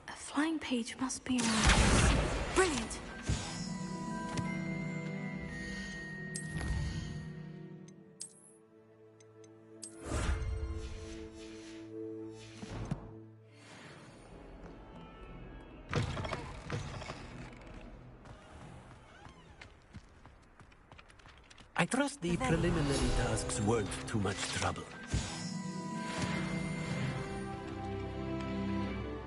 A flying page must be around here. Brilliant! I trust the preliminary tasks weren't too much trouble.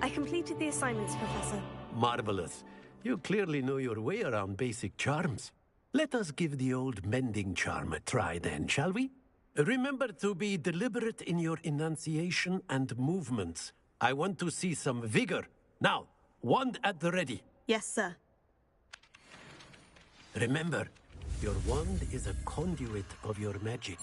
I completed the assignments, Professor. Marvelous. You clearly know your way around basic charms. Let us give the old mending charm a try then, shall we? Remember to be deliberate in your enunciation and movements. I want to see some vigor. Now, wand at the ready. Yes, sir. Remember, your wand is a conduit of your magic.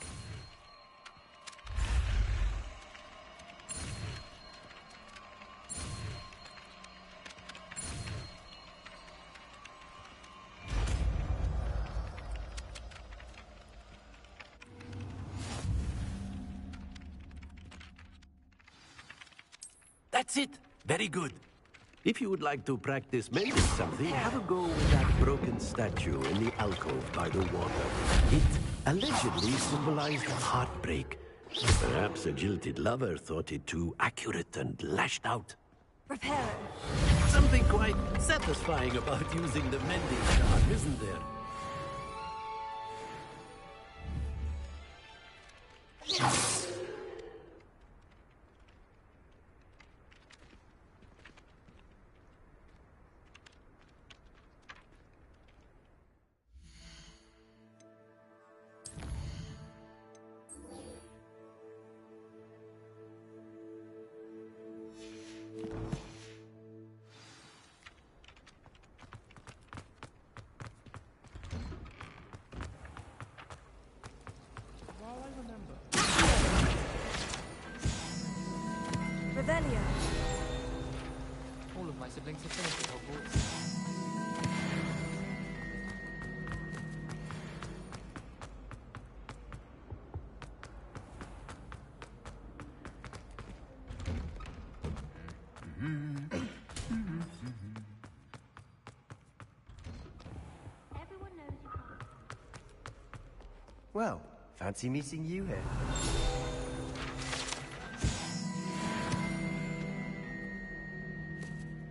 That's it! Very good. If you would like to practice mending something, have a go with that broken statue in the alcove by the water. It allegedly symbolized heartbreak. Perhaps a jilted lover thought it too accurate and lashed out. Reparo. Something quite satisfying about using the mending charm, isn't there? Revelio. All of my siblings have finished at Hogwarts. Well, fancy meeting you here.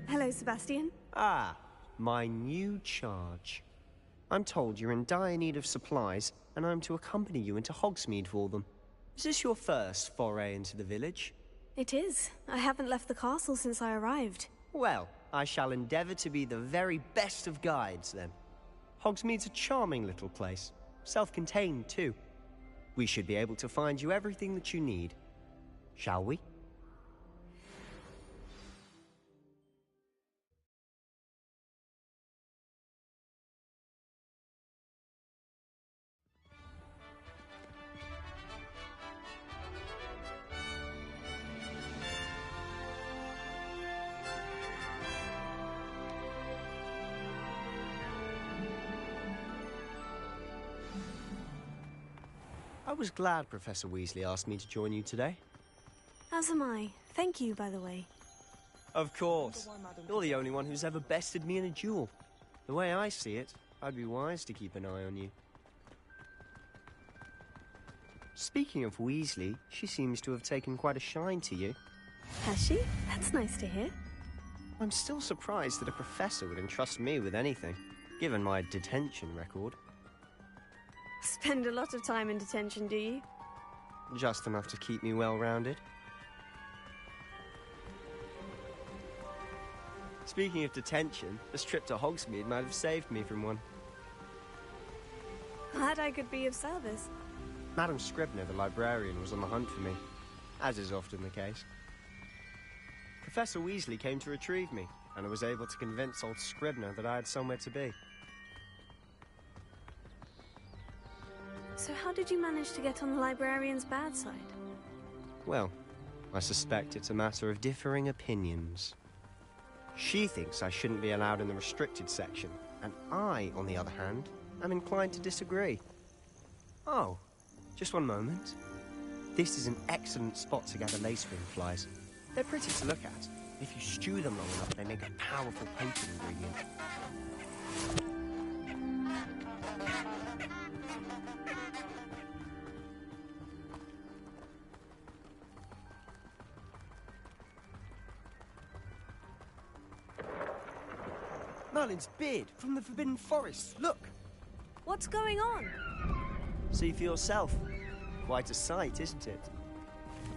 Hello, Sebastian. Ah, my new charge. I'm told you're in dire need of supplies, and I'm to accompany you into Hogsmeade for them. Is this your first foray into the village? It is. I haven't left the castle since I arrived. Well, I shall endeavor to be the very best of guides, then. Hogsmeade's a charming little place. Self-contained, too. We should be able to find you everything that you need. Shall we? I was glad Professor Weasley asked me to join you today. As am I. Thank you, by the way. Of course. You're the only one who's ever bested me in a duel. The way I see it, I'd be wise to keep an eye on you. Speaking of Weasley, she seems to have taken quite a shine to you. Has she? That's nice to hear. I'm still surprised that a professor would entrust me with anything, given my detention record. Spend a lot of time in detention, do you? Just enough to keep me well-rounded. Speaking of detention, this trip to Hogsmeade might have saved me from one. Glad I could be of service. Madam Scribner, the librarian, was on the hunt for me, as is often the case. Professor Weasley came to retrieve me, and I was able to convince old Scribner that I had somewhere to be. So how did you manage to get on the librarian's bad side? Well, I suspect it's a matter of differing opinions. She thinks I shouldn't be allowed in the restricted section, and I, on the other hand, am inclined to disagree. Oh, just one moment. This is an excellent spot to gather lacewing flies. They're pretty to look at. If you stew them long enough, they make a powerful potent ingredient. Merlin's beard from the Forbidden Forest. Look! What's going on? See for yourself. Quite a sight, isn't it?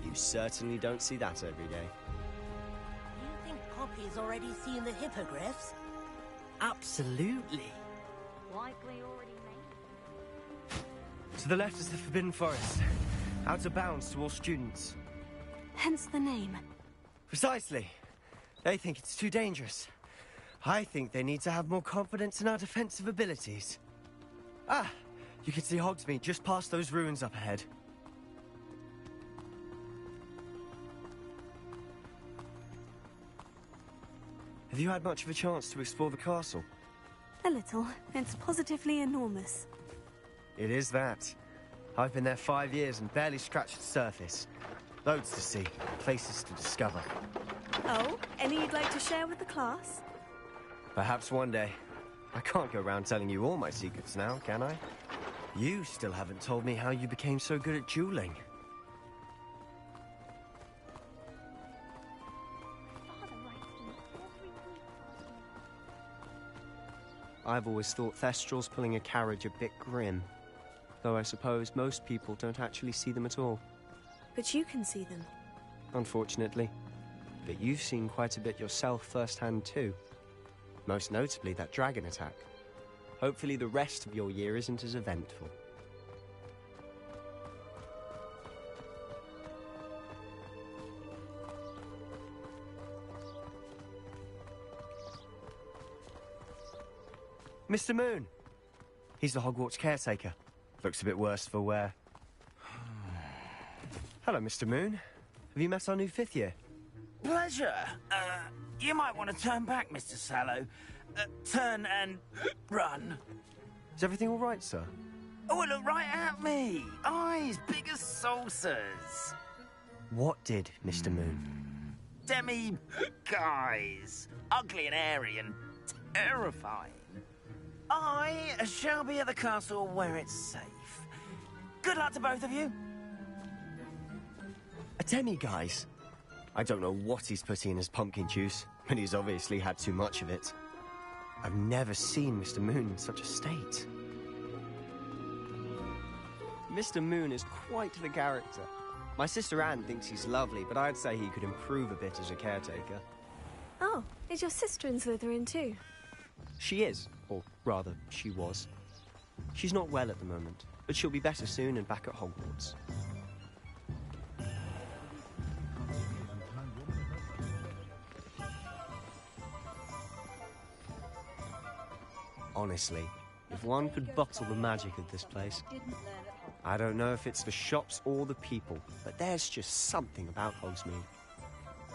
You certainly don't see that every day. You think Poppy's already seen the hippogriffs? Absolutely. Likely already made. To the left is the Forbidden Forest. Out of bounds to all students. Hence the name. Precisely. They think it's too dangerous. I think they need to have more confidence in our defensive abilities. Ah! You can see Hogsmeade just past those ruins up ahead. Have you had much of a chance to explore the castle? A little. It's positively enormous. It is that. I've been there 5 years and barely scratched the surface. Loads to see, places to discover. Oh, any you'd like to share with the class? Perhaps one day. I can't go around telling you all my secrets now, can I? You still haven't told me how you became so good at dueling. I've always thought Thestrals pulling a carriage a bit grim. Though I suppose most people don't actually see them at all. But you can see them. Unfortunately. But you've seen quite a bit yourself firsthand too. Most notably that dragon attack. Hopefully the rest of your year isn't as eventful. Mr. Moon! He's the Hogwarts caretaker. Looks a bit worse for wear. Hello, Mr. Moon. Have you met our new 5th year? Pleasure. You might want to turn back, Mr. Sallow. Turn and run. Is everything all right, sir? Oh, look right at me. Eyes big as saucers. What did, Mr. Moon? Demi guys. Ugly and airy and terrifying. I shall be at the castle where it's safe. Good luck to both of you. A demi-guise? I don't know what he's putting in his pumpkin juice, but he's obviously had too much of it. I've never seen Mr. Moon in such a state. Mr. Moon is quite the character. My sister Anne thinks he's lovely, but I'd say he could improve a bit as a caretaker. Oh, is your sister in Slytherin too? She is, or rather, she was. She's not well at the moment, but she'll be better soon and back at Hogwarts. Honestly, if one could bottle the magic of this place. I don't know if it's the shops or the people, but there's just something about Hogsmeade.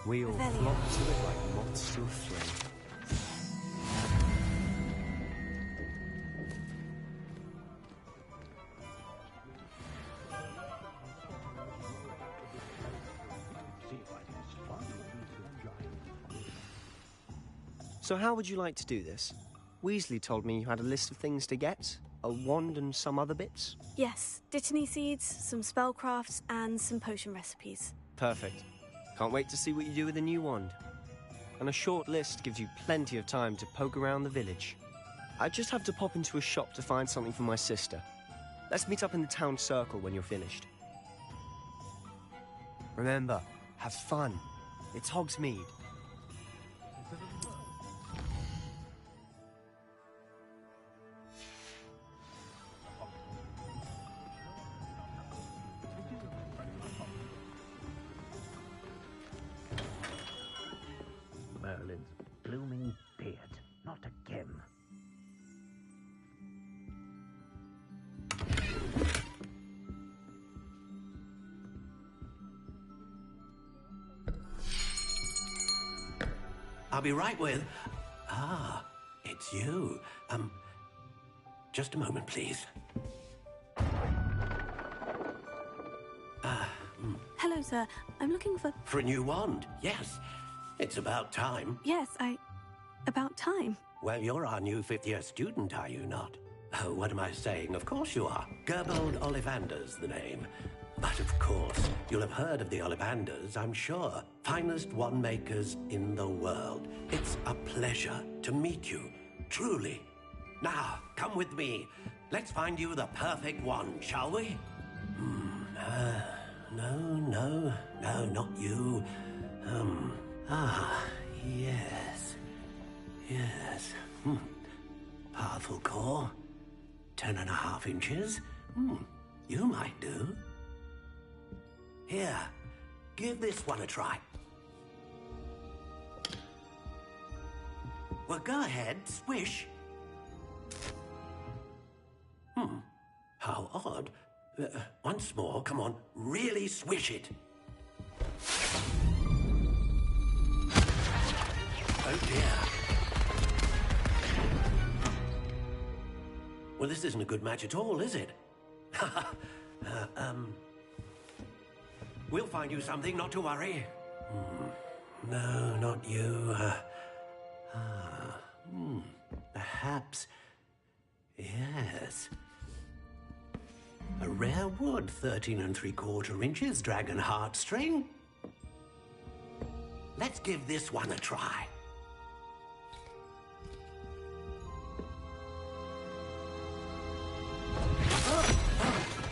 We all flock to it like moths to a flame. So how would you like to do this? Weasley told me you had a list of things to get. A wand and some other bits? Yes, Dittany seeds, some spellcrafts, and some potion recipes. Perfect. Can't wait to see what you do with the new wand. And a short list gives you plenty of time to poke around the village. I just have to pop into a shop to find something for my sister. Let's meet up in the town circle when you're finished. Remember, have fun. It's Hogsmeade. I'll be right with... Ah, it's you. Just a moment, please. Hello, sir. I'm looking for... For a new wand, yes. It's about time. Yes, about time. Well, you're our new fifth-year student, are you not? Oh, what am I saying? Of course you are. Gerbold Ollivander's the name. But of course, you'll have heard of the Ollivanders, I'm sure. Finest wand makers in the world. It's a pleasure to meet you, truly. Now, come with me. Let's find you the perfect wand, shall we? No, not you. Yes. Powerful core. 10.5 inches. You might do. Here, give this one a try. Well, go ahead, swish. How odd. Once more, come on, really swish it. Oh dear. Well, this isn't a good match at all, is it? We'll find you something, not to worry. No, not you. Perhaps... Yes. A rare wood, 13 3/4 inches, dragon heartstring. Let's give this one a try.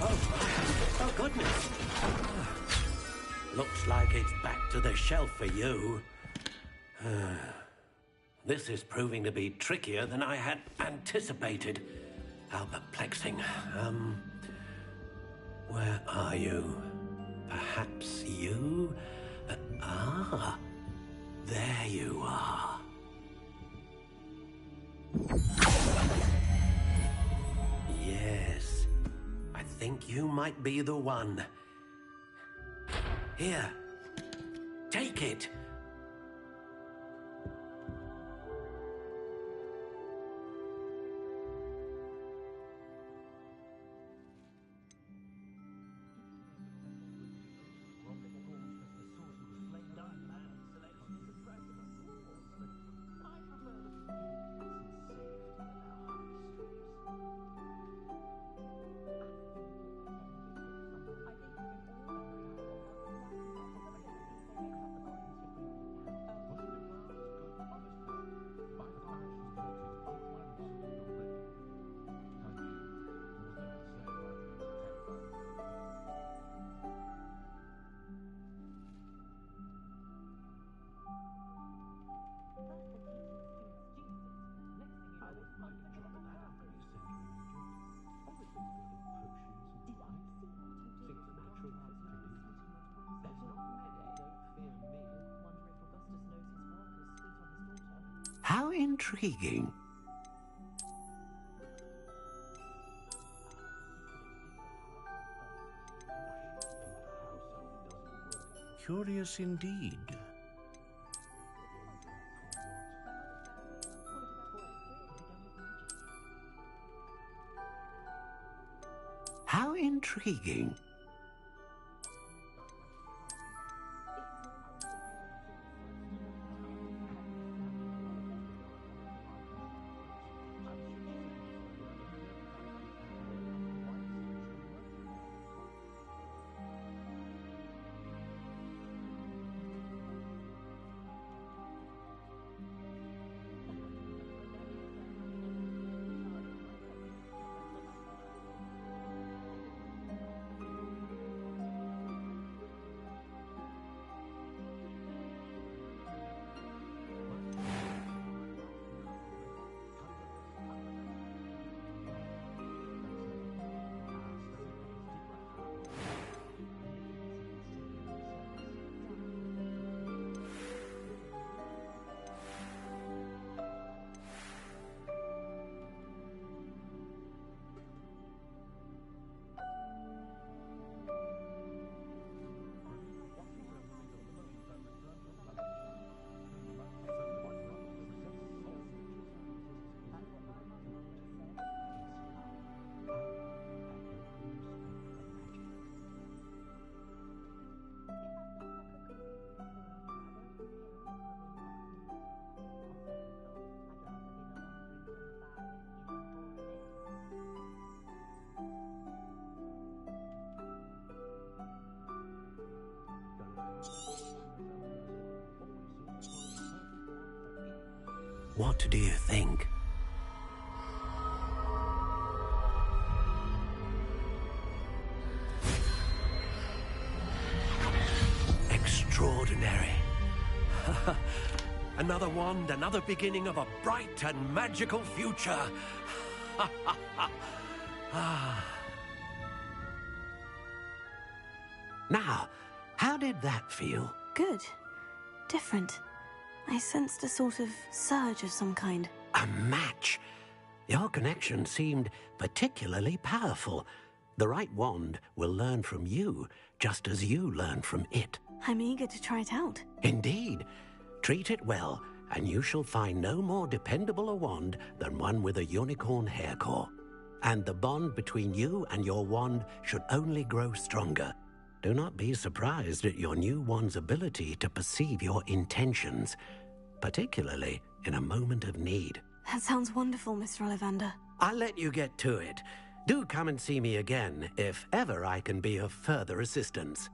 Oh, goodness. Looks like it's back to the shelf for you. This is proving to be trickier than I had anticipated. How perplexing. Where are you? Perhaps you? There you are. Yes, I think you might be the one. Here, take it. How intriguing. Curious indeed. How intriguing. What do you think? Extraordinary. Another wand, another beginning of a bright and magical future. Now, how did that feel? Good. Different. I sensed a sort of surge of some kind. A match? Your connection seemed particularly powerful. The right wand will learn from you, just as you learn from it. I'm eager to try it out. Indeed. Treat it well, and you shall find no more dependable a wand than one with a unicorn hair core. And the bond between you and your wand should only grow stronger. Do not be surprised at your new wand's ability to perceive your intentions, particularly in a moment of need. That sounds wonderful, Mr. Ollivander. I'll let you get to it. Do come and see me again, if ever I can be of further assistance.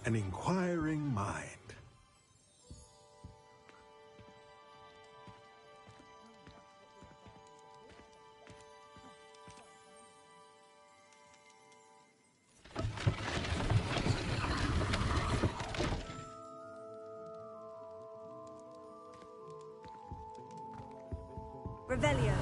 An inquiring mind. Revelio.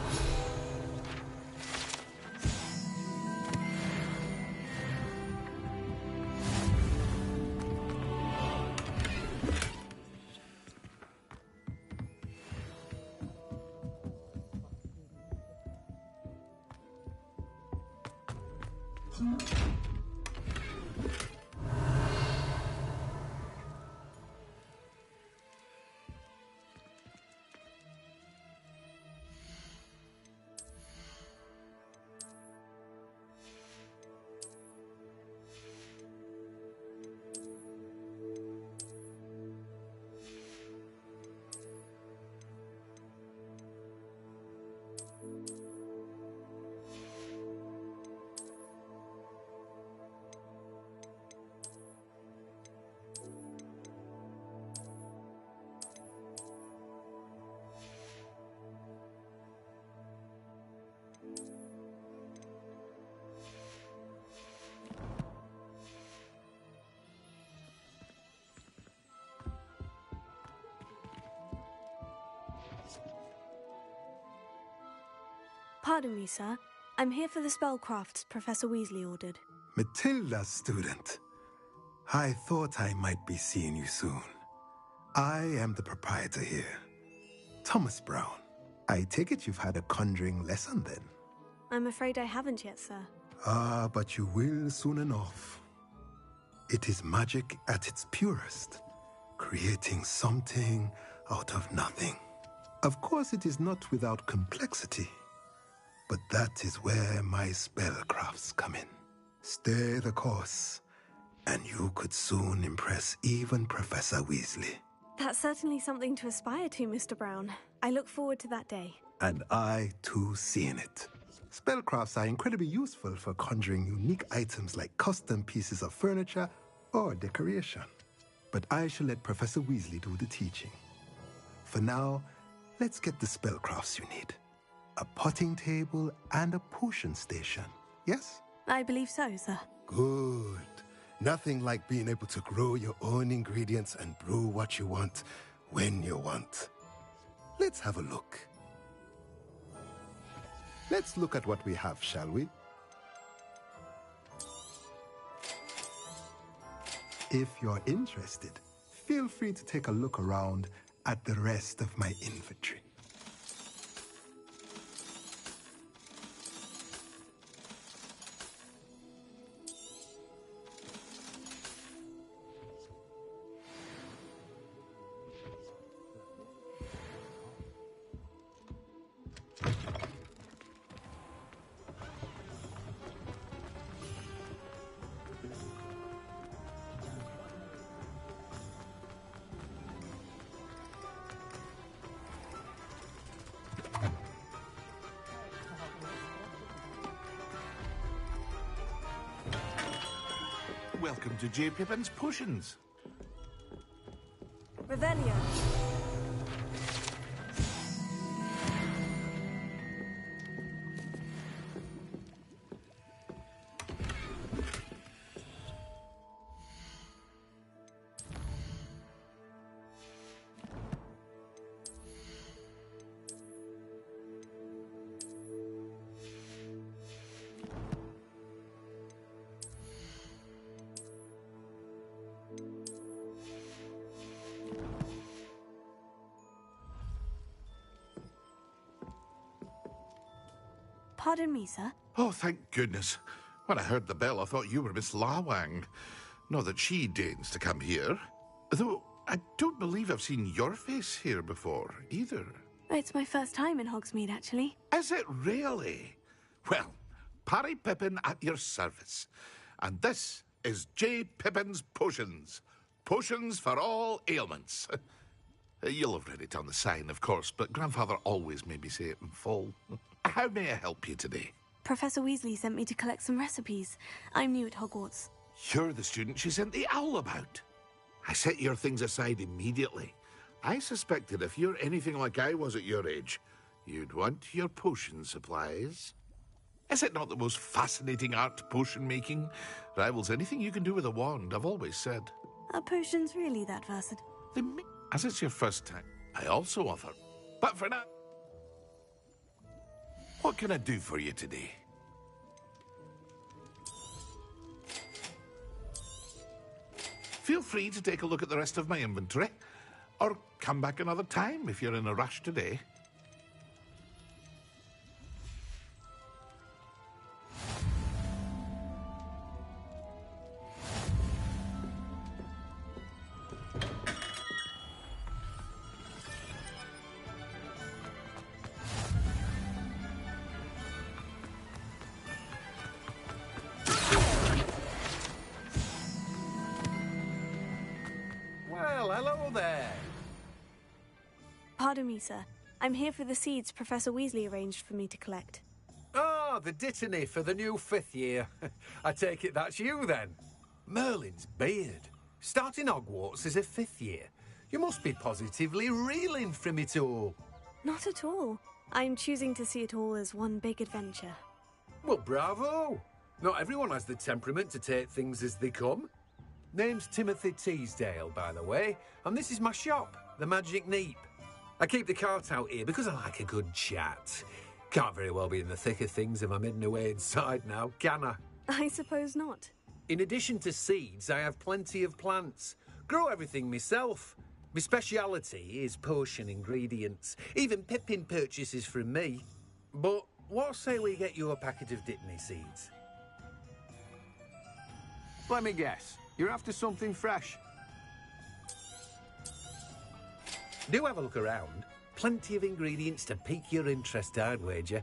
Pardon me, sir. I'm here for the spellcrafts Professor Weasley ordered. Matilda, student. I thought I might be seeing you soon. I am the proprietor here, Thomas Brown. I take it you've had a conjuring lesson then? I'm afraid I haven't yet, sir. Ah, but you will soon enough. It is magic at its purest, creating something out of nothing. Of course, it is not without complexity. But that is where my spellcrafts come in. Stay the course, and you could soon impress even Professor Weasley. That's certainly something to aspire to, Mr. Brown. I look forward to that day. And I, too, seeing it. Spellcrafts are incredibly useful for conjuring unique items like custom pieces of furniture or decoration. But I shall let Professor Weasley do the teaching. For now, let's get the spellcrafts you need. A potting table and a potion station, yes? I believe so, sir. Good. Nothing like being able to grow your own ingredients and brew what you want when you want. Let's have a look. Let's look at what we have, shall we? If you're interested, feel free to take a look around at the rest of my inventory. Welcome to J. Pippin's Potions. Revelio. Pardon me, sir. Oh, thank goodness. When I heard the bell, I thought you were Miss Lawang. Not that she deigns to come here. Though I don't believe I've seen your face here before, either. It's my first time in Hogsmeade, actually. Is it really? Well, Parry Pippin at your service. And this is J. Pippin's Potions. Potions for all ailments. You'll have read it on the sign, of course, but Grandfather always made me say it in full. How may I help you today? Professor Weasley sent me to collect some recipes. I'm new at Hogwarts. You're the student she sent the owl about. I set your things aside immediately. I suspected if you're anything like I was at your age, you'd want your potion supplies. Is it not the most fascinating art, potion making? Rivals anything you can do with a wand, I've always said. Are potions really that versatile? As it's your first time, I also offer. But for now, what can I do for you today? Feel free to take a look at the rest of my inventory, or come back another time if you're in a rush today. Well, hello there. Pardon me, sir. I'm here for the seeds Professor Weasley arranged for me to collect. Ah, the Dittany for the new 5th year. I take it that's you, then. Merlin's beard. Starting Hogwarts as a 5th year. You must be positively reeling from it all. Not at all. I'm choosing to see it all as one big adventure. Well, bravo. Not everyone has the temperament to take things as they come. Name's Timothy Teasdale, by the way, and this is my shop, the Magic Neep. I keep the cart out here because I like a good chat. Can't very well be in the thick of things if I'm hidden away inside now, can I? I suppose not. In addition to seeds, I have plenty of plants. Grow everything myself. My speciality is potion ingredients. Even Pippin purchases from me. But what say we get you a packet of Dittany seeds? Let me guess. You're after something fresh. Do have a look around. Plenty of ingredients to pique your interest, I'd wager.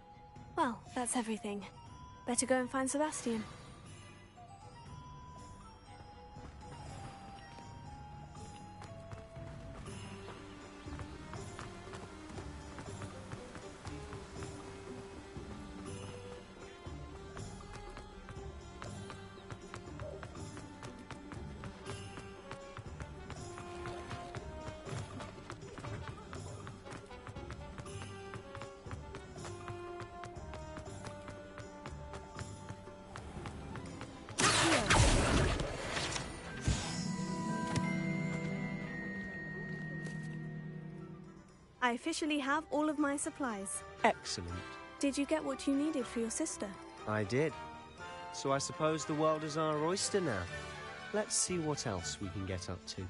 Well, that's everything. Better go and find Sebastian. I officially have all of my supplies. Excellent. Did you get what you needed for your sister? I did. So I suppose the world is our oyster now. Let's see what else we can get up to.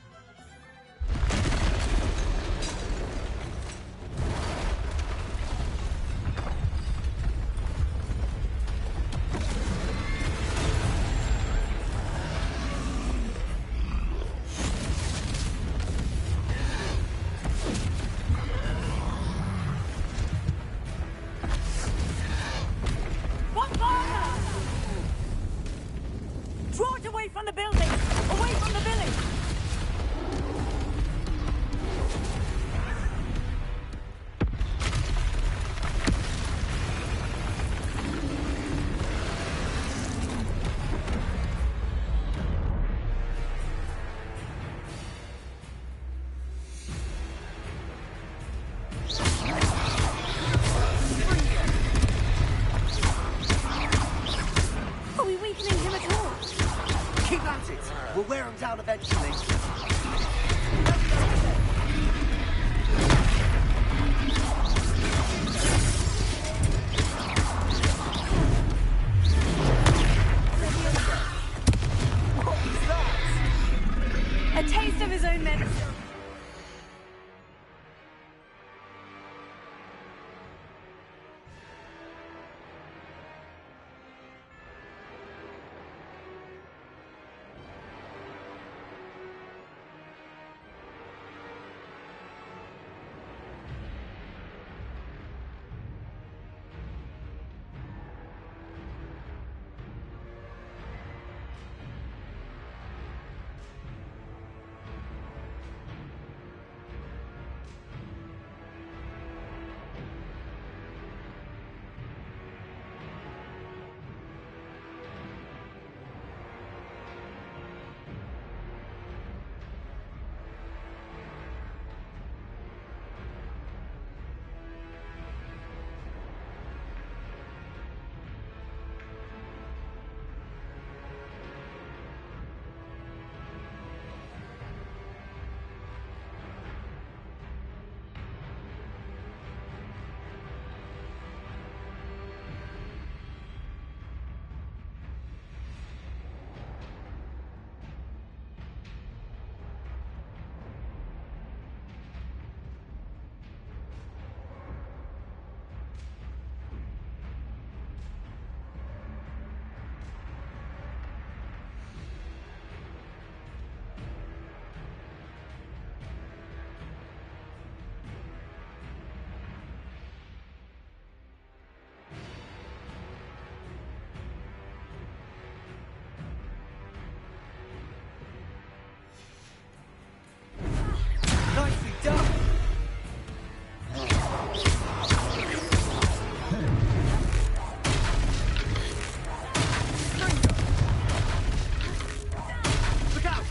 Draw it away from the building! Away from the village! We'll wear them down eventually. A taste of his own medicine. Nicely done! Look out!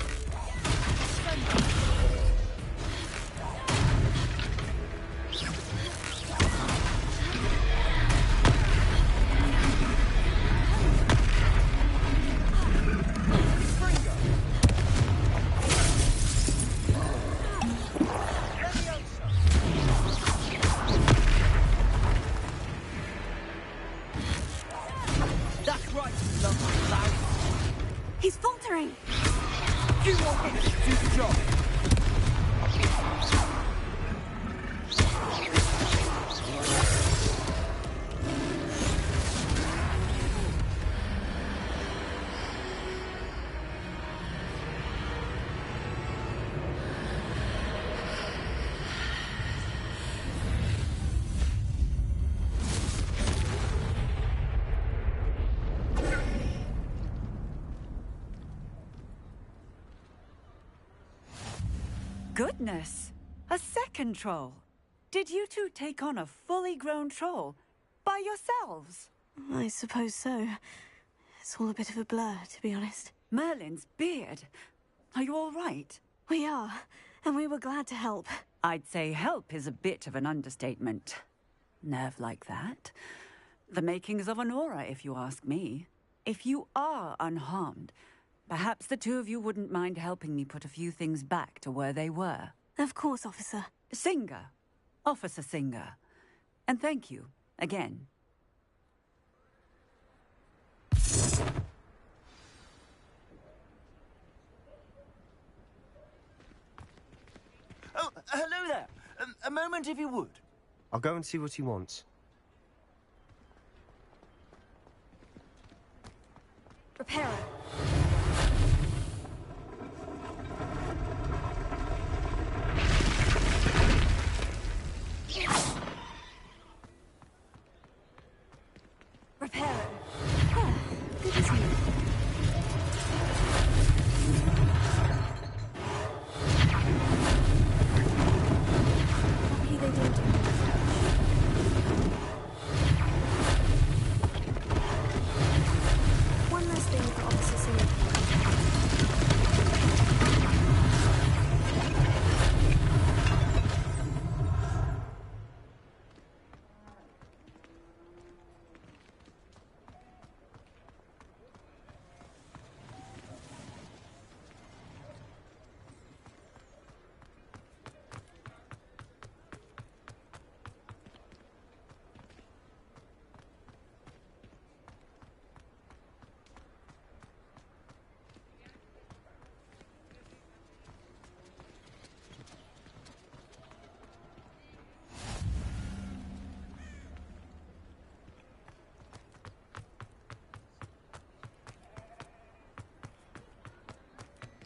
That's right, lovely lad. He's faltering. Few more hits to do the job. Goodness! A second troll! Did you two take on a fully grown troll by yourselves? I suppose so. It's all a bit of a blur, to be honest. Merlin's beard. Are you all right? We are, and we were glad to help. I'd say help is a bit of an understatement. Nerve like that. The makings of an aura, if you ask me. If you are unharmed, perhaps the two of you wouldn't mind helping me put a few things back to where they were. Of course, officer. Singer. Officer Singer. And thank you, again. Oh, hello there. A moment if you would. I'll go and see what he wants. Reparo. Reparo. Ah, good as new. Lucky they don't do one last thing for Officer Singer.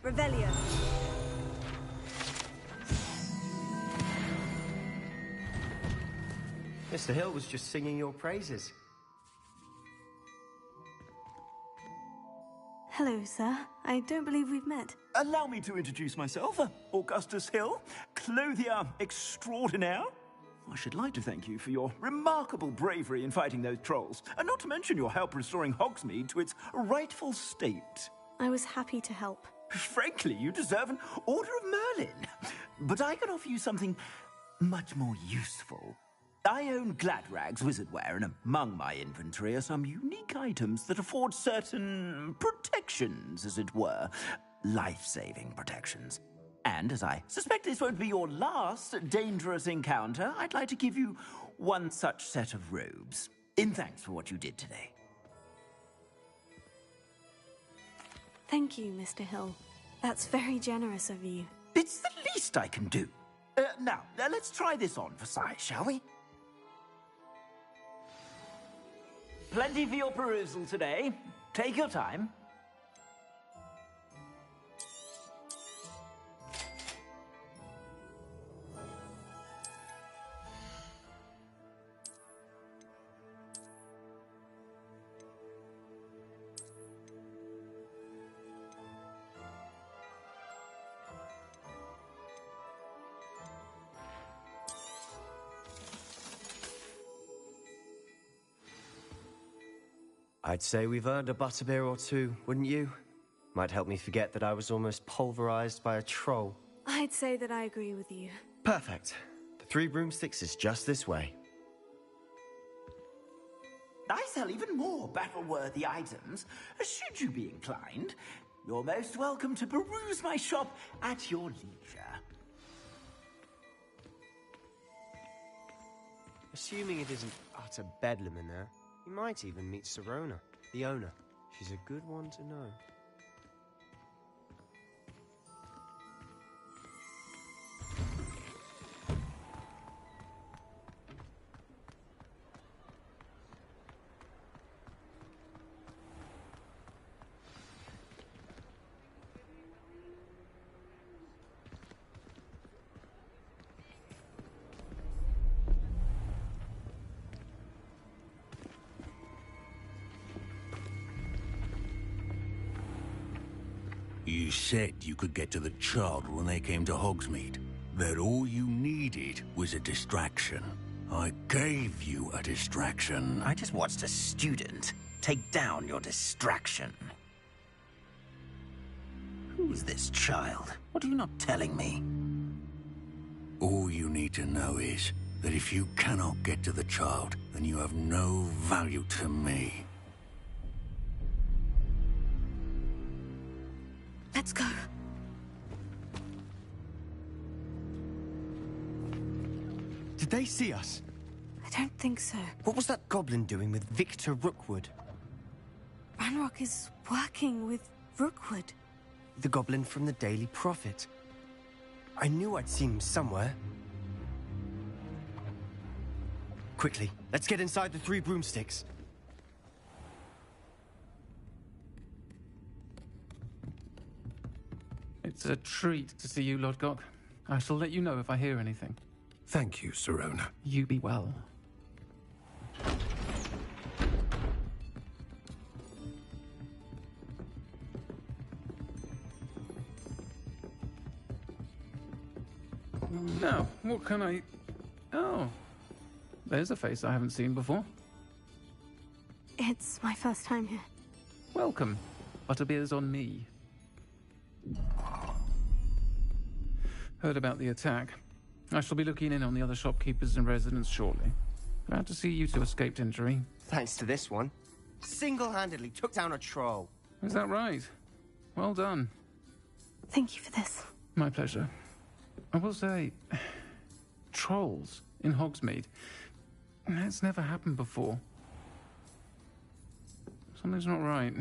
Revelio. Mr. Hill was just singing your praises. Hello, sir. I don't believe we've met. Allow me to introduce myself. Augustus Hill, clothier extraordinaire. I should like to thank you for your remarkable bravery in fighting those trolls, and not to mention your help restoring Hogsmeade to its rightful state. I was happy to help. Frankly, you deserve an Order of Merlin. But I can offer you something much more useful. I own Gladrag's wizardware, and among my inventory are some unique items that afford certain protections, as it were. Life-saving protections. And as I suspect this won't be your last dangerous encounter, I'd like to give you one such set of robes, in thanks for what you did today. Thank you, Mr. Hill. That's very generous of you. It's the least I can do. Now, let's try this on for size, shall we? Plenty for your perusal today. Take your time. I'd say we've earned a butterbeer or two, wouldn't you? Might help me forget that I was almost pulverized by a troll. I'd say that I agree with you. Perfect. The 3 broomsticks is just this way. I sell even more battle-worthy items. Should you be inclined, you're most welcome to peruse my shop at your leisure. Assuming it isn't utter bedlam in there, you might even meet Sirona, the owner. She's a good one to know. You said you could get to the child when they came to Hogsmeade. That all you needed was a distraction. I gave you a distraction. I just watched a student take down your distraction. Who's this child? What are you not telling me? All you need to know is that if you cannot get to the child, then you have no value to me. Let's go. Did they see us? I don't think so. What was that goblin doing with Victor Rookwood? Ranrock is working with Rookwood. The goblin from the Daily Prophet. I knew I'd seen him somewhere. Quickly, let's get inside the 3 broomsticks. It's a treat to see you, Lodgok. I shall let you know if I hear anything. Thank you, Sirona. You be well. Now, what can I... Oh, there's a face I haven't seen before. It's my first time here. Welcome. Butterbeer's on me. Heard about the attack. I shall be looking in on the other shopkeepers and residents shortly. Glad to see you two escaped injury. Thanks to this one. Single-handedly took down a troll. Is that right? Well done. Thank you for this. My pleasure. I will say, trolls in Hogsmeade. That's never happened before. Something's not right.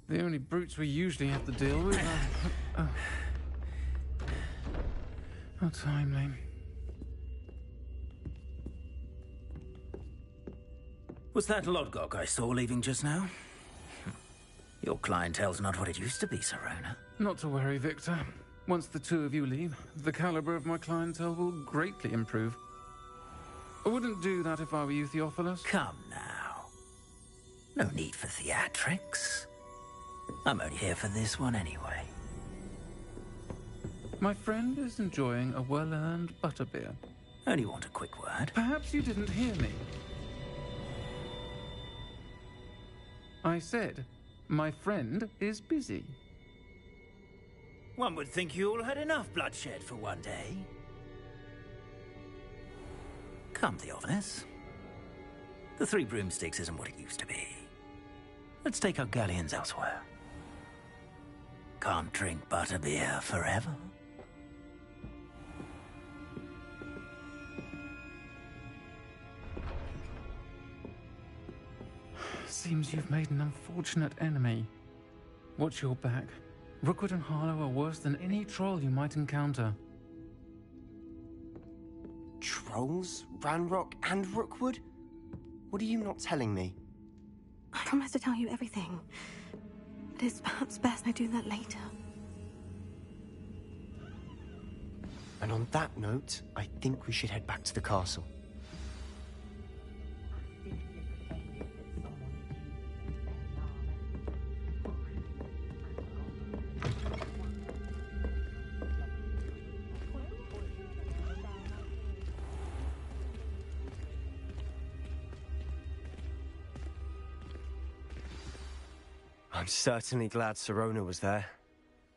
The only brutes we usually have to deal with are... How timely. Was that Lodgok I saw leaving just now? Your clientele's not what it used to be, Sirona. Not to worry, Victor. Once the two of you leave, the caliber of my clientele will greatly improve. I wouldn't do that if I were you, Theophilus. Come now. No need for theatrics. I'm only here for this one anyway. My friend is enjoying a well-earned butterbeer. Only want a quick word. Perhaps you didn't hear me. I said, my friend is busy. One would think you all had enough bloodshed for one day. Come, Theophilus. The Three Broomsticks isn't what it used to be. Let's take our galleons elsewhere. Can't drink butterbeer forever. Seems you've made an unfortunate enemy. Watch your back. Rookwood and Harlow are worse than any troll you might encounter. Trolls? Ranrock and Rookwood? What are you not telling me? I promised to tell you everything. But it's perhaps best I do that later. And on that note, I think we should head back to the castle. I'm certainly glad Sirona was there.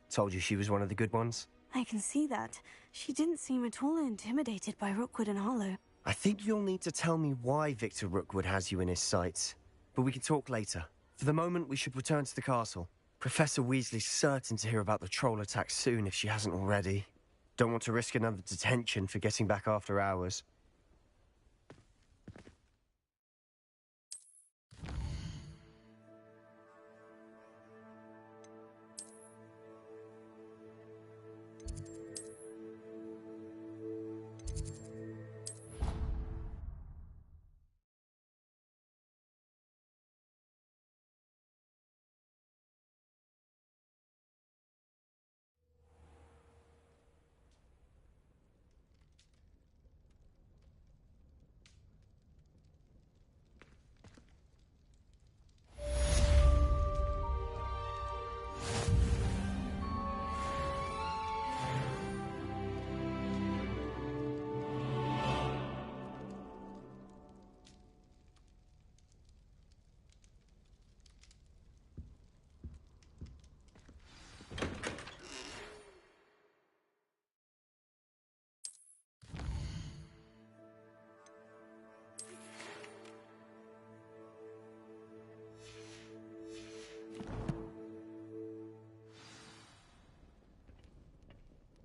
Told you she was one of the good ones. I can see that. She didn't seem at all intimidated by Rookwood and Harlow. I think you'll need to tell me why Victor Rookwood has you in his sights. But we can talk later. For the moment, we should return to the castle. Professor Weasley's certain to hear about the troll attack soon if she hasn't already. Don't want to risk another detention for getting back after hours.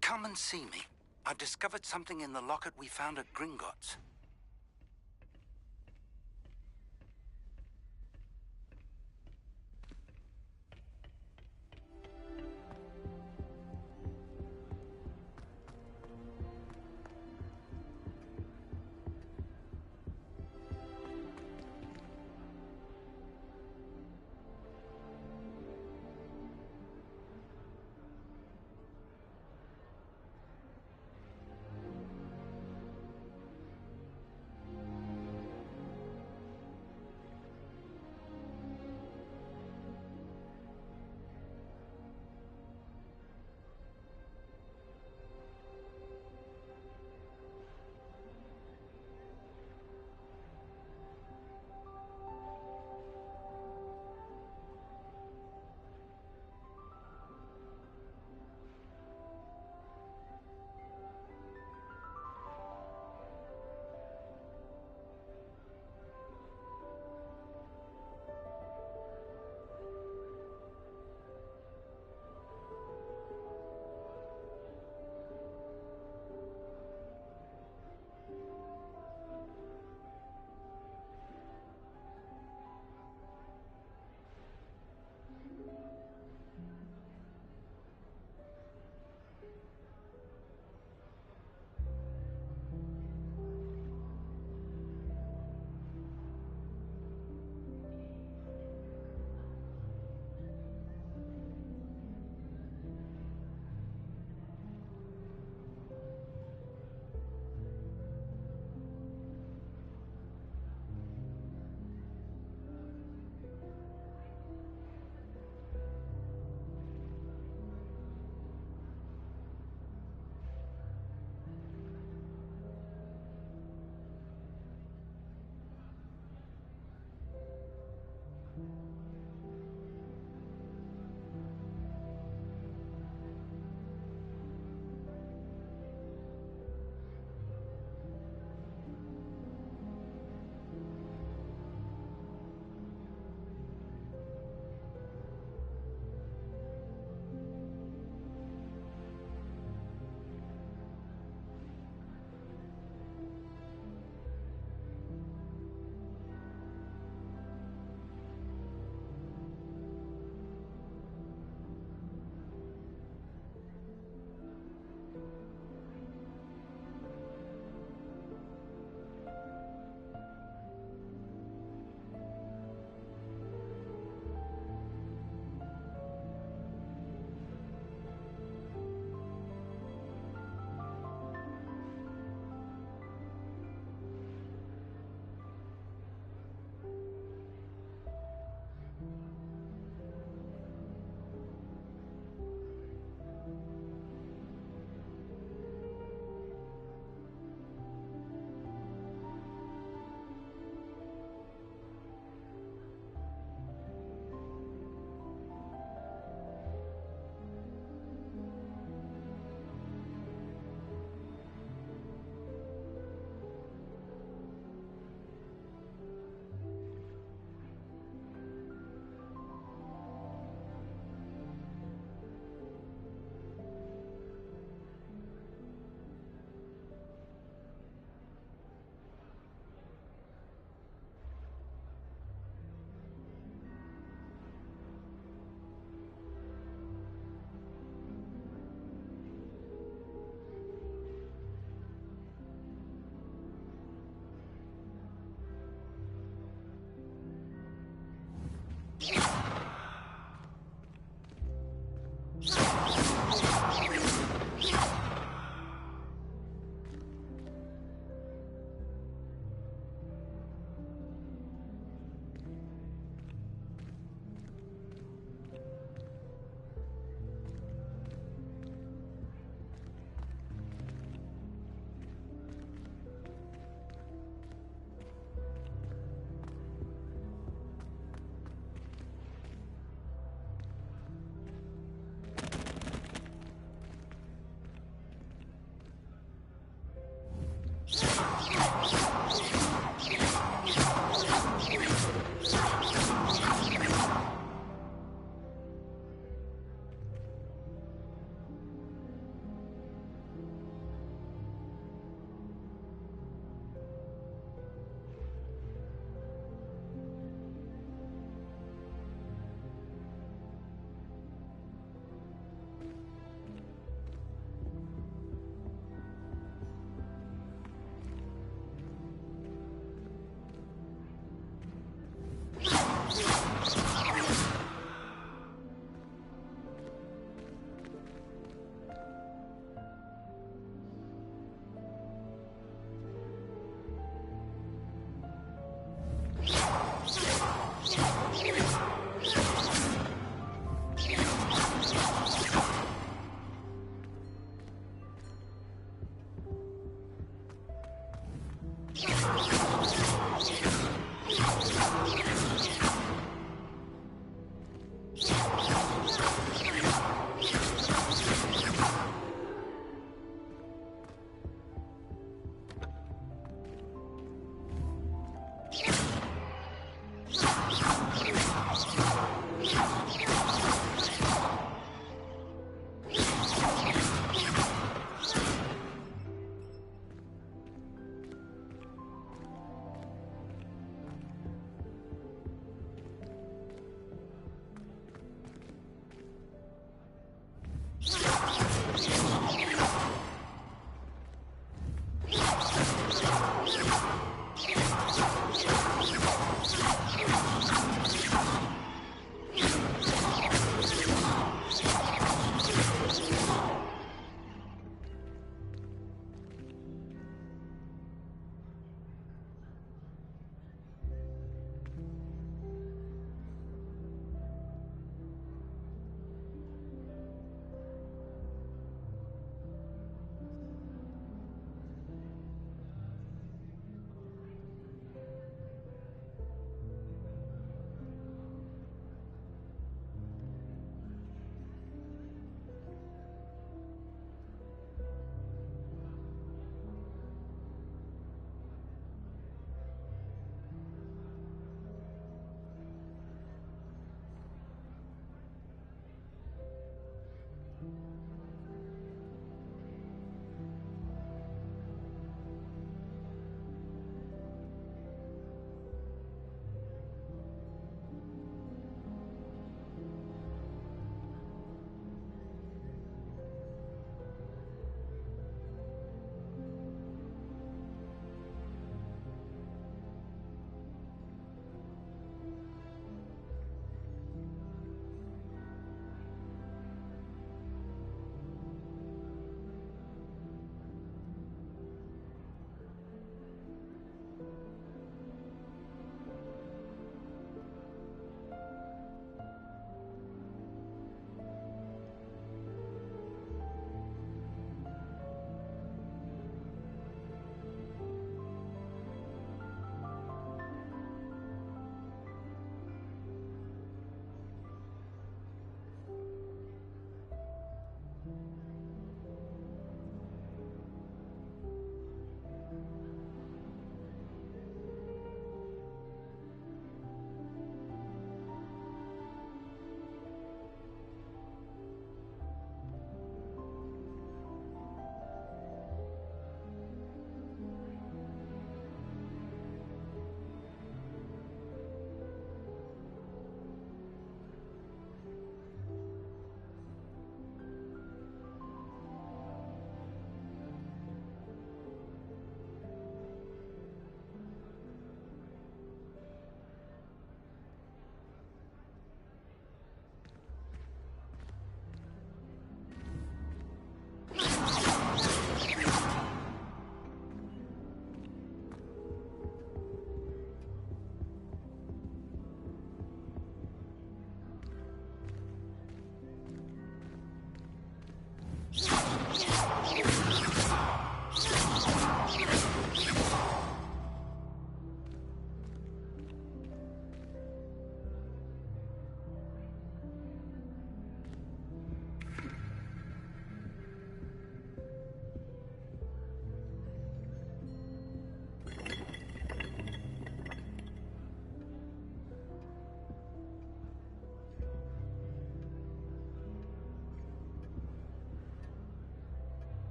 Come and see me. I've discovered something in the locket we found at Gringotts.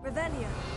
Revelio.